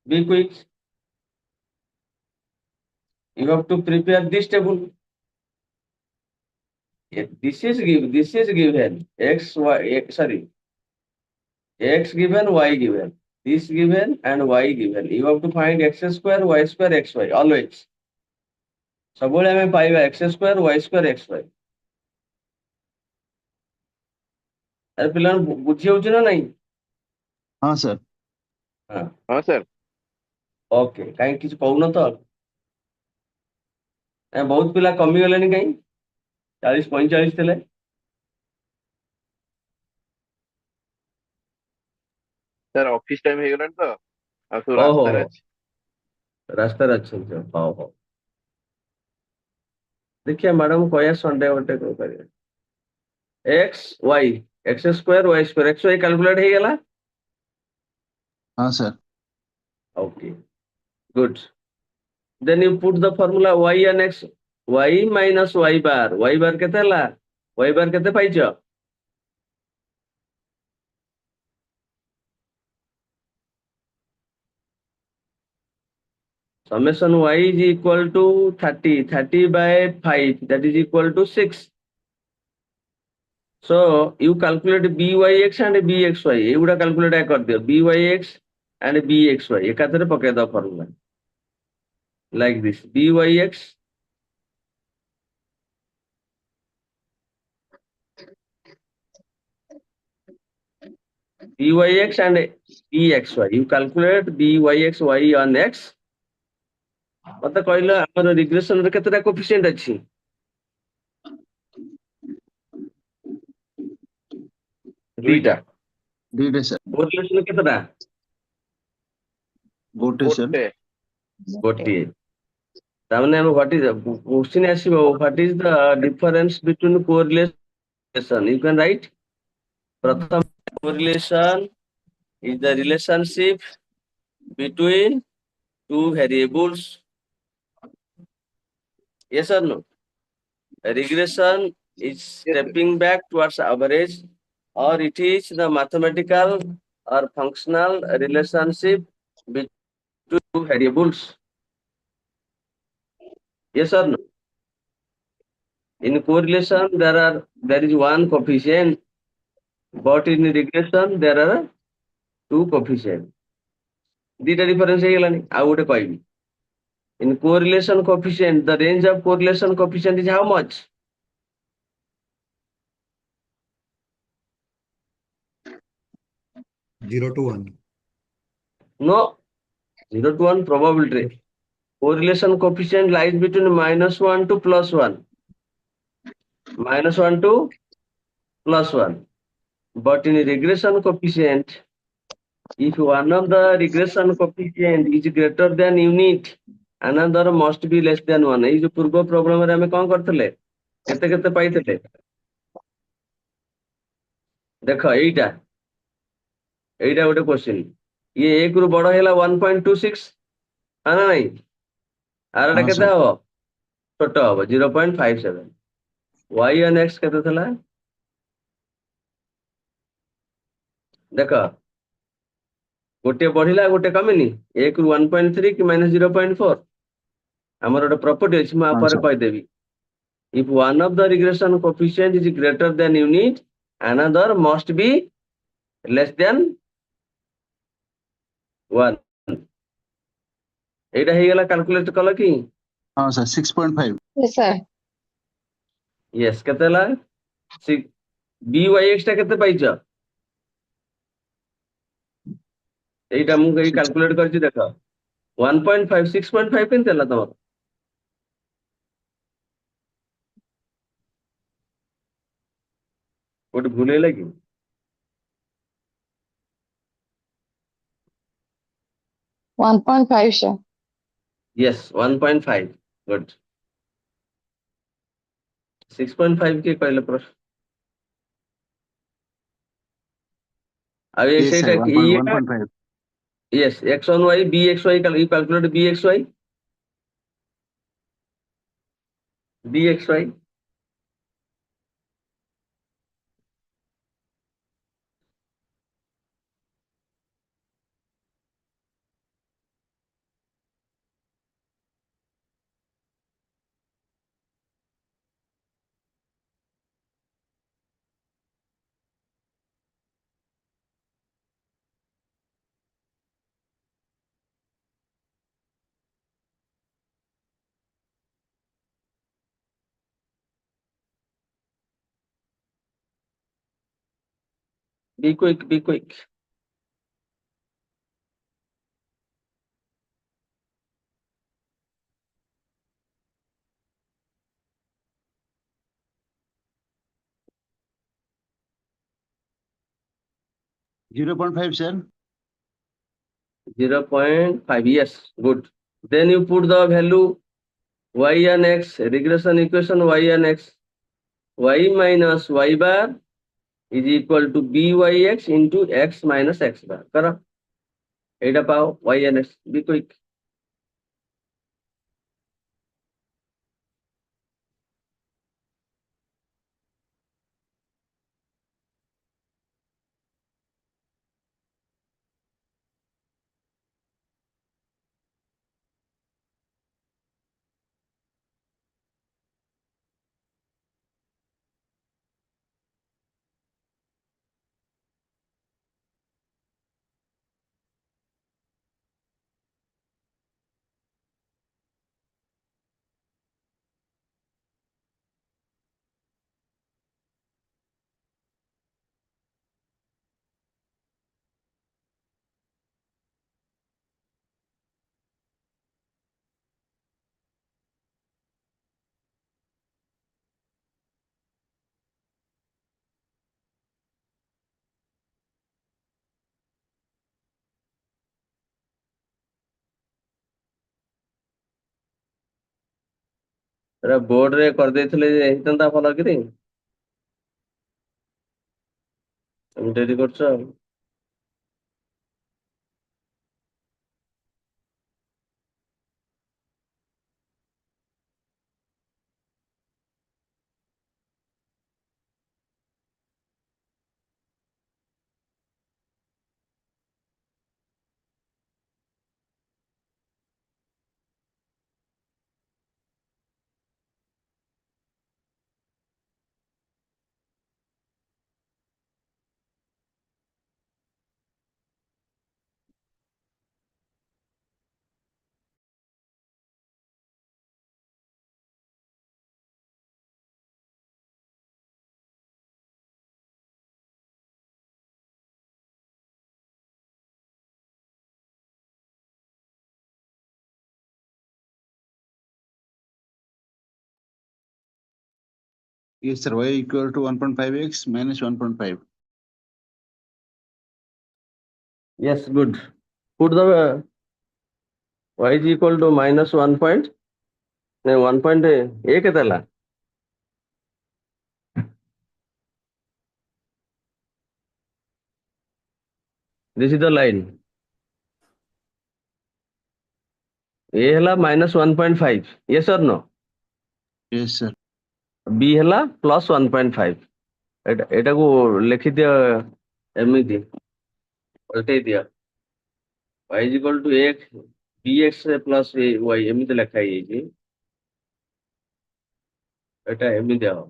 be quick. You have to prepare this table. This is given x y sorry x given y given, this given and y given. You have to find x square y square xy always. ସବୁବେଳେ ଆମେ ପାଇବା x square y square xy. ଆରେ ପିଲାମାନେ ବୁଝି ହଉଛି ନା ନାହିଁ? हाँ सर। ହଁ हाँ सर। ଓକେ, କାହିଁ କିଛି କହୁନ ତ? ବହୁତ ପିଲା କମିଗଲେଣି କାହିଁ? 40-45 ଥିଲେ। सर ऑफिस टाइम ହେଇଗଲାଣି ତ ଆଉ ସବୁ ଓହୋ ରାସ୍ତାରେ ଅଛି। ରାସ୍ତାରେ ଅଛନ୍ତି। ହଉ ହଉ, ଦେଖିବା ମ୍ୟାଡାମ କହିବା ସଣ୍ଡେ ଗୋଟେ କଣ କରିବା। x y x square y square xy କ୍ୟାଲକୁଲେଟ ହେଇଗଲା। हाँ sir. Okay, good. Then you put the formula y and x, y minus y bar. Y bar କେତେ ହେଲା? Y bar କେତେ ପାଇଛ? Summation y is equal to 30 by 5, that is equal to 6. So you calculate byx and bxy. ଏଗୁଡ଼ା calculate କରିଦିଅ, byx and bxy ଏକାଥରେ ପକେଇଦବ formula like this. byx and bxy. You calculate byx y on x. ମତେ କହିଲ ଆମର regression ରେ କେତେଟା coefficient ଅଛି? ଦୁଇଟା। दुईटे सर। କୋରିଲେସନ କେତେଟା? गोटे सर। ଗୋଟିଏ। ତାମାନେ ଆମେ what is question ଆସିବ, what is the difference between correlation? You can write. ପ୍ରଥମ, correlation is the relationship between two variables. Yes or no? Regression is stepping back towards average, or it is the mathematical or functional relationship between two variables. Yes or no? In correlation there is one coefficient, but in regression there are two coefficients. ଦିଟା difference ହେଇଗଲାନି। ଆଉ ଗୋଟେ କହିବି, in correlation coefficient, the range of correlation coefficient is how much? 0 to 1. No, 0 to 1 probability. Correlation coefficient lies between -1 to +1. -1 to +1. But in regression coefficient, if one of the regression coefficient is greater than unit, another must be less than 1. ଏଇ ଯୋଉ ପୂର୍ବ problem ରେ ଆମେ କଣ କରିଥିଲେ, କେତେ କେତେ ପାଇଥିଲେ? ଦେଖ ଏଇଟା ଗୋଟେ क्वेश्चन, ये 1 ରୁ ବଡ ହେଲା 1.26, ହଁ ନା ନାଇଁ? ଆରଟା हाँ କେତେ सर। ହବ? ଛୋଟ ହବ 0.57. y and x କେତେ ଥିଲା? ଦେଖ ଗୋଟେ ବଢିଲା ଗୋଟେ କମିନି, 1 ରୁ 1.3 କି -0.4। ଆମର ଗୋଟେ ପ୍ରପର୍ଟି ଅଛି, ମୁଁ हाँ ଆପରେ सर। କହିଦେବି। If one of the regression coefficient is greater than unit, another must be less than 1. ଏଇଟା ହେଇଗଲା, କ୍ୟାଲକୁଲେଟ କଲ କି? हाँ सर। 6.5। Yes, sir. yes, କେତେ ହେଲା? byx ଟା କେତେ ପାଇଛ? এইটা ମୁଁ ଏଇ କ୍ୟାଲକୁଲେଟ କରିଛି, ଦେଖ 1.5 6.5 କେମିତି ହେଲା ତମର? ଗୋଟେ ଭୁଲ ହେଲା କି? $1.5, sir. yes, 1.5. good. 6.5 କିଏ କହିଲେ ପ୍ରଶ୍ନ? ଆଉ Yes ସେଇଟା sir। କି 1.5। yes, x on y bxy, you calculate bxy. Be quick, be quick. Zero point five, sir. 0.5. Yes, good. Then you put the value y and x, regression equation y and x. Y minus y bar is equal to byx into x minus x bar. Correct? Eta pao y and x. Be quick. Board रे कर देथिले जे हेतंता भलो कि तुम dairy करछ Yes, sir. Y equal to 1.5x minus 1.5. Yes, good. Put the y is equal to minus 1 point. No, 1 point a ketala. This is the line. A hela minus 1.5. Yes or no? Yes, sir. B hela plus 1.5. এটা को लिखि दिया एमिति उल्टे दिया y is equal to x bx plus y एमिति लिखा है जी এটা एमिति आओ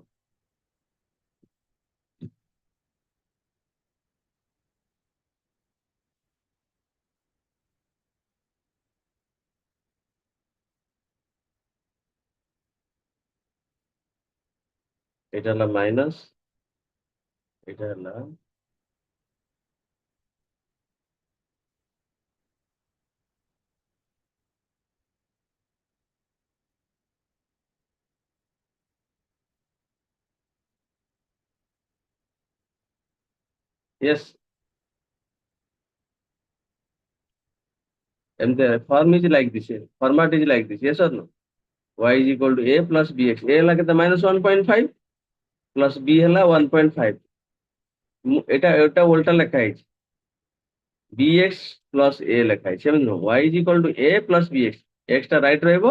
এটা হলো মাইনাস এটা হলো yes and the form is like this format is like this yes or no y is equal to a plus bx a like the minus 1.5 plus b hela 1.5 এটা এটা উল্টা লেখা আছে bx plus a লেখা আছে বুঝলো y is equal to a plus bx x টা right রইব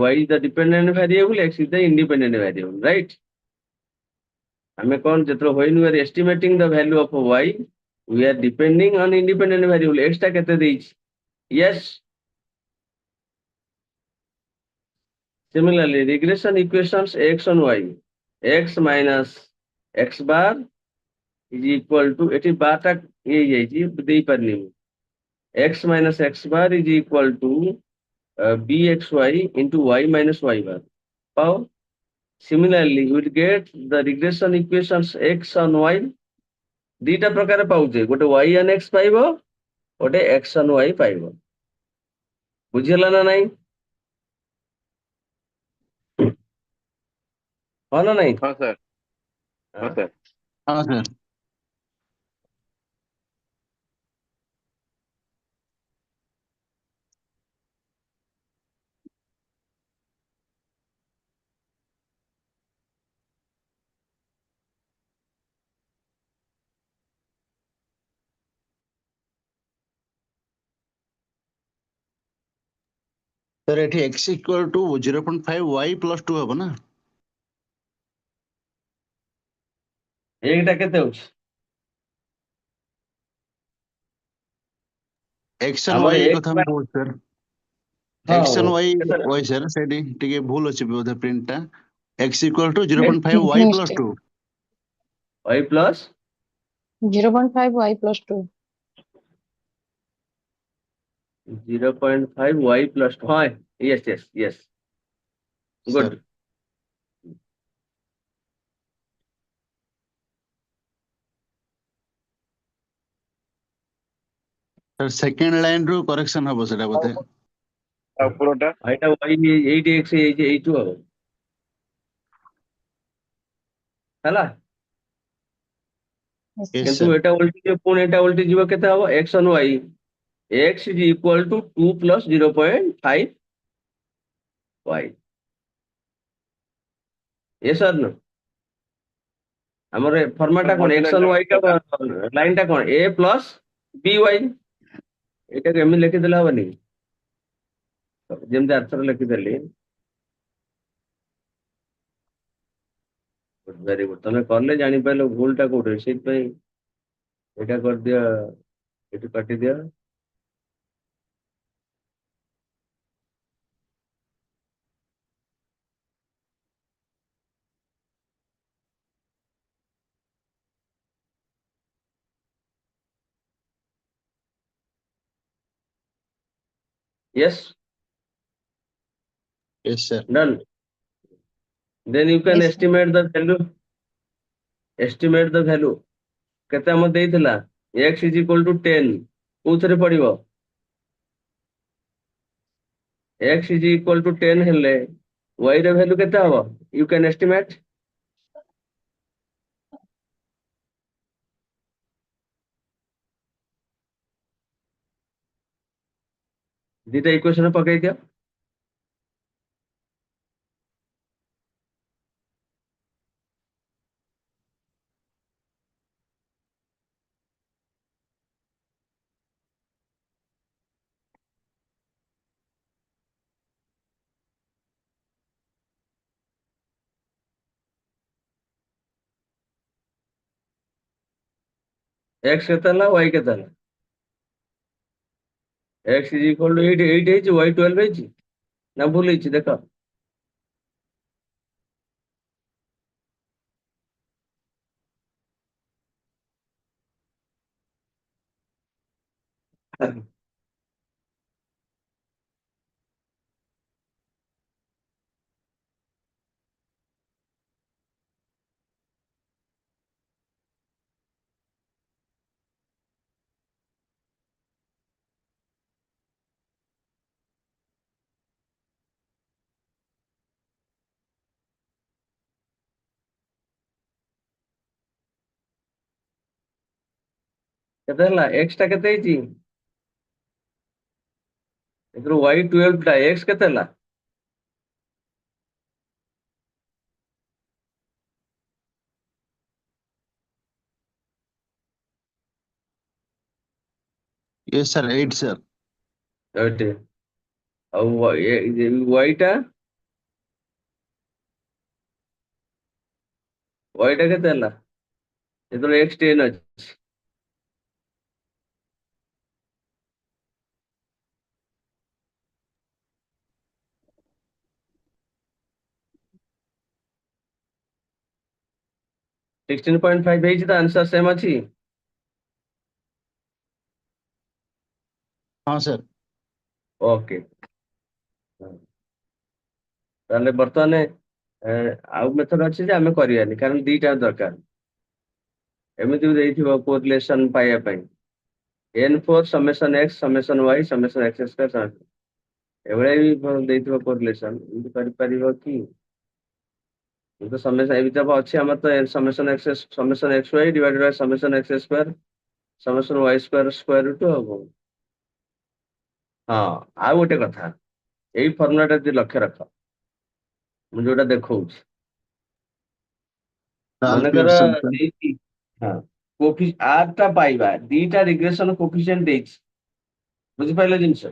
y is the dependent variable x is the independent variable right ଆମେ କଣ ଯେତେବେଳେ when we are estimating the value of y we are depending on independent variable x ଟା କେତେ ଦେଇଛି yes similarly regression equations x on y x minus x bar is equal to এটি বারটা এই যাইছি দেই পারনি x minus x bar is equal to bxy into y minus y bar পাও similarly you will get the regression equations x on y दुईटा प्रकार पाउचे गोटे y on x पाइबो गोटे x on y पाइबो बुझिला ना नहीं हाँ ना नहीं हाँ सर हाँ हाँ। सर हाँ सर सर एठी x equal to 0.5 y plus 2 हबो ना एकटा केते होछ x and हमर y एक कथा हम कहू सर हाँ x and y केते y सर सेठी टिके भूल अछि बोधे प्रिंट टा x equal to 0.5 y plus Mistake. 2 y plus 0.5 y plus 2. 0.5 y plus 2 हाँ yes sir good sir second line रो करेक्शन हबो सेटा बोधे पुरोटा ଏଇଟା y 8x ଏଇଠୁ ହବ ହେଲା Yes. यस କିନ୍ତୁ सर ଏଟା ଓଲଟି ଯିବ ପୁଣି ଏଟା ଓଲଟି ଯିବ କେତେ ହବ x on y x is equal to 2 plus 0.5 y yes or no ଆମର ଫର୍ମାଟ ଟା କଣ x on y ଟା ଲାଇନ ଟା କଣ a plus by ଏଇଟାକୁ ଏମିତି ଲେଖିଦେଲେ ହବନି ଯେମିତି ଆର୍ଥର ଲେଖିଦେଲି ଭେରି ଗୁଡ୍ ତମେ କଲେ ଜାଣିପାରିଲ ଭୁଲଟା କୋଉଠି ସେଇଥିପାଇଁ ଏଇଟା କରିଦିଅ ଏଠୁ କାଟିଦିଅ yes yes sir done then you can Yes, sir. estimate the value କେତେ ଆମର ଦେଇଥିଲା x is equal to 10 କୋଉଥିରେ ପଡିବ x is equal to 10 ହେଲେ y ର value କେତେ ହବ you can estimate ଦିଟା ଇକ୍ୱେସନ ପକେଇ ଦିଅ x କେତେ ହେଲା y କେତେ ହେଲା x is equal to 8 ହେଇଛି y 12 ହେଇଛି ନା ଭୁଲ ହେଇଛି ଦେଖ କେତେ ହେଲା x ଟା କେତେ ହେଇଛି ଏଥିରୁ y 12 ଟା x କେତେ ହେଲା यस सर 8 सर ଏଇଠି ଆଉ y ଟା କେତେ ହେଲା ଯେତେବେଳେ x 10 ଅଛି 16.5 ହେଇଛି ତ ଆନ୍ସର ସେମ୍ ଅଛି हाँ सर ଓକେ ତାହେଲେ ବର୍ତ୍ତମାନ ଆଉ ମେଥଡ ଅଛି ଯେ ଆମେ କରିବାନି କାରଣ ଦିଟା ଦରକାର ଏମିତି ବି ଦେଇଥିବ କୋରିଲେସନ ପାଇବା ପାଇଁ n4 summation x summation y summation x square ଏଭଳିଆ ବି ଦେଇଥିବ କୋରିଲେସନ ଏମିତି କରିପାରିବ କି? तो समेशन एबी तब अछि हमर तो summation x y divided by summation x square summation y square square root हबो। हां आ गोटे कथा एई फॉर्मूलाटा जे लक्ष्य रख मु जोटा देखौछ मन RP कर of solution. देई हां कोफी आर टा पाइबा दीटा रिग्रेशन कोफिशिएंट देछ बुझि पाइले जिंस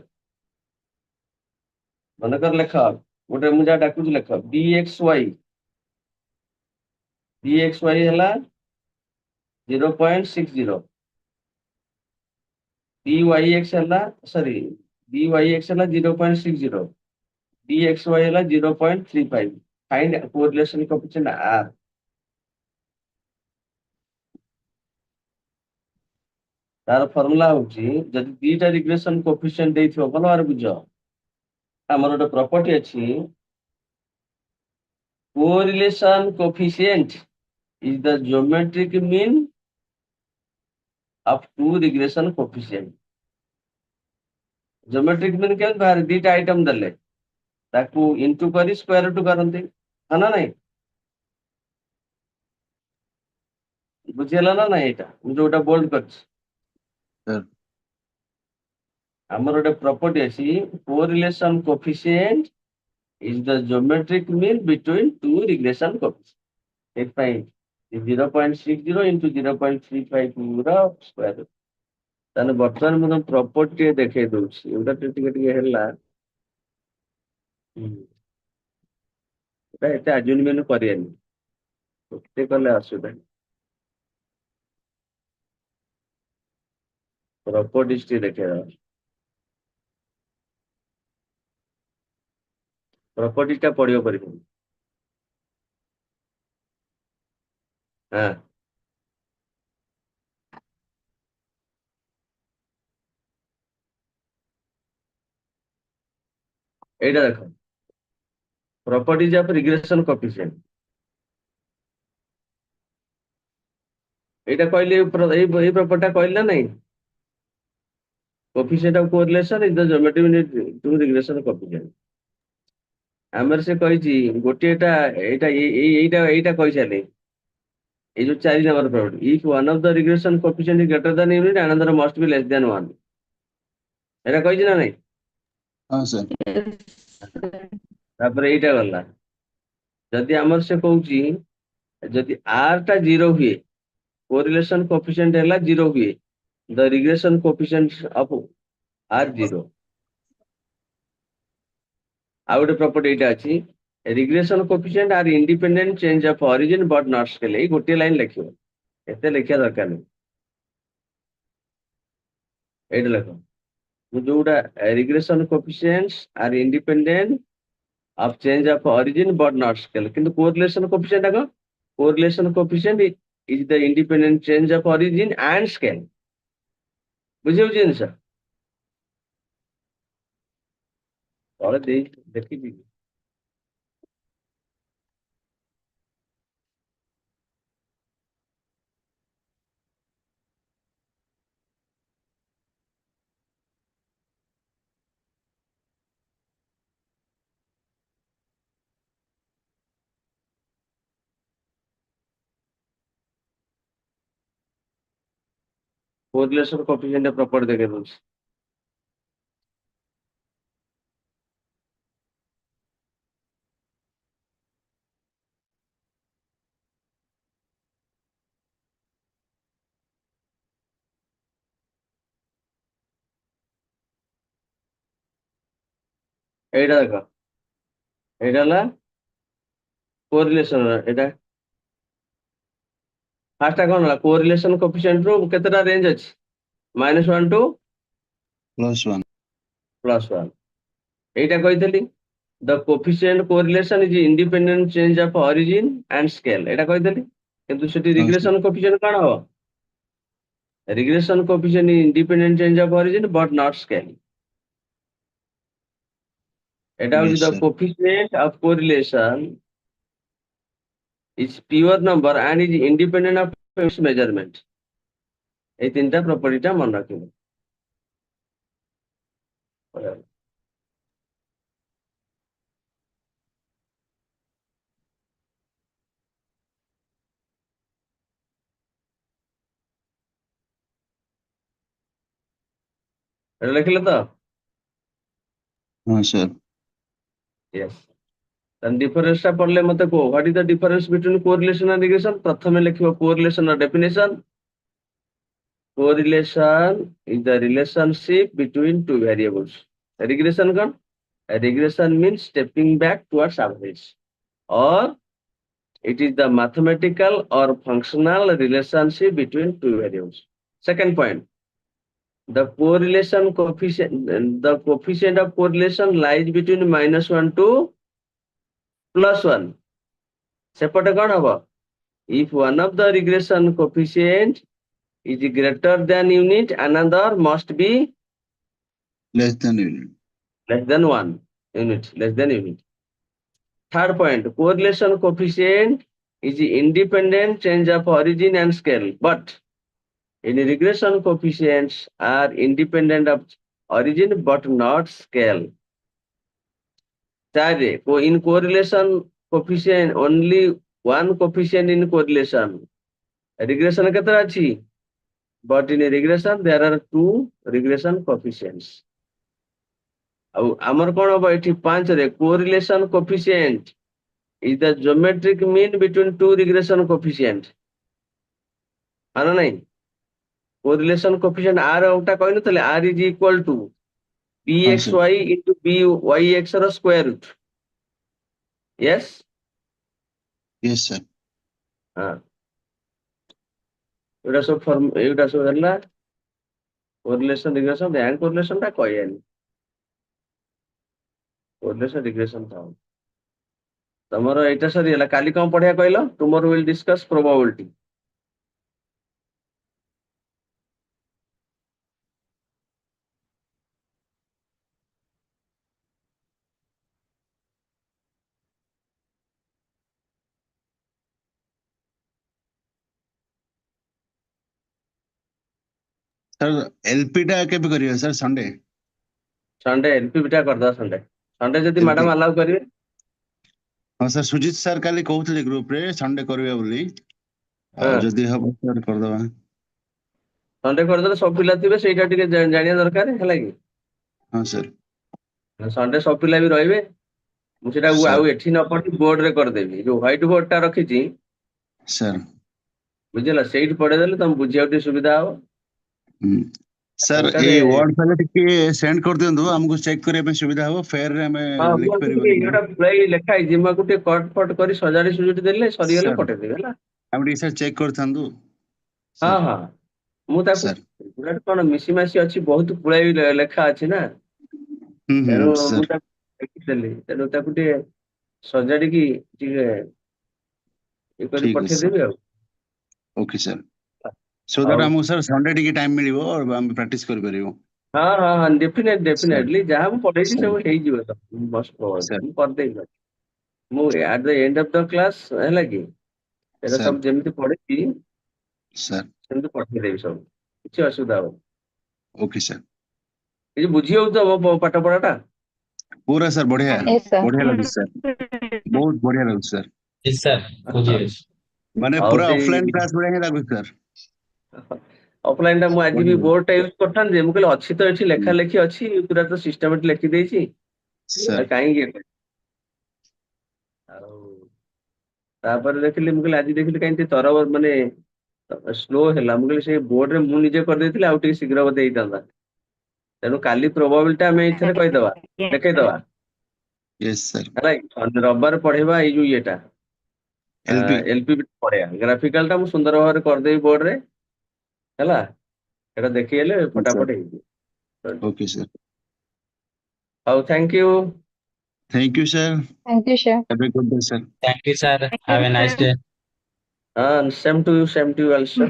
मन कर लेख गोटे मु जा डाकुछ लेख dxy हला 0.60 dyx हला सॉरी dyx हला 0.60 dxy हला 0.35 फाइंड कोरिलेशन कोएफिशिएंट r तार फार्मूला होची जदि दीटा रिग्रेशन कोएफिशिएंट देथियो भलो आर बुझो हमर गोटे प्रॉपर्टी अछि correlation coefficient is the geometric mean of two regression coefficient. Geometric mean क्या बाहर दीटा आइटम दले ताकू इनटू करी स्क्वायर रूट करंती है ना नहीं बुझियला ना नहीं एटा मु जोटा बोल्ड करछ Sir. हमर गोटे प्रॉपर्टी अछि correlation coefficient is the geometric mean between two regression coefficient एक पाई 0.60 into 0.35 पूरा स्क्वायर रूट ताने वर्तमान मु प्रॉपर्टी देखे दोछि एटा टिके हेला एटा आजुन मेनु करियनि ओते कले असुबे प्रॉपर्टीज टी देखे प्रॉपर्टी टा पढ़ियो परिबो हां एटा देखो प्रॉपर्टीज ऑफ रिग्रेशन कोएफिशिएंट एटा कहले ए प्रॉपर्टी कहले नहीं coefficient of correlation is the geometric mean to regression coefficient हमर से कहिची गोटेटा एटा कहि छले ए जो 4 number property if one of the regression coefficient is greater than unit another must be less than 1 एटा कहिची ना नहीं हाँ sir. तापर एटा गला जदि हमर से कहूची जदि r टा 0 हुए कोरिलेशन कोएफिशिएंट हैला 0 हुए the regression coefficient of r 0 out property एटा अछि regression coefficient are independent change of origin but not scale ए गोटे लाइन लिखियो एते लिखिया दरकार नहीं एटा लिखो जोटा regression coefficients are independent of change of origin but not scale किंतु कोरिलेशन कोएफिशिएंट का correlation coefficient is the independent change of origin and scale बुझियो जिंस और देखि दी कोरिलेशन कोएफिशिएंट प्रॉपर्टी देखे दोछ एटा देखो एटा ला कोरिलेशन एटा फास्ट कोन ला कोरिलेशन कोएफिशिएंट रो केतेटा रेंज अछि -1 टू +1. +1 एटा कहितली the coefficient correlation is independent change of origin and scale एटा कहितली किंतु सेठी रिग्रेशन कोएफिशिएंट कोन हो regression coefficient is independent change of origin but not scale एटा Yes, is the sir. Coefficient of correlation is pure number and is independent of its measurement. এই তিনটা প্রপার্টিটা মনে রাখবে। এটা লিখলে তো? हाँ सर Yes. Then difference পড়লে মতে কো, what is the difference between correlation and regression? প্রথমে লিখিব correlation or definition. Correlation is the relationship between two variables. Regression kan? Regression means stepping back towards average, or it is the mathematical or functional relationship between two variables. Second point, the correlation coefficient, the coefficient of correlation lies between -1 to +1. সেপটে কোন হবো? If one of the regression coefficient is greater than unit, another must be less than unit. less than 1 unit, less than unit. Third point, correlation coefficient is the independent change of origin and scale, but in regression coefficients are independent of origin but not scale. Third, in correlation coefficient only one coefficient in correlation. Regression কেতটা আছে? But in a regression there are two regression coefficients. আমার কোন হবে এটি 5 রে correlation coefficient is the geometric mean between two regression coefficient. আনো নাই? Correlation coefficient r ওটা কই না তাহলে r is equal to bxy into byx র square root. Yes? Yes sir. হ্যাঁ, এটা সব ফর্ম, এটা সব ହେଲା correlation regression, and correlation টা কইনি, correlation regression ଥାଉ। ତମର ଏଇଟା ସରିଗଲା, କାଲି କଣ ପଢିବା କହିଲ? tomorrow will discuss probability. Sir LP टा केबे करियो सर संडे? ସଣ୍ଡେ ଏଲପି ଟା କରିଦବା ସଣ୍ଡେ। ସଣ୍ଡେ ଯଦି LP ମ୍ୟାଡାମ ଆଲାଉ କରିବେ। हाँ सर सुजीत सर काली कहउଥିଲେ ग्रुप रे संडे करबे बोली। ହଁ, जदि हबो सर कर दबा। ସଣ୍ଡେ କରିଦେଲେ ସବୁ ପିଲା ଥିବେ, ସେଇଟା ଟିକେ ଜାଣିବା ଦରକାର, ହେଲା କି? हाँ सर ସଣ୍ଡେ ସବୁ ପିଲା ବି ରହିବେ। ମୁଁ ସେଟା सर ଆଉ ଏଠି ନ ପଢି ବୋର୍ଡ ରେ କରିଦେବି, ଯୋଉ ହ୍ୱାଇଟ ବୋର୍ଡ ଟା ରଖିଛି सर ବୁଝିଲା, ସେଇଠି ପଢେଇଦେଲେ ତମେ ବୁଝିବାକୁ ଟିକେ ସୁବିଧା ହବ। सर ଏଇଟାରେ ए वर्ड फाइल टिके सेंड कर दियंतु, हमको चेक करे पे सुविधा हो, फेयर रे हमें ହଁ, लिख ମୁଁ परिबो ଟିକେ कि ଏଇଟା ପ୍ରାୟ ଲେଖା ହେଇଛି, ମୁଁ ଆକୁ ଟିକେ କଟ ଫଟ କରି ସଜାଡି ସୁଜୁଡି ଦେଲେ ସରିଗଲେ सर ପଠେଇଦେବି, ହେଲା। हम टिके सर चेक करथांदु ହଁ सर। ହଁ, ମୁଁ ତାକୁ सर ଗୁଡାକ କଣ ମିଶି ମାସି ଅଛି, ବହୁତ ପୁଳାଏ ଲେଖା ଅଛି ନା, ତେଣୁ ମୁଁ सर ତାକୁ ଲେଖିଦେଲି, ତେଣୁ ତାକୁ ଟିକେ ସଜାଡିକି ଟିକେ ଇଏ କରି ठीक है सर। ପଠେଇଦେବି ଆଉ। ओके सर सो दैट ଆଉ हमको सर संडे टिके टाइम मिलिबो और हम प्रैक्टिस कर परिबो। ହଁ ହଁ ହଁ, सर ଡେଫିନେଟଲି ଯାହା ମୁଁ ପଢେଇଛି सर ସବୁ ହେଇଯିବ ତ, ମଷ୍ଟ सर ମୁଁ କରିଦେବି। ମୁଁ at the end of the class, ହେଲା କି, ଏଟା सर ସବୁ ଯେମିତି ପଢେଇଛି सर ସେମିତି ପଠେଇଦେବି ସବୁ, କିଛି ଅସୁବିଧା ହବନି। ओके सर କିଛି ବୁଝି ହଉଛି ତ ମୋ ପାଠ ପଢାଟା? पूरा सर बढ़िया Yes, sir. बढ़िया लगे सर, बहुत बढ़िया लगे सर। Yes, sir. ବୁଝିଯାଇଛି। माने ଆଉ पूरा ସେଇ ऑफलाइन क्लास बढ़िया ही लगे सर। ଅଫଲାଇନ ଟା ମୁଁ ଆଜି ବି बढ़िया ବୋର୍ଡ ଟା ୟୁଜ କରିଥାନ୍ତି ଯେ, ମୁଁ କହିଲି ଅଛି ତ ଏଠି ଲେଖା ଲେଖି ଅଛି, ପୁରା ତ ସିଷ୍ଟମେଟିକ ଲେଖିଦେଇଛି, सर କାହିଁକି ଏତେ? ଆଉ ତାପରେ ଦେଖିଲି, ମୁଁ କହିଲି ଆଜି ଦେଖିଲି କାହିଁକି ତରବ ମାନେ ସ୍ଲୋ ହେଲା, ମୁଁ କହିଲି ସେ ବୋର୍ଡ ରେ ମୁଁ ନିଜେ କରିଦେଇଥିଲି, ଆଉ ଟିକେ ଶୀଘ୍ର ବୋଧେ ହେଇଥାନ୍ତା। ତେଣୁ କାଲି ପ୍ରୋବାବିଲିଟି ଆମେ ଏଇଥିରେ କହିଦବା, ଦେଖେଇଦବା, यस सर ହେଲା କି? ରବିବାର ପଢେଇବା ଏଇ ଯୋଉ ଇଏଟା एलपी ଏଲପି ପଢେଇବା, ଗ୍ରାଫିକାଲ ଟା ମୁଁ ସୁନ୍ଦର ଭାବରେ କରିଦେବି ବୋର୍ଡ ରେ, ହେଲା, ସେଟା ଦେଖିଗଲେ सर ଫଟାଫଟ ହେଇଯିବ। ओके सर ହଉ, thank you. Thank you sir, Thank you, sir. Have a good day sir. Thank you, sir. Have a nice day. Same to you, same to you also.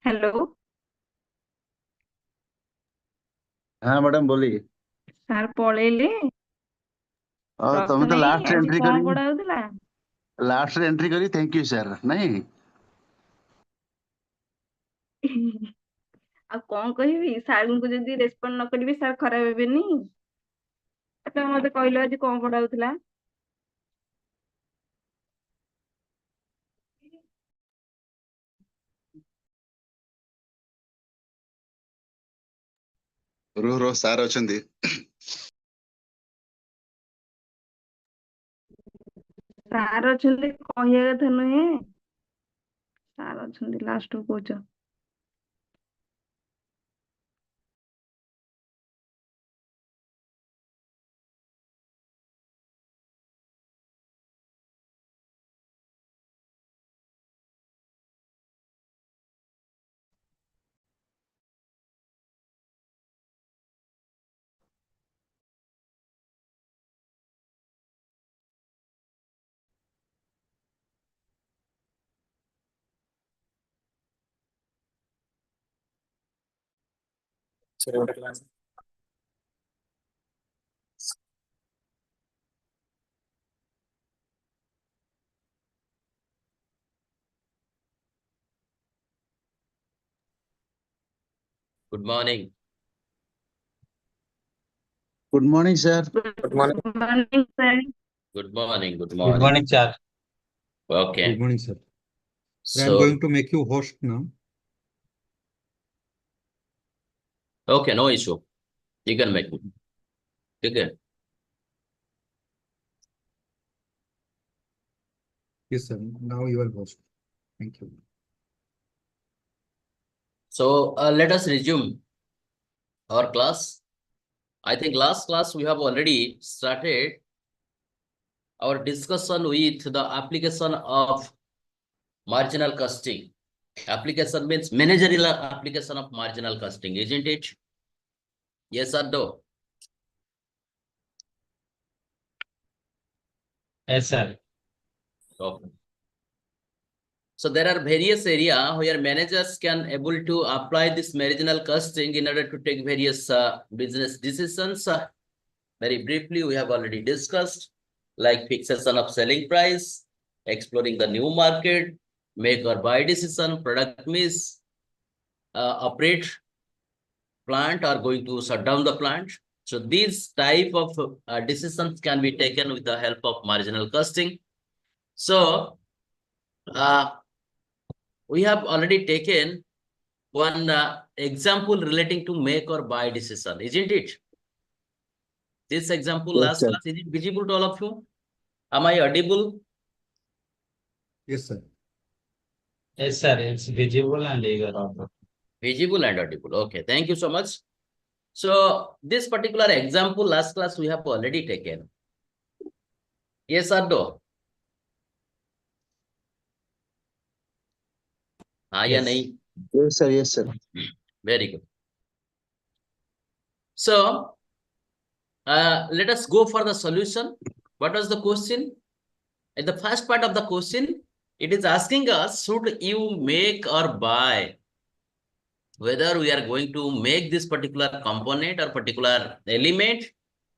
Hello हाँ madam बोलिए। सार पळेले तमे प्रश्न तो नहीं last आज entry कौन करी, पढ़ा होतिला लास्ट एंट्री करी थैंक यू सर नहीं। आ कौन कहबी सार को जदी रेस्पोंड न करबी सार खराब हेबेनी तो मते कहलो आज कौन पढ़ा होतिला रो सार अछंदी। सार अछंती कहिया कथा नुहे सार अछंती लास्ट को कहछ Good morning. Good morning sir. Good morning. Morning sir Good morning. Good Good morning. morning, sir. Okay. Good morning, sir. I am So, going to make you host now. okay, no issue. You can make me. Okay. Yes, sir. Now you are host. Thank you. So, let us resume our class. I think last class we have already started our discussion with the application of marginal costing. Application means managerial application of marginal costing, isn't it? Yes or no? Yes, sir. Okay. So there are various areas where managers can able to apply this marginal costing in order to take various business decisions. Very briefly, we have already discussed, like fixation of selling price, exploring the new market, make or buy decision, product mix, operate plant or going to shut down the plant. So these type of decisions can be taken with the help of marginal costing. So we have already taken one example relating to make or buy decision, isn't it? This example Yes, last sir. class, is it visible to all of you? Am I audible? Yes, sir. Yes, sir. It's visible and eager also. Visible and audible. Okay, thank you so much. So this particular example last class we have already taken. Yes or no? हाँ या Yes. नहीं? Yes sir, yes sir. Very good. So let us go for the solution. What was the question? In the first part of the question, it is asking us, should you make or buy? Whether we are going to make this particular component or particular element,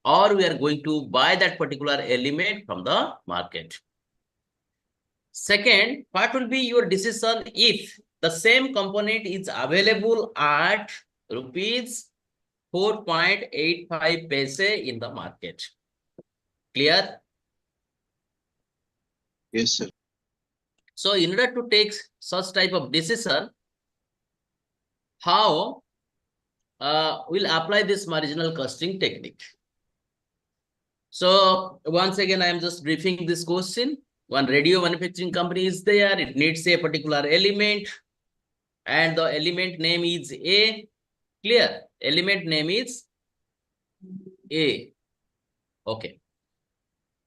or we are going to buy that particular element from the market. Second part will be your decision if the same component is available at rupees 4.85 paise in the market. Clear? Yes sir. So in order to take such type of decision, how we'll apply this marginal costing technique. So once again, I am just briefing this question. One radio manufacturing company is there. It needs a particular element, and the element name is A. Clear? Element name is A. Okay.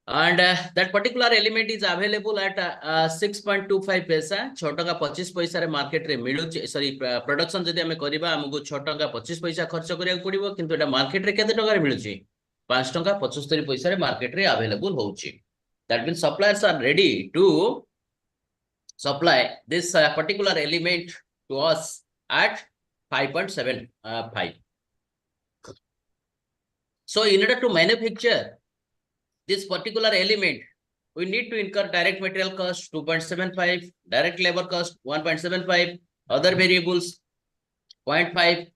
And that particular element is available at 6.25 paisa. 6 टका 25 पैसा रे market रे मिलु sorry production जदि हमें करबा हमको 6 टका 25 पैसा खर्च करिया पड़िबो किंतु एटा मार्केट रे केते टका रे मिलुची 5 टका 75 पैसा रे मार्केट रे अवेलेबल होउची. That means suppliers are ready to supply this particular element to us at 5.75. So in order to manufacture this particular element, we need to incur direct material cost 2.75, direct labor cost 1.75, other variables 0.5,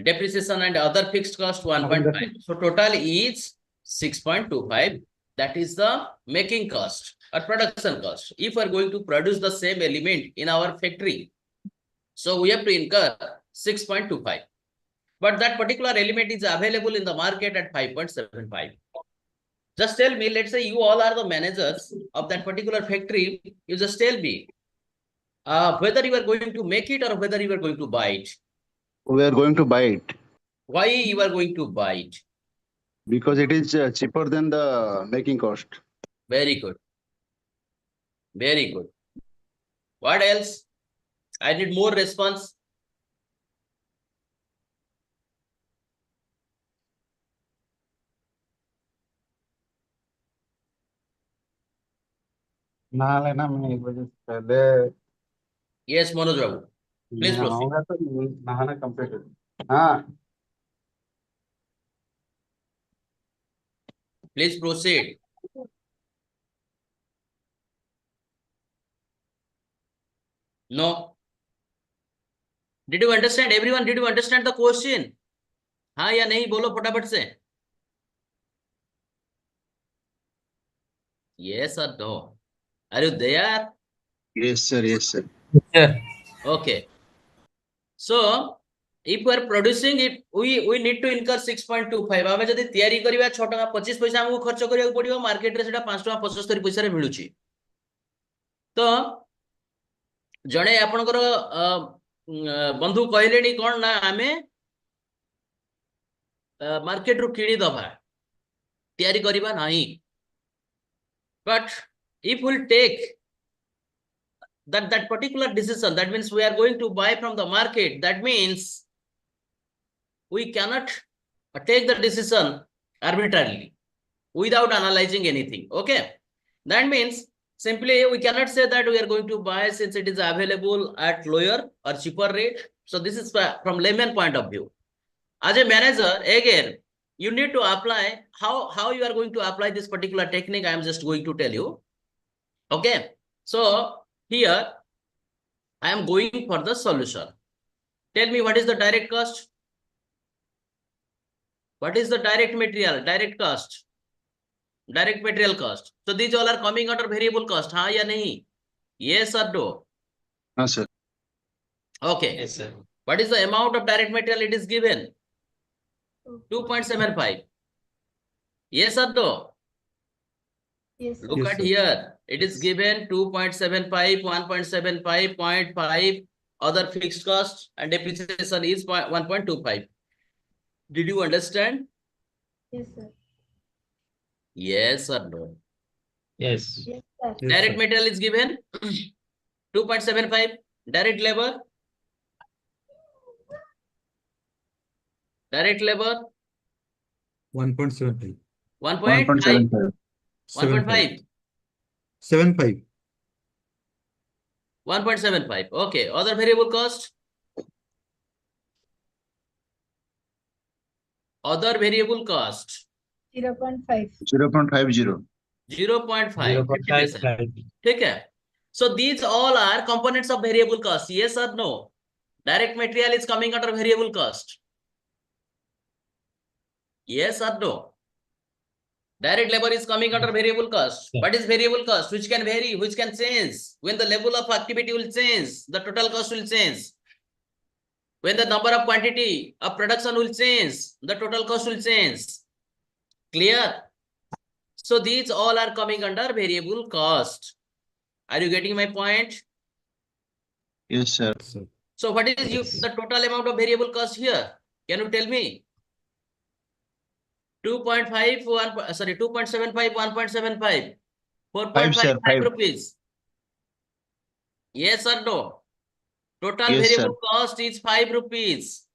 depreciation and other fixed cost 1.5. So total is 6.25. That is the making cost or production cost. If we are going to produce the same element in our factory, so we have to incur 6.25. But that particular element is available in the market at 5.75. Just tell me, let's say you all are the managers of that particular factory. You just tell me whether you are going to make it or whether you are going to buy it. We are going to buy it Why you are going to buy it? because it is cheaper than the making cost. Very good. Very good. What else? I need more response. Yes, Manoj Babu. Please proceed. Please proceed. No. Did you understand? Everyone, did you understand the question? हाँ या नहीं बोलो फटाफट से. Yes or no? Are you there? Yes, sir. Yes, sir. Yeah. Okay. So if we are producing it, we need to incur 6.25. आमे जदि तैयारी करिवा 6 टका 25 पैसा हमको खर्च करिया पड़ियो, मार्केट रे सेटा 5 टका 75 पैसा रे मिलुची. तो जणे आपनकर बंधु कहलेनी कोन ना आमे मार्केट रो किणी दबा तैयारी करिवा नाही. But if we'll take that particular decision, that means we are going to buy from the market, that means we cannot take the decision arbitrarily without analyzing anything. Okay, that means simply we cannot say that we are going to buy since it is available at lower or cheaper rate. So this is from layman point of view. As a manager, again, you need to apply how you are going to apply this particular technique. I am just going to tell you. Okay, so here I am going for the solution. Tell me, what is the direct cost? What is the direct material, direct cost, direct material cost? So these all are coming under variable cost. हाँ या नहीं? Yes or no? No, sir. Okay. Yes, sir. What is the amount of direct material it is given? 2.75. Yes or no? Yes. Look Yes, at sir. here. It is given 2.75, 1.75, 0.5, other fixed cost, and depreciation is 1.25. Did you understand? Yes, sir. Yes or no? Yes. Yes, sir. Yes, Direct sir. material is given 2.75. Direct labor. Direct labor 1.75. 1.5. 1.75. 1.5. 75. 1.75. Okay. Other variable cost. Other variable cost. 0.5. 0.50. 0.5. 0.55. Okay. So these all are components of variable cost. Yes or no? Direct material is coming under variable cost. Yes or no? Direct labor is coming under variable cost. Yeah. What is variable cost? Which can vary, which can change. When the level of activity will change, the total cost will change. When the number of quantity of production will change, the total cost will change. Clear? So these all are coming under variable cost. Are you getting my point? Yes, sir. Sir. So what is the total amount of variable cost here? Can you tell me? 2.5, 2.75, 1.75, 5, sir. 4.55 5. rupees. Yes or no? Total Yes, sir. variable cost is 5 rupees.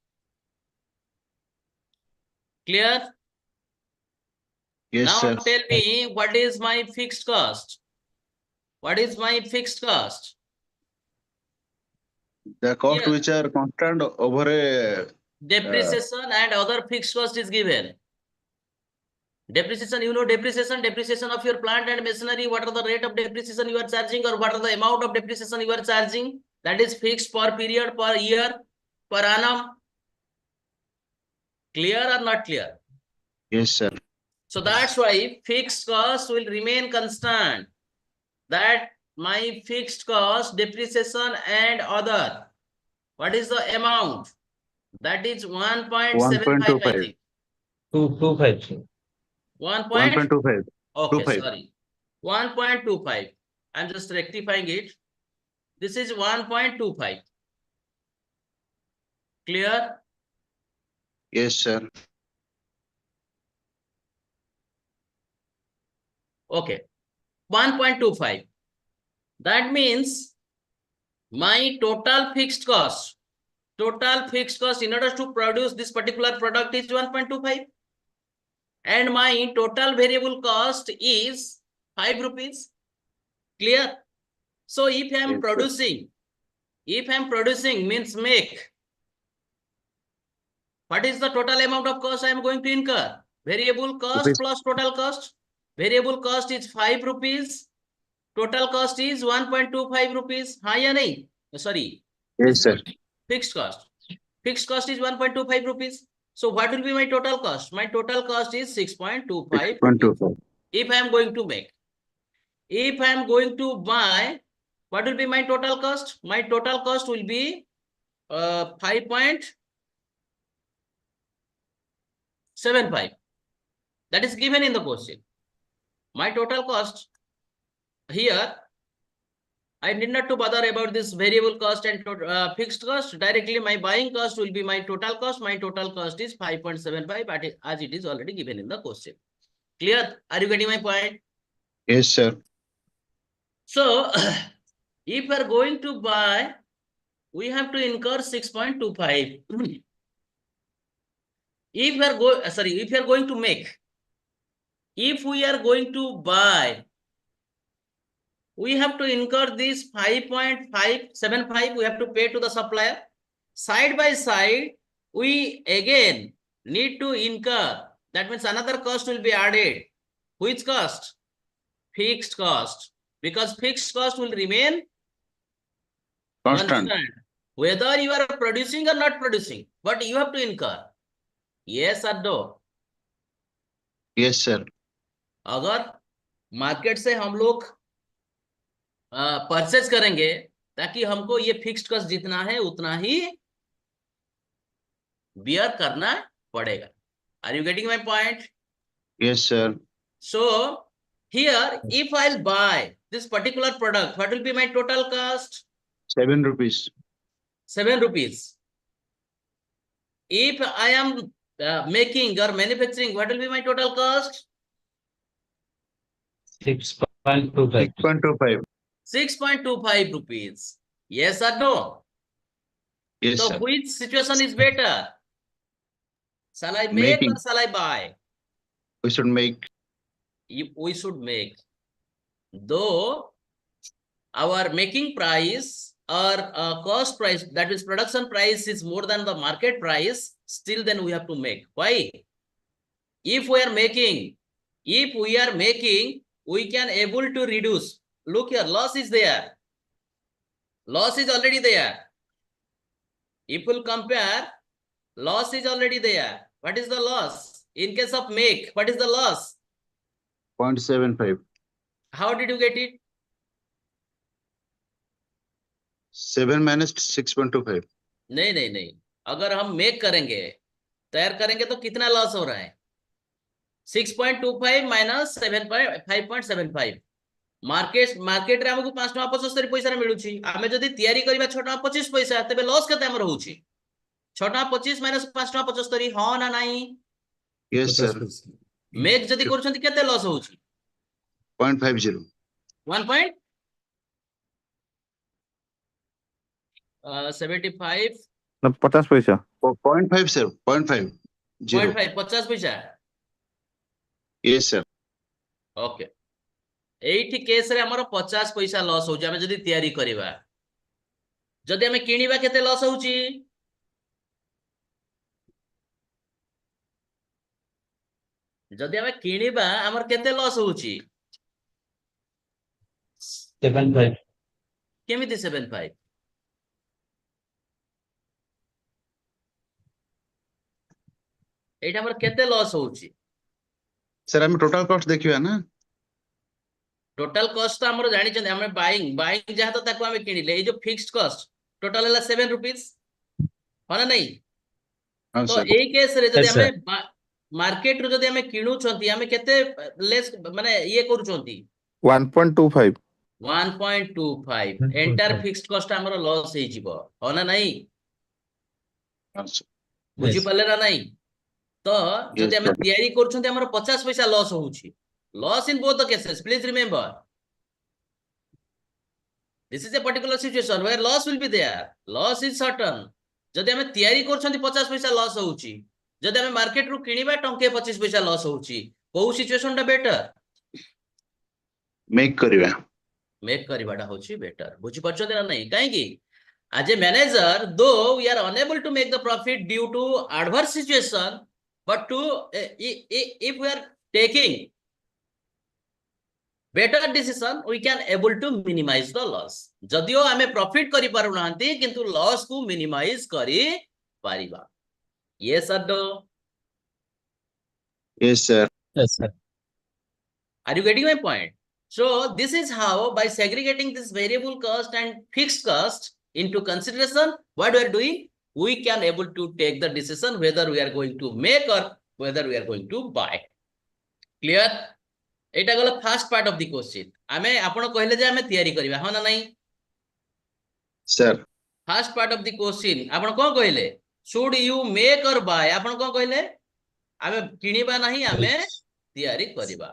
Clear? Yes, Now sir. tell me, what is my fixed cost? What is my fixed cost? The cost Yeah. which are constant over a Depreciation and other fixed cost is given. Depreciation, depreciation of your plant and machinery. What are the rate of depreciation you are charging, or what are the amount of depreciation you are charging? That is fixed per period, per year, per annum. Clear or not clear? yes, sir. So that's why fixed cost will remain constant. That my fixed cost, depreciation and other. What is the amount? That is 1.75, I 1.25. think. 2.25. 1.25. Okay, 25. sorry. 1.25. I'm just rectifying it. This is 1.25. Clear? Yes, sir. Okay. 1.25. That means my total fixed cost in order to produce this particular product is 1.25. And my total variable cost is 5 rupees. Clear? So if I am producing means make, what is the total amount of cost I am going to incur? Variable cost Rupees. plus total cost. Variable cost is 5 rupees. Total cost is 1.25 rupees. Hai ya nahi? Sorry. Yes, sir. Fixed cost. Fixed cost is 1.25 rupees. So what will be my total cost? My total cost is 6.25 rupees. 6.25. If I am going to make. If I am going to buy, what will be my total cost? My total cost will be 5.75. That is given in the question. My total cost here, I need not to bother about this variable cost and fixed cost. Directly my buying cost will be my total cost. My total cost is 5.75 as it is already given in the question. Clear? Are you getting my point? Yes, sir. So if we are going to buy, we have to incur 6.25. If we are going to make, if we are going to buy, we have to incur this 5.575 we have to pay to the supplier. Side by side, we again need to incur. That means another cost will be added. Which cost? Fixed cost. Because fixed cost will remain constant. Whether you are producing or not producing, but you have to incur. Yes or no? Yes, sir. अगर market से हम लोग purchase करेंगे ताकि हमको ये fixed cost जितना है उतना ही बियर करना पड़ेगा. Are you getting my point? Yes, sir. So here, if I'll buy this particular product, what will be my total cost? 7 rupees. 7 rupees. If I am making or manufacturing, what will be my total cost? 6.25. 6.25. 6.25 rupees. Yes or no? Yes, So sir. which situation is better? Shall I make Making. or shall I buy? We should make. We should make. Though our making price or cost price, that is production price, is more than the market price, still then we have to make. Why? If we are making, we can able to reduce. Look here, loss is there. Loss is already there. If we'll compare, loss is already there. What is the loss? In case of make, what is the loss? 0.75. How did you get it? 7 minus 6.25. नहीं. अगर हम make करेंगे, तैयार करेंगे तो कितना loss हो रहा है? 6.25 माइनस 5.75. मार्केट रे हमको 5 टका 75 पैसा मिलुची. आमे जदी तैयारी करबा 6 टका 25 पैसा, तबे लॉस केते हमर होउची? 6 टका 25 माइनस 5 टका 75. हां ना नहीं? Yes, sir. मेक जदी करछंती केते लॉस होउची? 0.50. 1.75 50 पैसा. 0.5, sir. 0.5. 0.5 50 पैसा. Yes, sir. ओके. 80 केस रे हमर 50 पैसा लॉस हो जामे जदी तैयारी करबा. जदि आमे किनिबा केते लॉस होउची जदि आमे किनिबा हमर केते लॉस होउची 7.5 केमिति 7.5 एटा हमर केते लॉस होउची सर हम टोटल कॉस्ट देखिबा ना टोटल कॉस्ट हमर जानि छन हम बाइंग जहा तो ताको हम किनिले ए जो फिक्स्ड कॉस्ट टोटल हला 7 रुपीस होना नहीं हां तो सर ए केस रे जदि Yes, हमें मार्केट रो जदि हमें किणु छंती हमें केते लेस माने ये करू छंती 1.25 1.25 एंटायर फिक्स्ड कॉस्ट हमर लॉस हे जिवो होना नहीं हां सर बुझी Yes. पाले ना नहीं तो Yes, जदि हमें sir. तयारी करू छंती हमर 50 पैसा लॉस होउची loss in both the cases please remember this is a particular situation where loss will be there loss is certain जदि हमें तयारी करू छंती 50 पैसा लॉस होउची जदि हमें मार्केट रो किनिबा टंके 25 पैसा लॉस होउची को सिचुएशन टा बेटर मेक करिबा मेक करिबाटा होची बेटर बुझी परछो ना नहीं काहे की as a manager though we are unable to make the profit due to adverse situation but to if we are taking better decision we can able to minimize the loss जदियो हमें profit करि पारु नांती किंतु loss को minimise करि Paribas yes or no yes sir Yes, sir. are you getting my point so this is how by segregating this variable cost and fixed cost into consideration what we are doing we can able to take the decision whether we are going to make or whether we are going to buy clear एटा गला first part of the question आमे आपण कहले जे आमे तयारी करबा हो ना नहीं sir first part of the question आपण कोन कहले शुड यू मेक और बाय आपण कोन कहले आमे किनिबा नहीं आमे तयारी करबा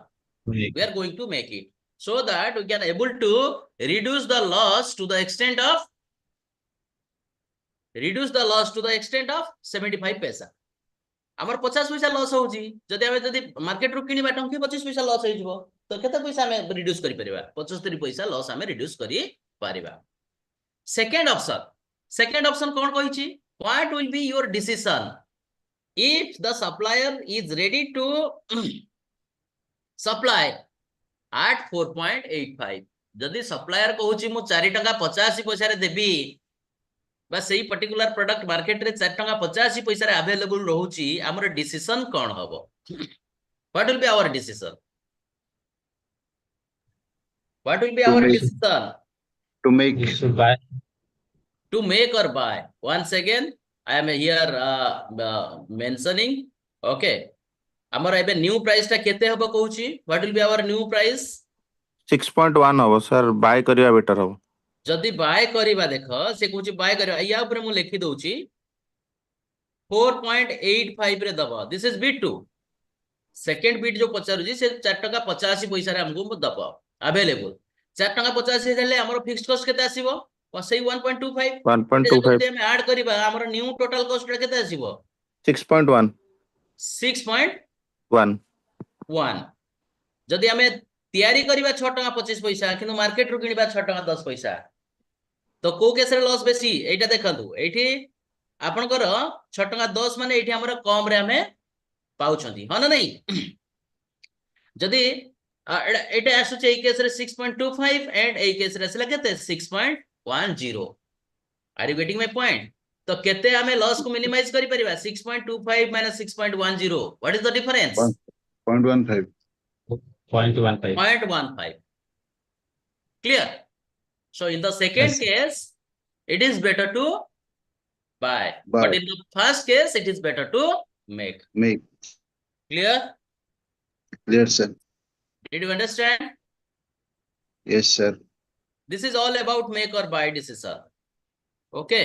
we are going to make it so that we can able to reduce the loss to the extent of 75 पैसा हमर 50 पैसा लॉस होउची जदि हमें जदि मार्केट रो किनिबा टंकी 25 पैसा लॉस होई जिवो तो केते पैसा हमें रिड्यूस करि परिबा 75 पैसा लॉस हमें रिड्यूस करि परिबा सेकंड ऑप्शन कोन कहिची what will be your decision if the supplier is ready to supply at 4.85 जदि सप्लायर कहूची मु 4 टका 85 पैसा रे देबी बस सही पर्टिकुलर प्रोडक्ट मार्केट रे 4 टका 85 पैसा रे अवेलेबल रहूची हमर डिसीजन कोन हबो what will be our decision what will be To our make- decision to make You should buy. to make or buy once again I am here mentioning okay हमर एबे new price ता केते हबो कहूची what will be our new price 6.1 हबो sir bye करिया better हबो जदि बाय करिबा देखो से कहूची बाय करिबा या ऊपर मु लिखि दउची 4.85 रे दबो this is bit 2 second bit जो पचारुची से 4 टका 85 पैसा रे हमको दबो अवेलेबल 4 टका 85 हेले हमर फिक्स्ड कॉस्ट केते आसीबो सही 1.25 1.25 जदि हम ऐड करिबा हमर न्यू टोटल कॉस्ट रे केते आसीबो 6.1 6.1 जदि हमें तयारी करिबा 6 टका 25 पैसा किंतु मार्केट रो किनिबा 6 टका 10 पैसा तो को केस रे लॉस बेसी एटा देखंतु एठी आपनकर 6 टका 10 माने एठी हमर कम रे हमें पाउछंती हो ना नहीं जदि एटा आसु छै केस रे 6.25 एंड ए केस रे असला केते 6.10 are you getting my point तो केते हमें लॉस को मिनिमाइज करि परिबा 6.25 minus 6.10 what is the difference 0.15 0.15. 0.15 clear so in the second Yes. case it is better to buy Buy. but in the first case it is better to make make clear clear sir did you understand yes sir this is all about make or buy decision okay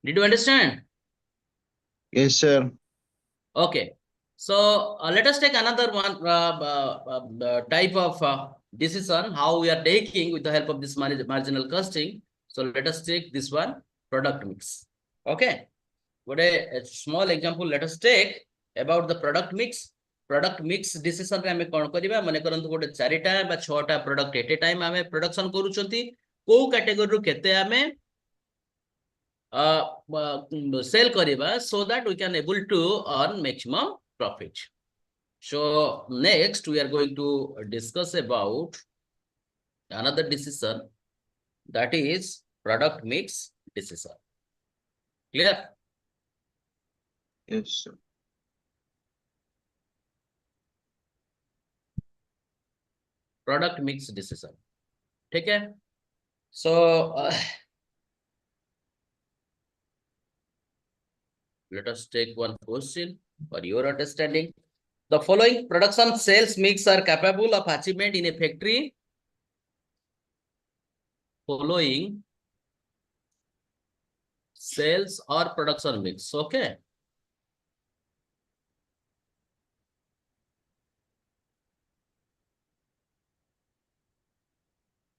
did you understand yes sir okay So let us take another one type of decision how we are taking with the help of this marginal costing. So let us take this one, product mix. Okay, what a small example let us take about the product mix. Product mix decision रे हमें कौन करिबा माने करंतु गोटे 4टा बा 6टा product at A time हमें production करूचंती को कैटेगरी रो केते हमें sell kariba so that we can able to earn maximum profit. So next we are going to discuss about another decision, that is product mix decision. Clear? Yes, sir. Product mix decision. Okay. So let us take one question for your understanding. The following production sales mix are capable of achievement in a factory. Following sales or production mix. Okay.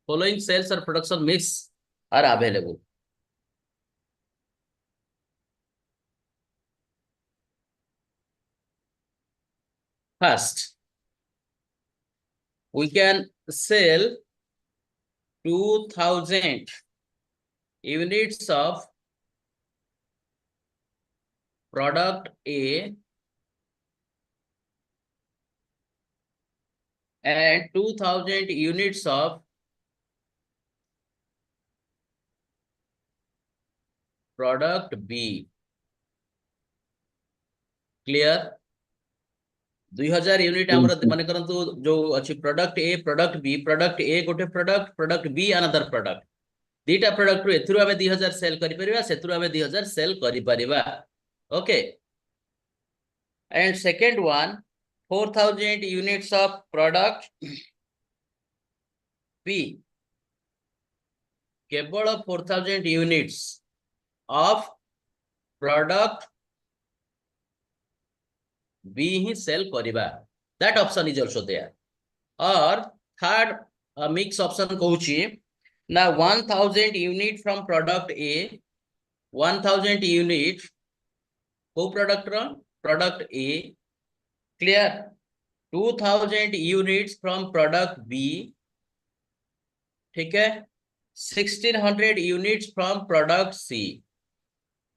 Following sales or production mix are available. First, we can sell 2000 units of product A and 2000 units of product B. Clear? 2000 unit हमर माने करंतु जो अछि product A product B, product A गोटे product, product B another product, दीटा product रो एथुरु हमें 2000 सेल करि परिबा, सेथुरु हमें 2000 सेल करि परिबा. Okay. And second one, 4000 units of product B, केवल 4000 units of product B he sell करिबा. That option is also there. Or third mix option कहूची now 1000 unit from product A, 1000 unit co product from product A. Clear? 2000 units from product B. ठीक है? 1600 units from product C.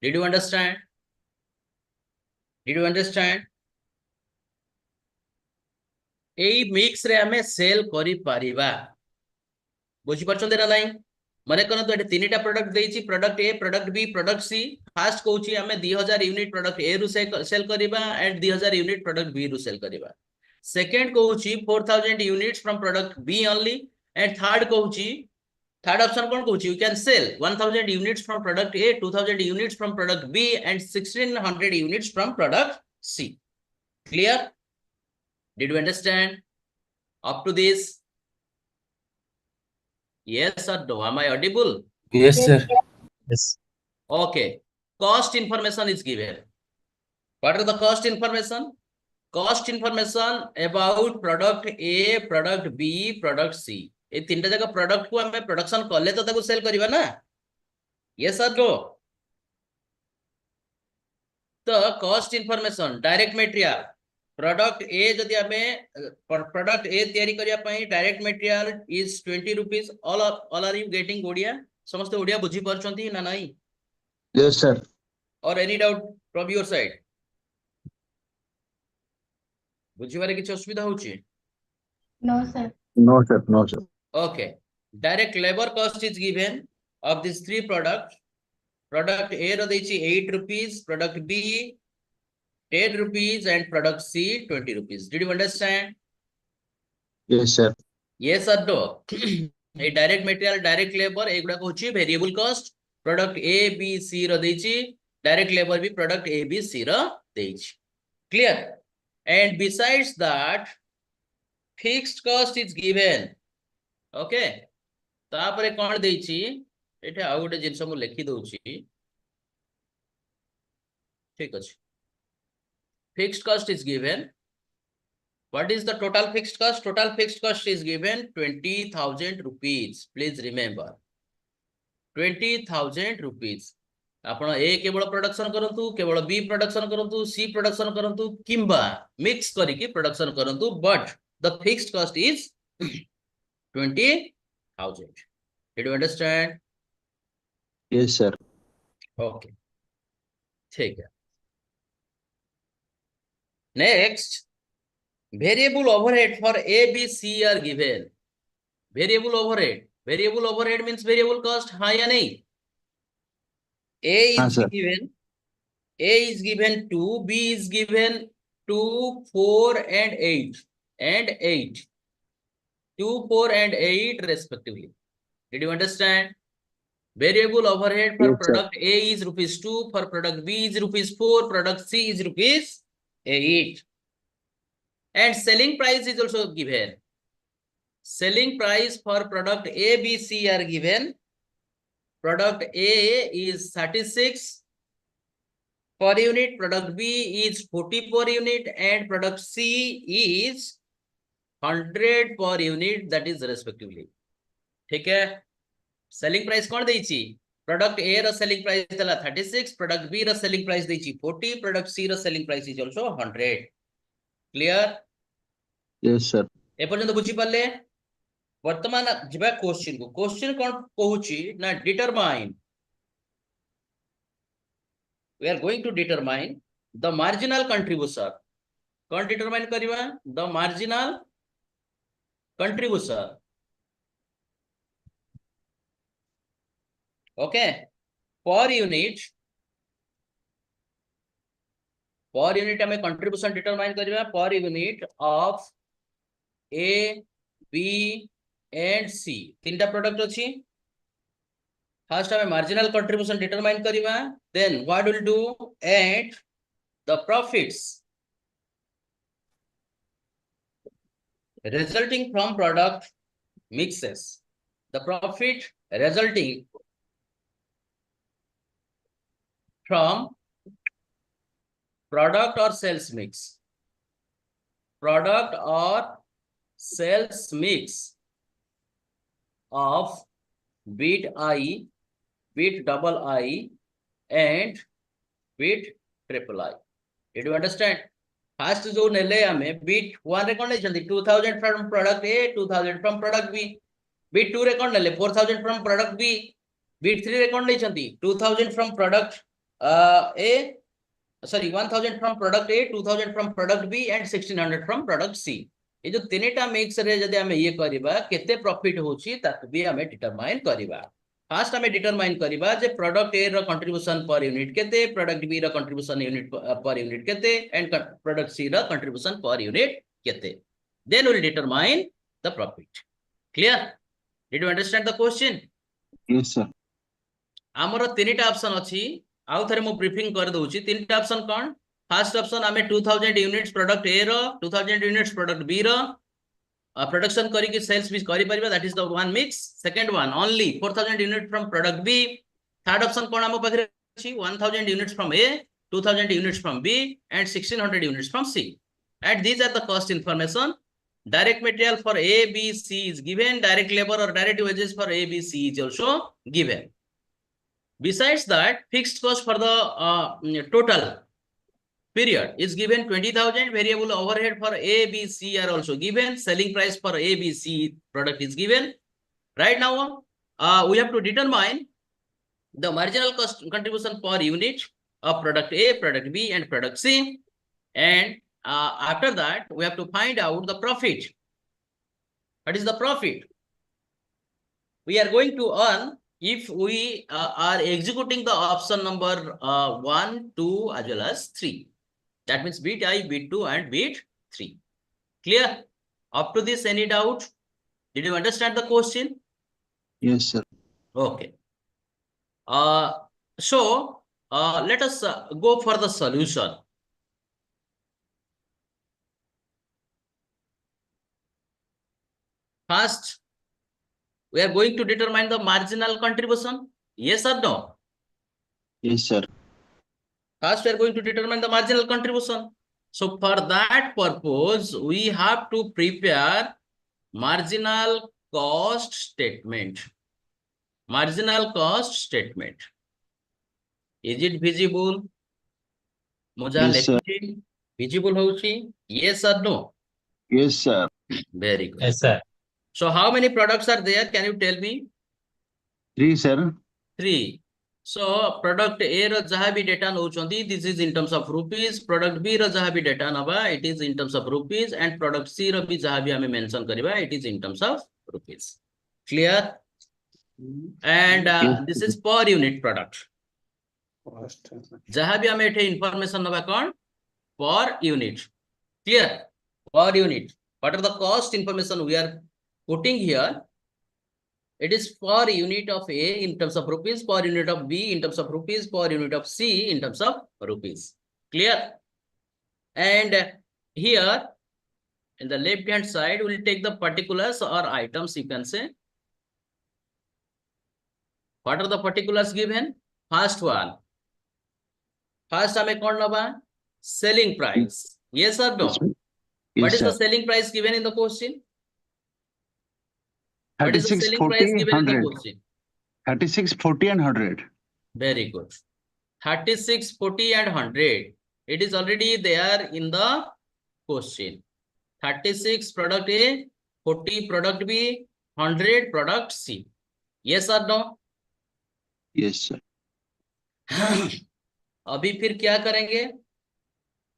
Did you understand? Did you understand? এই mix রে আমি sell করি পারিবা. বুঝি পারছন্তে না নাই? মানে কোন তো এটা তিনটা প্রোডাক্ট দেইছি, product A, product B, product C. First कहूची আমি 2000 यूनिट প্রোডাক্ট A রু সেল করিবা এন্ড 2000 यूनिट প্রোডাক্ট B রু সেল করিবা. সেকেন্ড कहूची 4000 units from product B only and third कहूची थर्ड ऑप्शन कोन कहूची you can sell 1000 units from product A, 2000 units from product B and 1600 units from product C. Clear? Did you understand up to this? Yes or no? Am I audible? Yes, sir. Yes. Okay. Cost information is given. What are the cost information? Cost information about product A, product B, product C. ये तीनटा जगह product को हमें production करले तो ताको cell करिबा ना. Yes or no? तो cost information direct material product A जदि हमें प्रोडक्ट ए तयारी करिया पई direct material is 20 rupees. All are you getting Odia? समस्त ओडिया बुझी परछंती ना नाही? Yes, sir. और any doubt from your side? बुझिबारे किछ असुविधा होची? No, sir. No, sir. No, sir. Okay. Direct labor cost is given of these three products. Product A ro dechi 8 rupees, product B 10 rupees and product C 20 rupees. Did you understand? Yes, sir. Yes or no? A direct material, direct labor, एगुड़ा कहूची variable cost. Product A, B, C row देची, direct labor भी product A, B, C row देची. Clear? And besides that, fixed cost is given. Okay? तापरे कौन देची? एठे आउ गोटे जिंस मु लिखि दउची. ठीक अछि. fixed cost is given. What is the total fixed cost? Total fixed cost is given 20,000 rupees. Please remember 20,000 rupees. आपण ए केवल प्रोडक्शन करंतु, केवल बी प्रोडक्शन करंतु, सी प्रोडक्शन करंतु, किंबा मिक्स करिकी प्रोडक्शन करंतु, but the fixed cost is 20,000. Did you understand? Yes, sir. Okay. ठीक है. Next, variable overhead for A, B, C are given. Variable overhead. Variable overhead means variable cost. हाँ या नहीं? A is given. A is given 2, B is given 2, 4 and 8. And 8. 2, 4 and 8 respectively. Did you understand? Variable overhead for product A is rupees 2, for product B is rupees 4, product C is rupees 8. And selling price is also given. Selling price for product A, B, C are given. Product A is 36 per unit, product B is 40 per unit, and product C is 100 per unit, that is respectively. ठीक है? Selling price कौन देइची? Product A रा selling price दला 36, product B रा selling price देइची 40, product C रा selling price is also 100. Clear? Yes, sir. ए पर्यंत बुझी पाले? वर्तमान जिबा क्वेश्चन को, क्वेश्चन कौन कहूची ना determine. We are going to determine the marginal contributor. कौन determine करिवा? The marginal contributor. Okay. Per unit हमें contribution determine करिवा per unit of A, B and C. तीनटा product अछि. First हमें marginal contribution determine करिवा. Then what will do? Add the profits resulting from product mixes. The profit resulting from product or sales mix. Product or sales mix of bit I, bit double I and bit triple I. Did you understand? First जो नेले हमें bit 1 रे कौन ले चलती 2000 from product A, 2000 from product B. Bit 2 रे कौन नेले 4000 from product B. Bit 3 रे कौन ले चलती 2000 from product A, sorry 1000 from product A, 2000 from product B and 1600 from product C. ये जो तीनटा मिक्स रे जदि हमें ये करिबा केते प्रॉफिट होची ताकू भी हमें डिटरमाइन करिबा. फर्स्ट हमें डिटरमाइन करिबा जे प्रोडक्ट ए रो कंट्रीब्यूशन पर यूनिट केते, प्रोडक्ट बी रो कंट्रीब्यूशन यूनिट पर यूनिट केते एंड प्रोडक्ट सी रो कंट्रीब्यूशन पर यूनिट केते. Then we will determine the profit. Clear? Did you understand the question? Yes, sir. हमरो तीनटा option अछि. आउ थरे मो ब्रीफिंग कर दउची. तीनटा ऑप्शन कोन? फर्स्ट ऑप्शन हमें 2000 यूनिट्स प्रोडक्ट ए रो, 2000 यूनिट्स प्रोडक्ट बी रो production करी के सेल्स भी करी परिबा, that is the one mix. Second one only 4000 units from product B. Third option कोन हमो पाखरे अछि 1000 units from A, 2000 units from B and 1600 units from C. And these are the cost information. Direct material for A, B, C is given. Direct labor or direct wages for A, B, C is also given. Besides that, fixed cost for the total period is given 20,000. Variable overhead for A, B, C are also given. Selling price for A, B, C product is given. Right now, we have to determine the marginal cost contribution per unit of product A, product B, and product C. And after that, we have to find out the profit. What is the profit? We are going to earn if we are executing the option number 1, 2, as well as 3. That means bit I, bit 2, and bit 3. Clear? Up to this, any doubt? Did you understand the question? Yes, sir. Okay. So let us go for the solution. First, we are going to determine the marginal contribution. Yes or no? Yes, sir. First, we are going to determine the marginal contribution. So for that purpose, we have to prepare marginal cost statement. Marginal cost statement. Is it visible? Yes, sir. Visible hochi? Yes or no? Yes, sir. Very good. Yes, sir. So how many products are there? Can you tell me? 3, sir. 3. So product A ro jaha bhi data nouchandi, this is in terms of rupees. Product B ro jaha bhi data naba, it is in terms of rupees. And product C ro bhi jaha bhi hame mention kariba, it is in terms of rupees. Clear? And this is per unit product. Jaha bhi hame ethe information naba kon per unit. Clear? Per unit. What are the cost information we are putting here? It is per unit of A in terms of rupees, per unit of B in terms of rupees, per unit of C in terms of rupees. Clear? And here in the left hand side, we will take the particulars or items, you can say. What are the particulars given? First one. First, hame kon naba? Selling price. Yes or no? What is the selling price given in the question? What is the 36, selling 40, price given in the 100. question? 36, 40 and 100. Very good. 36, 40 and 100. It is already there in the question. 36 product A, 40 product B, 100 product C. Yes or no? Yes, sir. अभी फिर क्या करेंगे?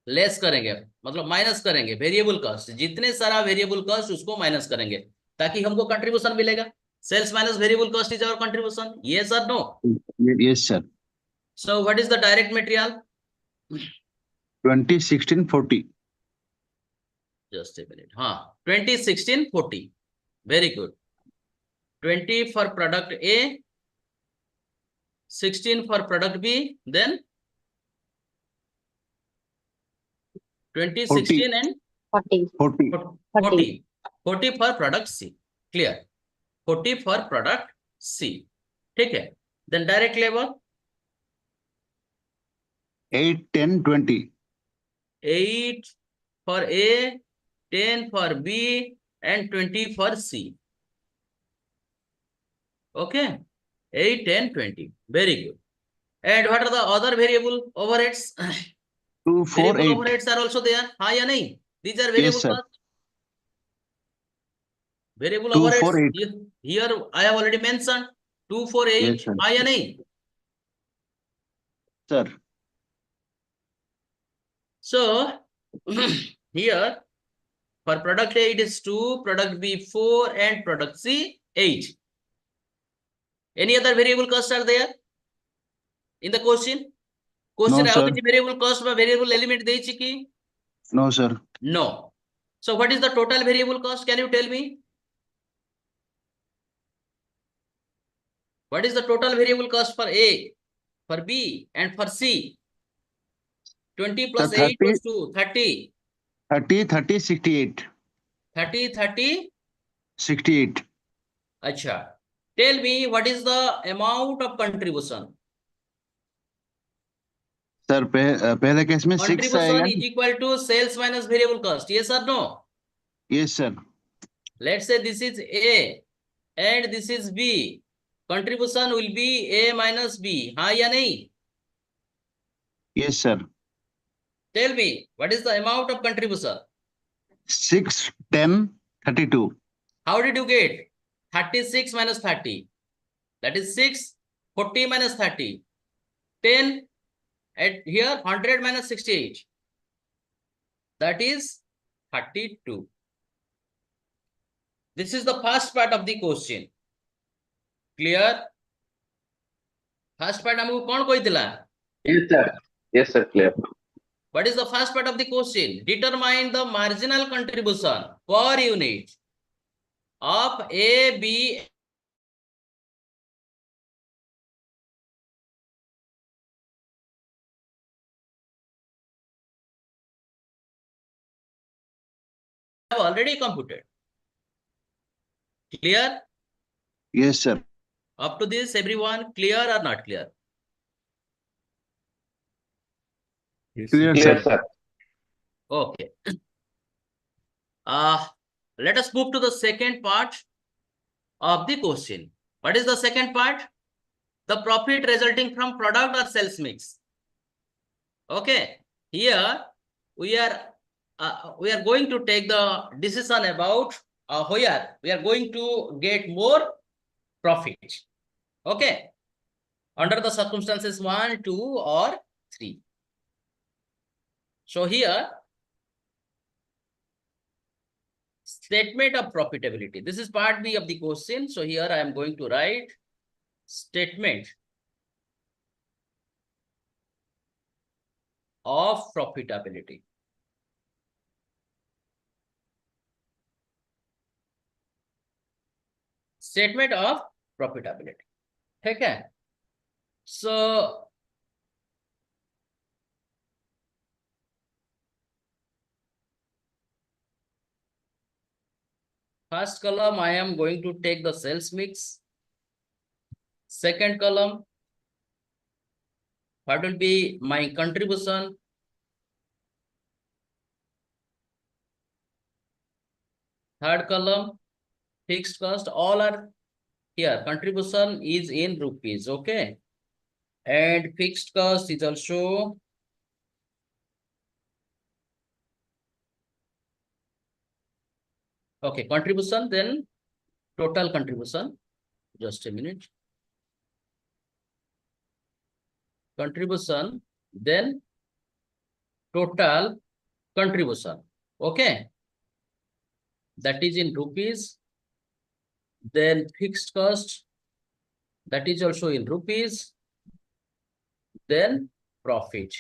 Less करेंगे, मतलब minus करेंगे variable cost. जितने सारा variable cost उसको माइनस करेंगे ताकि हमको कंट्रीब्यूशन मिलेगा. Sales minus variable cost is our contribution. Yes or no? Yes, sir. So what is the direct material? 20, 16, 40. Just a minute. 20, 16, 40. Very good. 20 for product A, 16 for product B, then 20, 40. 16 and 40. 40. 40 for product C. Clear? 40 for product C. ठीक है. Then direct labor. 8, 10, 20. 8 for A, 10 for B, and 20 for C. Okay. 8, 10, 20. Very good. And what are the other variable overheads? 2, 4, Variable 8. overheads are also there. हाँ या नहीं? These are variable Yes, sir. cost. Variable 2, overheads. 4, 8. Here I have already mentioned 2, 4, 8. Yes, sir. हाँ या नहीं? Sir. So here for product A it is 2, product B 4, and product C 8. Any other variable costs are there in the question? Question No, how sir. many variable cost or variable element ଦେଇଛି ki? No, sir. No. So what is the total variable cost? Can you tell me? What is the total variable cost for A, for B, and for C? 20 plus 8 equals to 30. 30, 30, 68. 30, 30. 68. Acha. Tell me what is the amount of contribution? Sir, पहले case में 6 Contribution आएगा. is equal to sales minus variable cost. Yes or no? Yes, sir. Let's say this is A and this is B. Contribution will be A minus B. हाँ या नहीं? Yes, sir. Tell me what is the amount of contribution? 6, 10, 32. How did you get 36 minus 30? That is 6, 40 minus 30, 10, and here 100 minus 68. That is 32. This is the first part of the question. Clear? First part हमको कौन कहला? Yes, sir. Yes, sir. Clear. What is the first part of the question? Determine the marginal contribution per unit of A, B, have already computed. Clear? Yes, sir. Up to this, everyone clear or not clear? Clear, Clear, sir. sir. Okay. Let us move to the second part of the question. What is the second part? The profit resulting from product or sales mix. Okay. Here we are going to take the decision about where we are going to get more profit. Okay. Under the circumstances 1, 2, or 3. So here, statement of profitability. This is part B of the question. So here I am going to write statement of profitability. Statement of profitability. Okay. So first column, I am going to take the sales mix. Second column, what will be my contribution? Third column, fixed cost, all are here. Contribution is in rupees, okay? And fixed cost is also okay. Contribution, then total contribution. Just a minute. Contribution, then total contribution. Okay. That is in rupees. Then fixed cost, that is also in rupees. Then profit.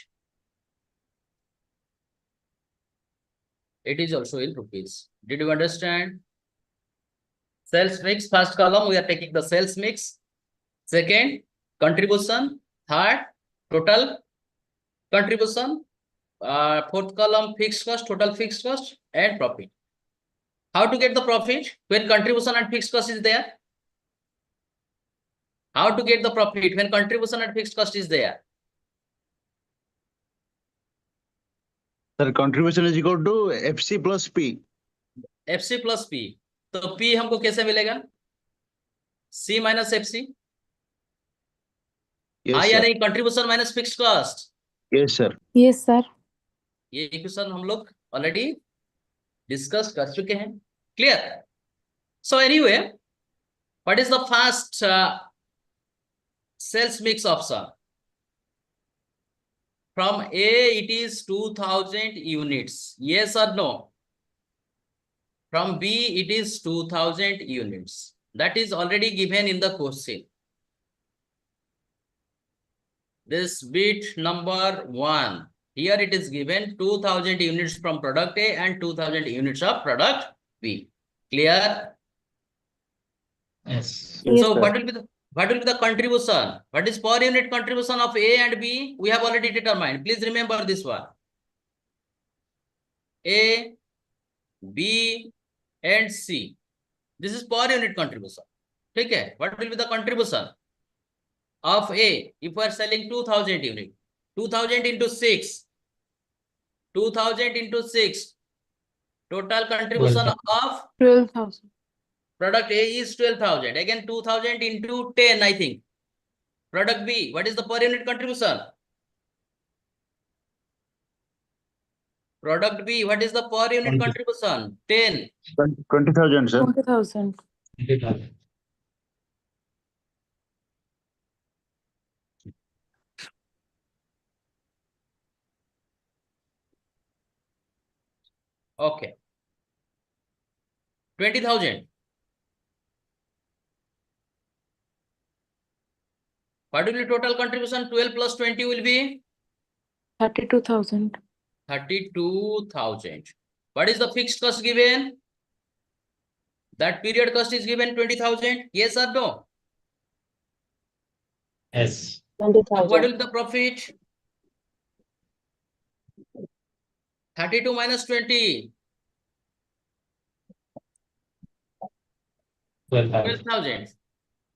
It is also in rupees. Did you understand? Sales mix, first column, we are taking the sales mix. Second, contribution. Third, total contribution. Fourth column, fixed cost, total fixed cost, and profit. How to get the profit when contribution and fixed cost is there? How to get the profit when contribution and fixed cost is there? Sir, contribution is equal to FC plus P. FC plus P. तो P हमको कैसे मिलेगा? C minus FC. Yes, या sir. नहीं? Contribution minus fixed cost. Yes, sir. Yes, sir. ये equation हम लोग already discuss कर चुके हैं. Clear? So anyway, what is the first sales mix option? From A, it is 2000 units. Yes or no? From B, it is 2000 units. That is already given in the question. This bit number 1. Here it is given 2000 units from product A and 2000 units of product B. Clear? Yes. So what will be the contribution? What is per unit contribution of A and B? We have already determined. Please remember this one. A, B, and C. This is per unit contribution. Okay. What will be the contribution of A if we are selling 2000 units? 2000 into 6. 2000 into 6. Total contribution of 12,000. product A is 12,000. Again, 2000 into 10, I think. Product B, what is the per unit contribution? Product B, what is the per unit 20. contribution? 10. 20,000, sir. 20,000. 20,000. Okay. 20,000. What will be total contribution? 12 plus 20 will be 32,000. 32,000. What is the fixed cost given? That period cost is given 20,000. Yes or no? Yes. What will be the profit? 32 minus 20. 12,000. 12,000.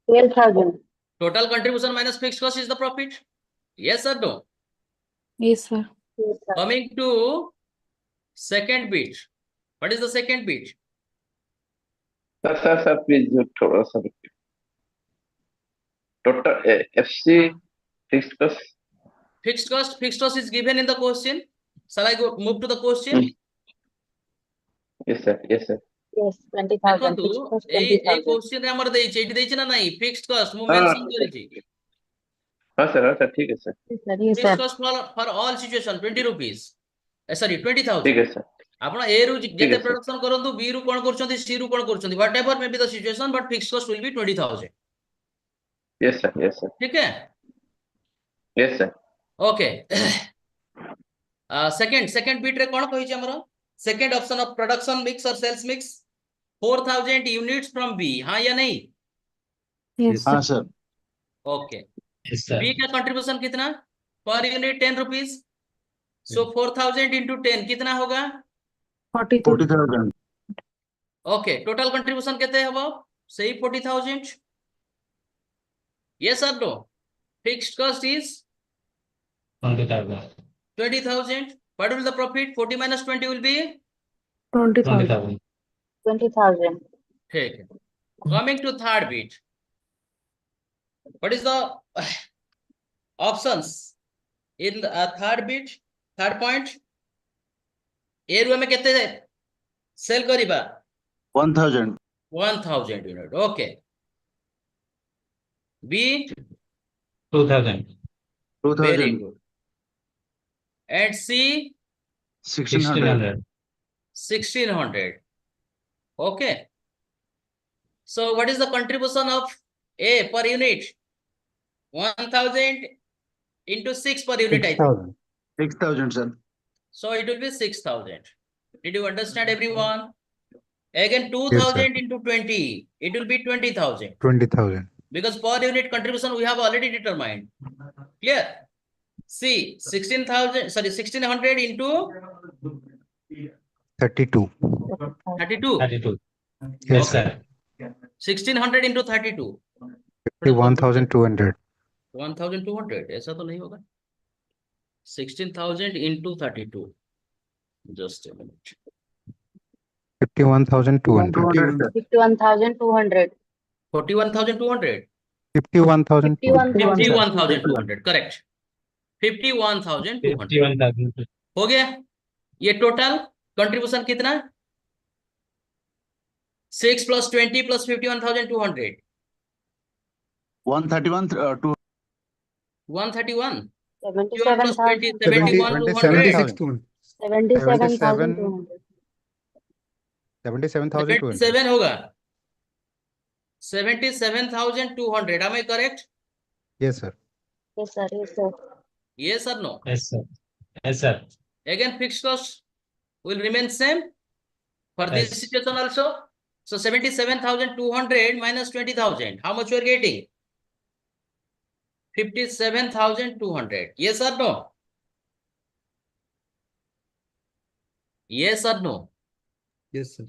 12,000. Total contribution minus fixed cost is the profit. Yes or no? Yes, sir. Coming to Second bit. What is the second bit? sir, please थोड़ा सा total FC fixed cost. Fixed cost is given in the question. Shall I go move to the question? Yes, sir. Yes, sir. Yes, 20,000. देखो Fixed cost এই 20,000. Question रे हमर देइछि एठी देइछि ना नाही fixed cost मु मेंशन करिछि हाँ सर ठीक है sir. Yes, sir. Yes, fixed sir. Cost for all situation 20 rupees sorry 20,000 ठीक है सर. आपण ए रु है, जेते sir. प्रोडक्शन करंतु बी रु कोन करछंती सी रु कोन करछंती whatever may be the situation but fixed cost will be 20,000. Yes, sir. Yes, sir. ठीक है Yes, sir. Okay second bit रे कोन कहिछि हमरो second option of production mix और sales mix 4000 units from B हां या नहीं Yes, हाँ sir. Sir. Okay Yes, sir. B का कंट्रीब्यूशन कितना per unit 10 rupees so 4000 into 10 कितना होगा 42. 40,000. ओके टोटल कंट्रीब्यूशन कितने हबो सही 40,000 यस और no fixed cost is 20,000. 20,000 what will the profit 40 minus 20 will be 20,000. 20,000. 20,000. ठीक है coming to third bit what is the options in the third bit third point ए रू में कितने सेल करिबा 1,000. 1000 unit okay B 2,000. very 2,000. good and C 1,600. 1600 okay so what is the contribution of A per unit 1,000 into 6 per unit I think 6,000. 6,000, sir. so it will be 6,000 did you understand everyone again Yes, sir. 2,000 into 20 it will be 20,000 20,000. because per unit contribution we have already determined clear C 1600 into 32. 32 32. Yes, Okay. sir. 1600 into 32 51,200. 1,200 ऐसा तो नहीं होगा 16,000 into 32 just a minute 51,200. 200, sir. 51,200. 41,200 51,200. 51,200 correct 51,200 51,000. हो गया ये total contribution कितना 6 plus 20 plus 51,200 131, 2. 131 51 plus 20 77,200. 71,200 77,200. 77,200. 77 होगा 77,200 am I correct Yes, sir. Yes, sir. Yes, sir. yes or no Yes, sir. Yes, sir. again fixed cost will remain same for this Yes. situation also so 77,200 minus 20,000 how much you are getting 57,200 yes or no yes or no Yes, sir.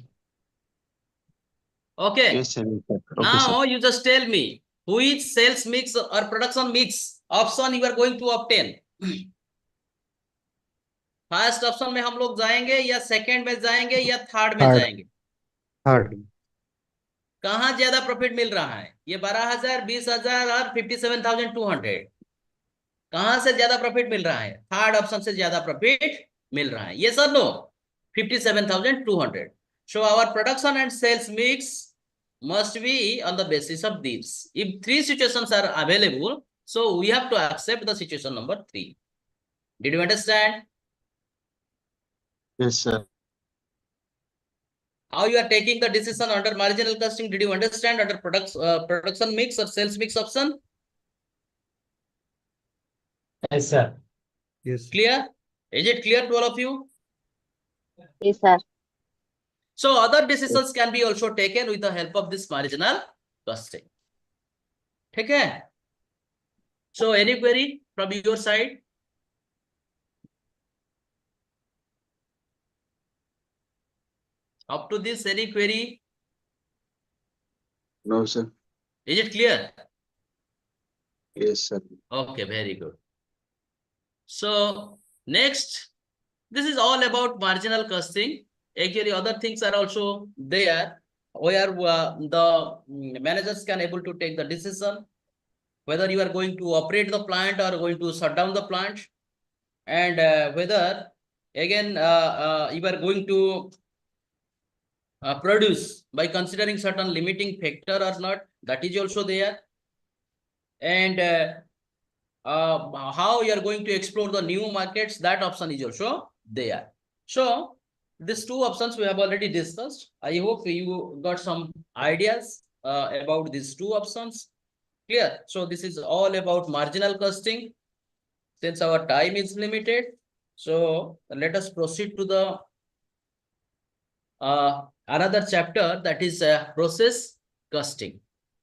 okay Yes, sir. Yes, sir. Okay, now sir. you just tell me which sales mix or production mix option you are going to obtain first option में हम लोग जाएंगे या second में जाएंगे या third में Third. जाएंगे Third. कहाँ ज्यादा प्रॉफिट मिल रहा है ये 12,000 20,000 और 57,200 कहाँ से ज्यादा प्रॉफिट मिल रहा है थर्ड ऑप्शन से ज्यादा प्रॉफिट मिल रहा है ये sir no 57,200 so our production and sales mix must be on the basis of these if three situations are available so we have to accept the situation number 3 did you understand Yes, sir. how you are taking the decision under marginal costing did you understand under production mix or sales mix option Yes, sir. Yes. clear is it clear to all of you Yes, sir. so other decisions can be also taken with the help of this marginal costing okay so any query from your side up to this any query No, sir. is it clear Yes, sir. okay very good so next This is all about marginal costing. Actually, other things are also there where the managers can able to take the decision whether you are going to operate the plant or going to shut down the plant, and whether again you are going to produce by considering certain limiting factor or not. That is also there. And how you are going to explore the new markets, that option is also there. So these two options we have already discussed. I hope you got some ideas about these two options. Clear? So this is all about marginal costing. Since our time is limited, so let us proceed to the another chapter, that is process costing.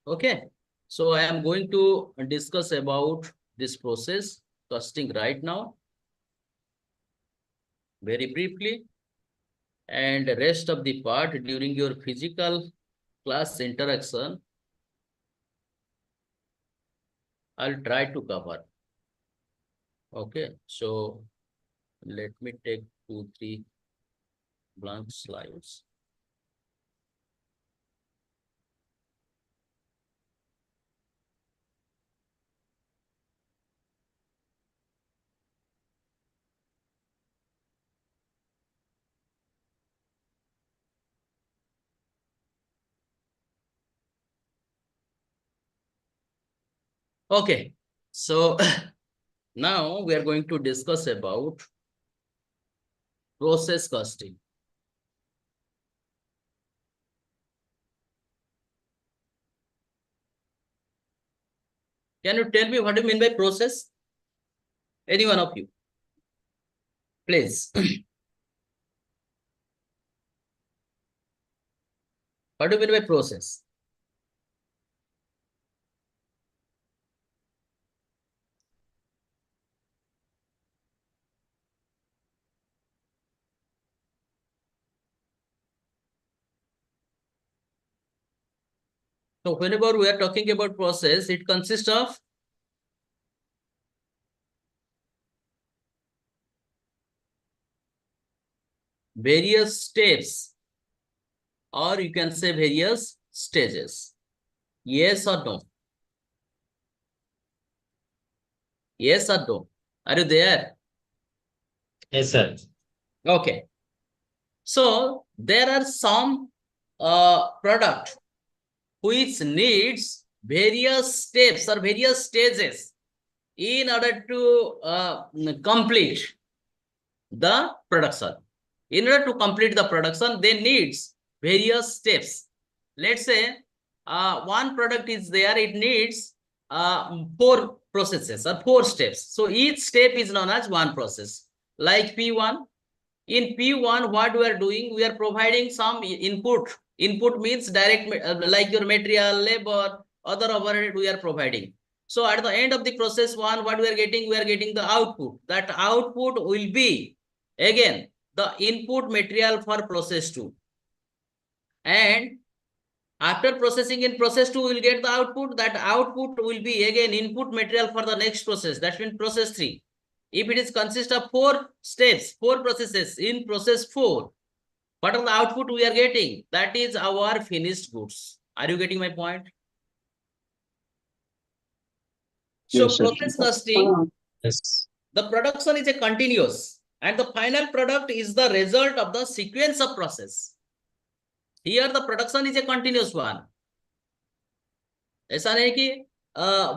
Okay, so I am going to discuss about this process costing right now very briefly, and the rest of the part during your physical class interaction I'll try to cover. Okay, so let me take 2-3 blank slides. Okay, so now we are going to discuss about process costing. Can you tell me what do you mean by process? Any one of you, please. What do you mean by process? So whenever we are talking about process, it consists of various steps, or you can say various stages. Yes or no? Yes or no? Are you there? Yes, sir. Okay. So there are some product which needs various steps or various stages in order to complete the production. In order to complete the production, they needs various steps. Let's say one product is there, it needs 4 processes or 4 steps. So each step is known as one process. Like P1. In P1, what we are doing, we are providing some input. Input means direct, like your material, labor, other overhead we are providing. So at the end of the process 1, what we are getting the output. That output will be, again, the input material for process 2. And after processing in process 2, we will get the output. That output will be again input material for the next process. That means process 3. If it is consist of 4 steps, 4 processes in process 4, what are the output we are getting? That is our finished goods. Are you getting my point? So Yes, sir. process costing, yes, the production is a continuous, and the final product is the result of the sequence of process. Here the production is a continuous one. ऐसा नहीं कि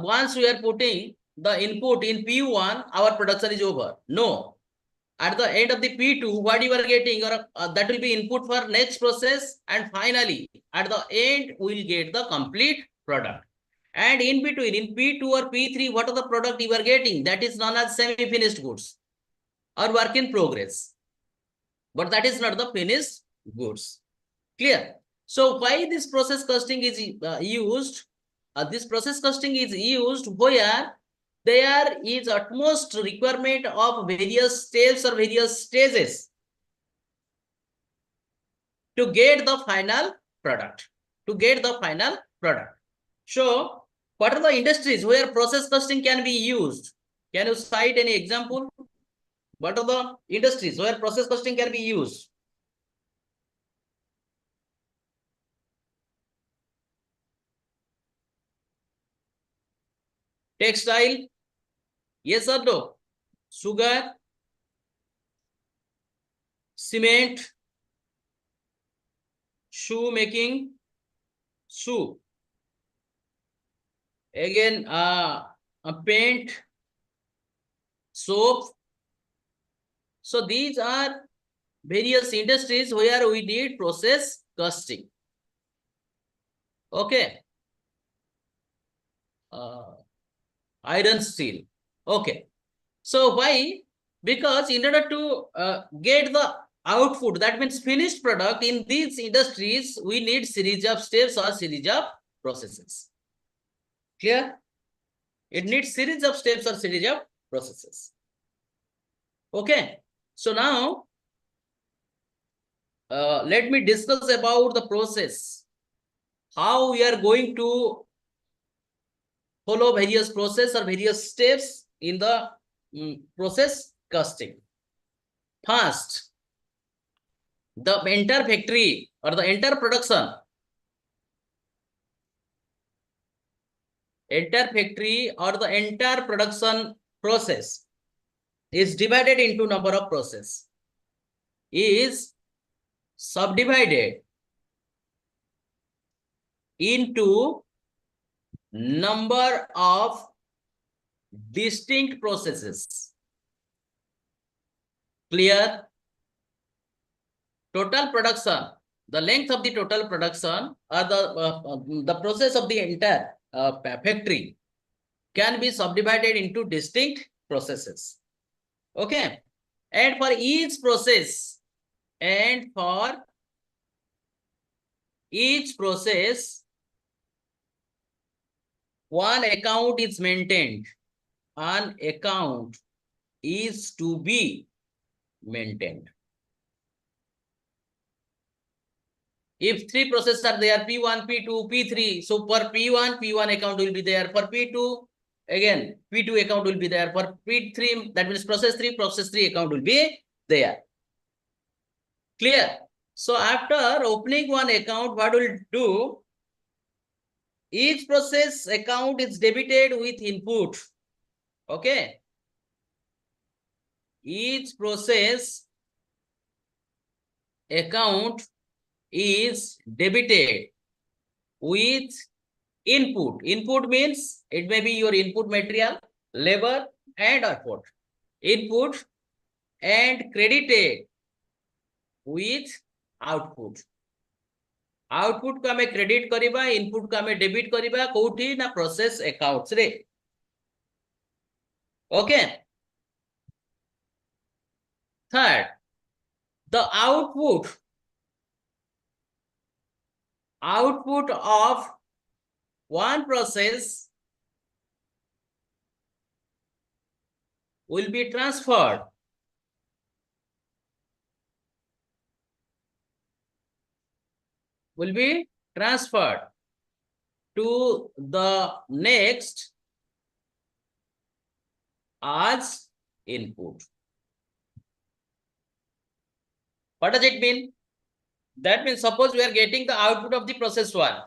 once we are putting the input in P1, our production is over. No. At the end of the P2, what you are getting, or that will be input for next process, and finally at the end we will get the complete product. And in between, in P2 or P3, what are the product you are getting? That is known as semi-finished goods or work in progress. But that is not the finished goods. Clear? So why this process costing is used? This process costing is used where there is utmost requirement of various steps or various stages to get the final product. So what are the industries where process costing can be used? Can you cite any example? What are the industries where process costing can be used? Textile, yes or no? Sugar, cement, shoe making, shoe. Again, paint, soap. So these are various industries where we need process costing. Okay. Iron, steel. Okay. So why? Because in order to get the output, that means finished product in these industries, we need series of steps or series of processes. Clear? It needs series of steps or series of processes. Okay. So now, let me discuss about the process. How we are going to follow various process or various steps in the process costing. First, the entire factory or the entire production process is divided into number of process, is subdivided into number of distinct processes. Clear? Total production, the length of the total production or the process of the entire factory can be subdivided into distinct processes. Okay. And for each process, one account is maintained. An account is to be maintained. If three processes are there, P1, P2, P3, so for P1, P1 account will be there. For P2, again, P2 account will be there. For P3, that means process 3 account will be there. Clear? So after opening one account, what will do? Each process account is debited with input. Okay. Each process account is debited with input. Input means it may be your input material, labor and effort. Input and credited with output. Output को हमें credit करिबा, input को हमें debit करिबा कोठी ना process accounts रे. Okay. Third, the output of one process will be transferred to the next as input. What does it mean? That means suppose we are getting the output of the process 1.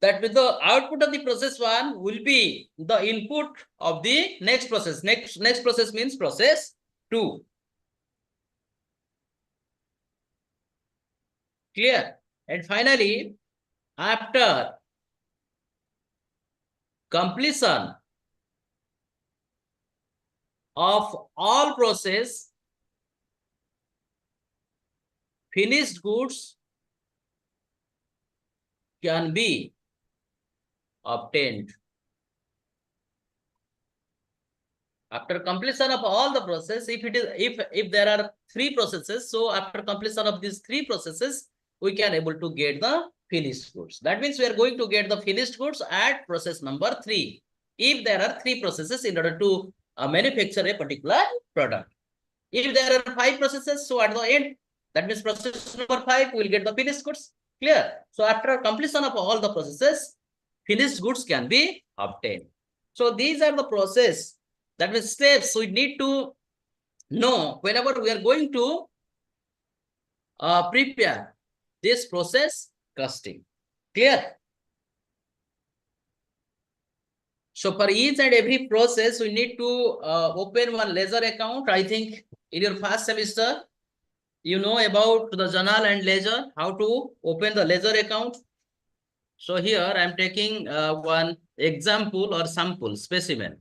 That means the output of the process 1 will be the input of the next process. Next process means process 2. Clear? And finally, after completion of all process, finished goods can be obtained. After completion of all the process, if there are 3 processes, so after completion of these 3 processes, we can able to get the finished goods. That means we are going to get the finished goods at process number 3. If there are 3 processes in order to manufacture a particular product. If there are 5 processes, so at the end, that means process number 5 will get the finished goods. Clear? So after completion of all the processes, finished goods can be obtained. So these are the process, that means steps we need to No, whenever we are going to prepare this process costing. Clear? So for each and every process, we need to open one ledger account. I think in your first semester, you know about the journal and ledger, how to open the ledger account. So here I am taking one example or sample specimen.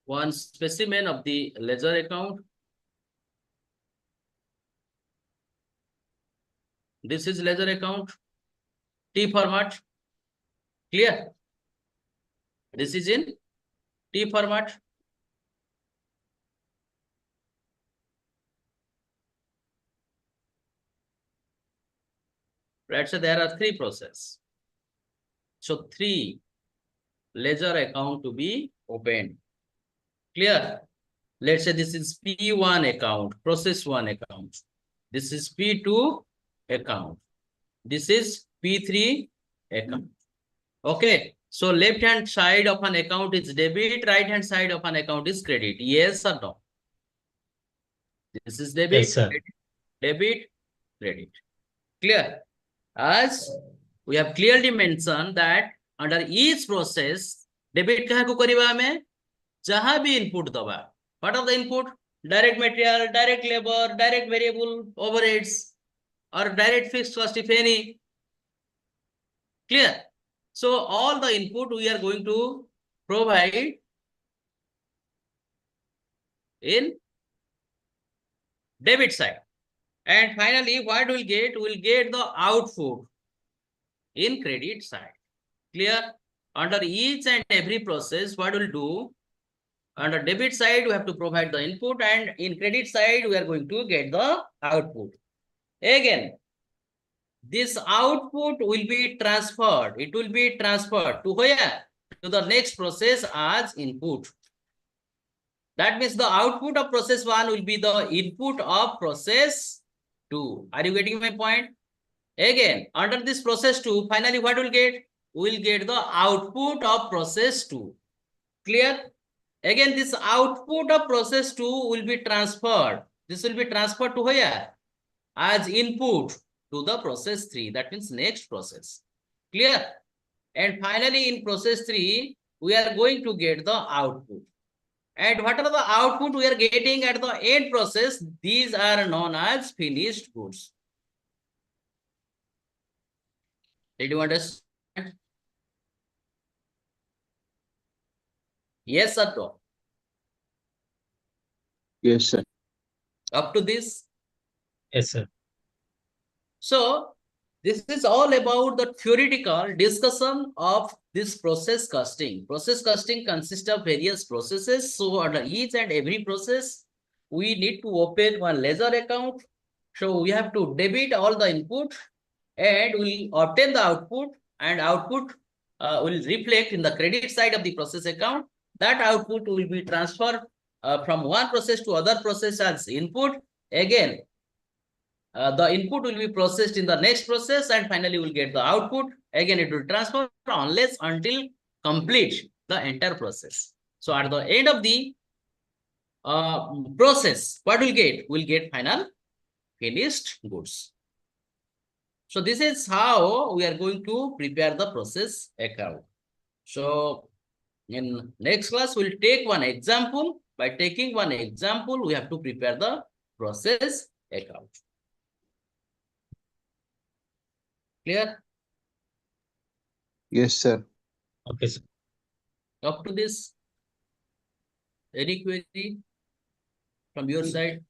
One specimen of the ledger account. This is ledger account, T format. Clear? This is in T format. Let's say there are three processes. So three ledger account to be opened. Clear? Let's say this is P1 account, process 1 account. This is P2 account. This is P3 account. Okay. So left hand side of an account is debit, right hand side of an account is credit. Yes or no? This is debit, Yes, sir. debit, credit. Clear? As we have clearly mentioned that under each process, debit kaha ko kariba hame? Jaha bhi input daba. What are the input? Direct material, direct labor, direct variable overheads, or direct fixed cost, if any. Clear? So all the input we are going to provide in debit side. And finally, what we'll get? We'll get the output in credit side. Clear? Under each and every process, what we'll do? Under debit side, we have to provide the input, and in credit side, we are going to get the output. Again, this output will be transferred. It will be transferred to where? To the next process as input. That means the output of process 1 will be the input of process 2. Are you getting my point? Again, under this process 2, finally what we'll get? We'll get the output of process 2. Clear? Again, this output of process 2 will be transferred. This will be transferred to where? As input to the process 3. That means next process. Clear? And finally, in process 3, we are going to get the output. And what are the output we are getting at the end process? These are known as finished goods. Did you understand? Yes or no? Yes, sir. Up to this? Yes, sir. So this is all about the theoretical discussion of this process costing. Process costing consists of various processes. So under each and every process, we need to open one ledger account. So we have to debit all the input and we obtain the output, and output will reflect in the credit side of the process account. That output will be transferred from one process to other process as input. Again, the input will be processed in the next process, and finally we'll get the output. Again, it will transfer unless until complete the entire process. So at the end of the process, what we'll get? We'll get final finished goods. So this is how we are going to prepare the process account. So in next class, we'll take one example. By taking one example, we have to prepare the process account. Clear? Yes, sir. Okay, sir. Up to this, any query from your side?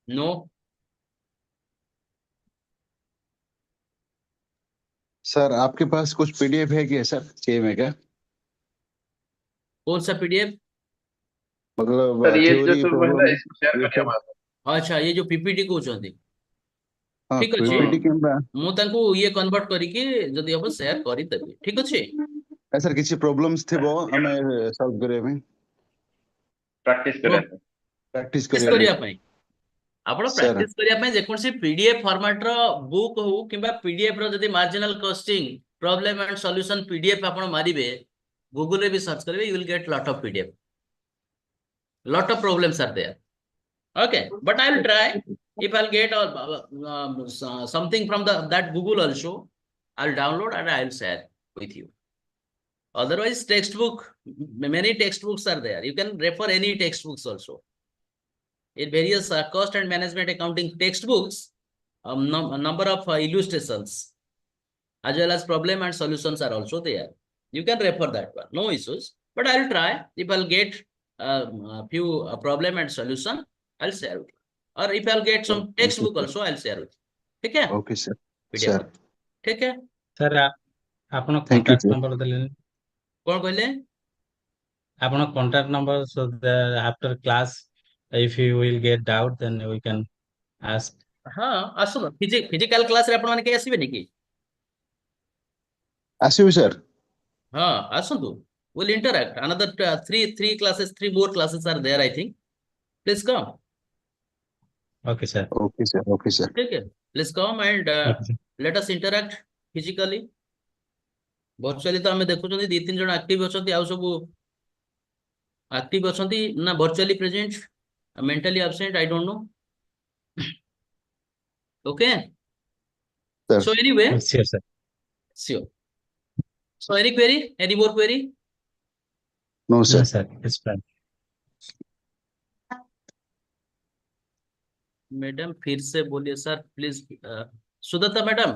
No? Sir आपके पास कुछ PDF है क्या sir चाहिए मैं क्या कौन सा PDF? मतलब सर ये जो theory, सब problem, है इसको शेयर ये करिए सब। हमारे अच्छा, ये जो पीपीटी कहउछंती हाँ, ठीक अछि पीपीटी कैमरा मु तांको ये कन्वर्ट करिकि जदि अब शेयर करि देबी ठीक अछि सर किसी प्रॉब्लम्स थे वो हमें सॉल्व करे में प्रैक्टिस करें प्रैक्टिस किस करे करिया पई आपण Sir. प्रैक्टिस करिया पय जे कोनसी पीडीएफ फॉर्मेट रो बुक हो किबा पीडीएफ रो जदी marginal costing problem and solution PDF आपण मारिबे गूगल रे भी सर्च करबे you will get lot of PDF lot of problems are there. Okay, but I'll try. If I'll get something from that Google also, I'll download and I'll share with you. Otherwise, textbook, many textbooks are there. You can refer any textbooks also. In various cost and management accounting textbooks, number of illustrations as well as problem and solutions are also there. You can refer that one, no issues. But I'll try. If I'll get a few problem and solution, I'll share with you. Or if I'll get some textbook also, I'll share with you. ठीक है? Okay, sir. PDF. Sir. ठीक है? Sir आपण Thank you, contact sir. Number देलेनी कौन कहले? आपण contact number so that after class if you will get doubt then we can ask. हाँ आसो फिजिकल क्लास रे आपण माने के आसीबे निकी? Asibu, sir. हाँ आसंतु. We'll interact. Another three classes, 3 more classes are there, I think. Please come. Okay, sir. Okay, sir. Okay, sir. ठीक है? Please come and Okay, sir. let us interact physically. Virtually तो हमें देखो चंदी 2-3 जन active अछंती आउ सब active अछंती ना virtually present, mentally absent, I don't know. Okay? Sir. So anyway, Sure, sir. sure. So any query? Any more query? No, sir. No, sir. It's fine. Madam फिर से बोलिए sir please. Sudatta madam,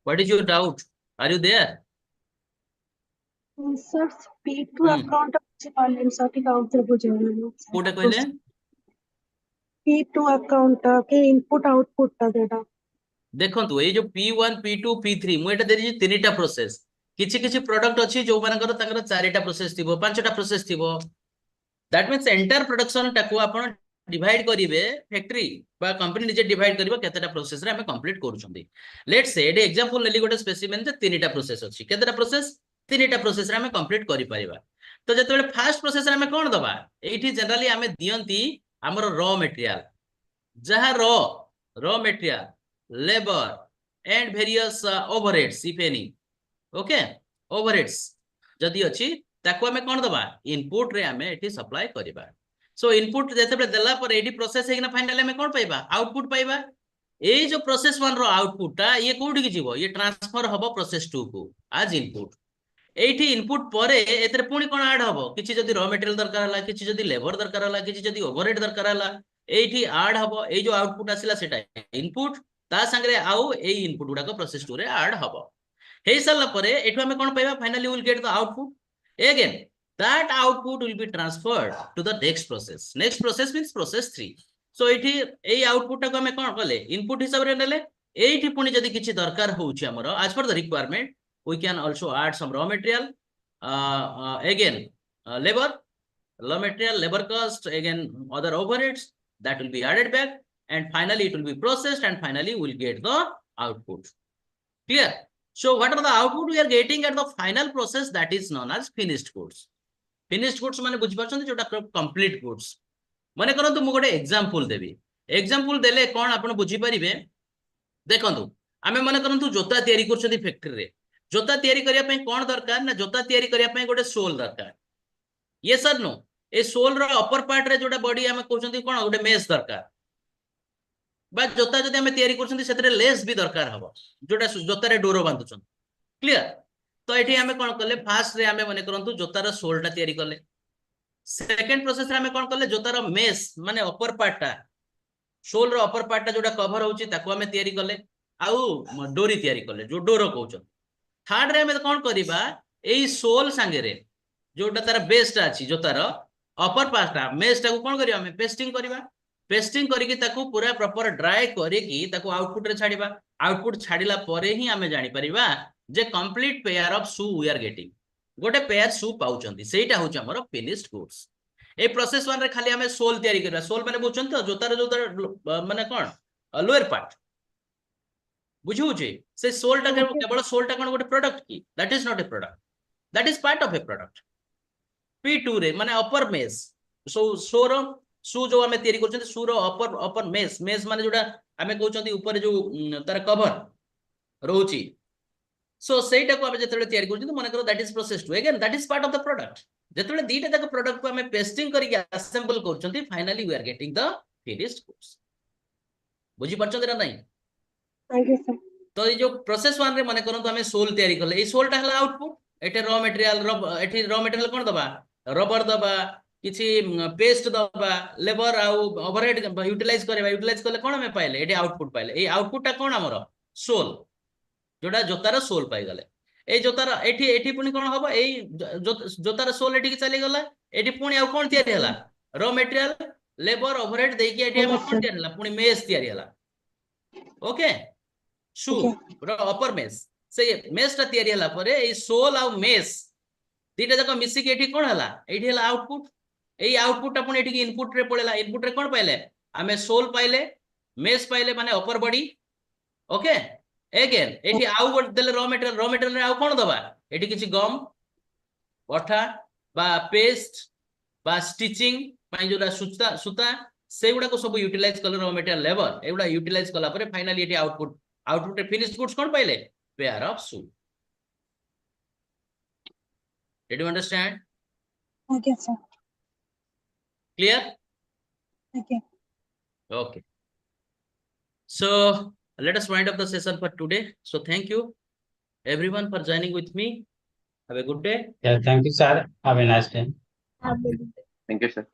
what is your doubt? Are you there? Sir, P2 account ଅଛି balance ଟିକେ ଆଉଥରେ ବୁଝେଇବେ. Quota କହିଲେ? P2 account के input output ଟା ଦେଟା. देखंतु ए जो P1 P2 P3 मु एटा देरी तीनटा प्रोसेस. किछि किछि प्रोडक्ट अछि जो मानकर ताकर चारिटा प्रोसेस थिबो, पांचटा प्रोसेस थिबो. दैट मींस एंटायर प्रोडक्शन टाको आपण डिवाइड करिवे फैक्ट्री बा कंपनी निजे डिवाइड करिवो केतेटा प्रोसेस रे हम कंप्लीट करूछंदी. लेट्स से एडे एग्जांपल लेली गोटे स्पेसिमेन जे तीनटा प्रोसेस अछि. केतेटा प्रोसेस? तीनटा प्रोसेस रे हम कंप्लीट करि परिबा. तो जेतेबेले फर्स्ट प्रोसेस रे हम कोन दबा? एठी जनरली हम दियंती हमर रॉ मटेरियल. जहा raw material, labor and various overheads if any. Okay, overheads जदि अछि ताको हमें कोन दबा? इनपुट रे हमें एठी सप्लाई करिबा. सो इनपुट जेते बे देला पर एडी प्रोसेस हेगिना फाइनली हमें कोन पाइबा? आउटपुट पाइबा. ए जो प्रोसेस 1 रो आउटपुट ता ये कोडी की जीवो? ये ट्रांसफर हबो प्रोसेस 2 को आज इनपुट. एठी इनपुट परे एतरे पुनी कोन ऐड हबो? किछि जदि रॉ मटेरियल दरकार हला, किछि जदि लेबर दरकार हला, किछि जदि ओवरहेड दरकार हला, एठी ऐड हबो. ए जो आउटपुट आसिला सेटा इनपुट ता संगरे आउ ए इनपुट गुडा को प्रोसेस 2 रे ऐड हबो. हे साला परे एठो हमें कोन पाइबा? Finally we will get the output. Again that output will be transferred to the next process. Next process means process 3. So एठी ए आउटपुट टा को हमें कोन कले? इनपुट हिसाब रे नेले. एठी पुनी जदि किछि दरकार होउछि हमरो as per the requirement, we can also add some raw material, again labor, raw material, labor cost, again other overheads that will be added back, and finally it will be processed, and finally we will get the output. Clear? So what are the output we are getting at the final process? That is known as finished goods. Finished goods माने बुझि परछन जोटा complete goods. माने करंतु मु गोटे example देबी. Example देले कोन आपण बुझि परिबे? देखंतु आमे माने करंतु जोता तयारी करछथि फैक्ट्री रे. जोता तयारी करिया पय कोन दरकार ना? जोता तयारी करिया पय गोटे सोल दरकार. ये सर नो ए सोल रो अपर पार्ट रे जोटा बॉडी आमे कहउछथि कोन गोटे मेस दरकार. बा जोता जदि आमे तयारी करछथि सेतरे लेस भी दरकार हबो जोटा जोता रे डोरो बांधुछन. क्लियर? तो एठी हमें कोन करले? फास्ट रे हमें माने करंतु जोतार सोलटा तयारी करले. सेकंड प्रोसेस रे हमें कोन करले? जोतार मेस माने अपर पार्टटा, सोल रो अपर पार्टटा जोटा कवर होउची ताको हमें तयारी करले. आउ डोरी तयारी करले जो डोरो कहउछन. थर्ड रे हमें कोन करिबा? एई सोल संगे रे जोटा तार बेसटा अछि जोतार अपर पार्टटा मेसटा को कोन करिया? हमें पेस्टिंग करिबा. पेस्टिंग करिकि ताको पूरा प्रॉपर ड्राई करिकि ताको आउटपुट रे छाडिबा. आउटपुट छाडिला परे ही हमें जानि परिबा जे complete pair of shoe we are getting. गोटे पेयर शू पाउचंती सेटा होची हमर फिनिश्ड गुड्स. ए प्रोसेस 1 रे खाली हमें सोल तयारी करबा. सोल माने बुझछन तो जोतार माने कोन? Lower part. बुझुची से सोलटा केवल सोलटा कोन गोटे प्रोडक्ट की? That is not a product. That is part of A product. P2 रे माने अपर मेस शो रो शू जो आमे तयारी करछन शू रो अपर मेस माने जोडा आमे कहउछन ऊपर जो तार कवर रहउची सो सेटा को आमे जतले तयारी करछन माने करो that is process two again that is part of the product जतले दीटा तक प्रोडक्ट को आमे पेस्टिंग करके असेंबल करछन finally we are getting the finished goods बुझी परछन ना नहीं आगे सर तो ये जो प्रोसेस 1 रे माने करन आमे सोल तयारी करले ए सोलटा हला आउटपुट एटे रॉ मटेरियल कोन दबा रबर दबा किछि पेस्ट दबा लेबर आ ओवरहेड यूटिलाइज करले कोन हमें पाइले एटे आउटपुट पाइले ए आउटपुट टा कोन हमर सोल जोडा जोतार सोल पाइ गले ए जोतार एठी पुनी कोन हबो ए जोतार सोल एठी चली गला एठी पुनी आ कोन तयारी हला रॉ मटेरियल लेबर ओवरहेड देकी एठी हम कोन तयारी हला पुनी मेस तयारी हला ओके शू अपर मेस से मेस टा तयारी हला परे ए सोल आ मेस दीटा जक मिसी के एठी कोन हला एठी हला आउटपुट ए आउटपुट अपन एठी इनपुट रे पळेला इनपुट रे कोन पाइले हमें सोल पाइले मेस पाइले माने अपर बॉडी ओके अगेन एठी आउ गोट देले रॉ मटेरियल रे आउ कोन दबा एठी किछि गम पठा बा पेस्ट बा स्टिचिंग पाई जोरा सुता सेगुडा को सब यूटिलाइज कल रॉ मटेरियल लेबर एगुडा यूटिलाइज कला परे फाइनली एठी आउटपुट रे फिनिश्ड गुड्स कोन पाइले pair of shoe did you understand आगे sir clear okay okay so let us wind up the session for today so thank you everyone for joining with me have a good day Yeah, thank you, sir. Have a nice day. Have a good day. Thank you, sir.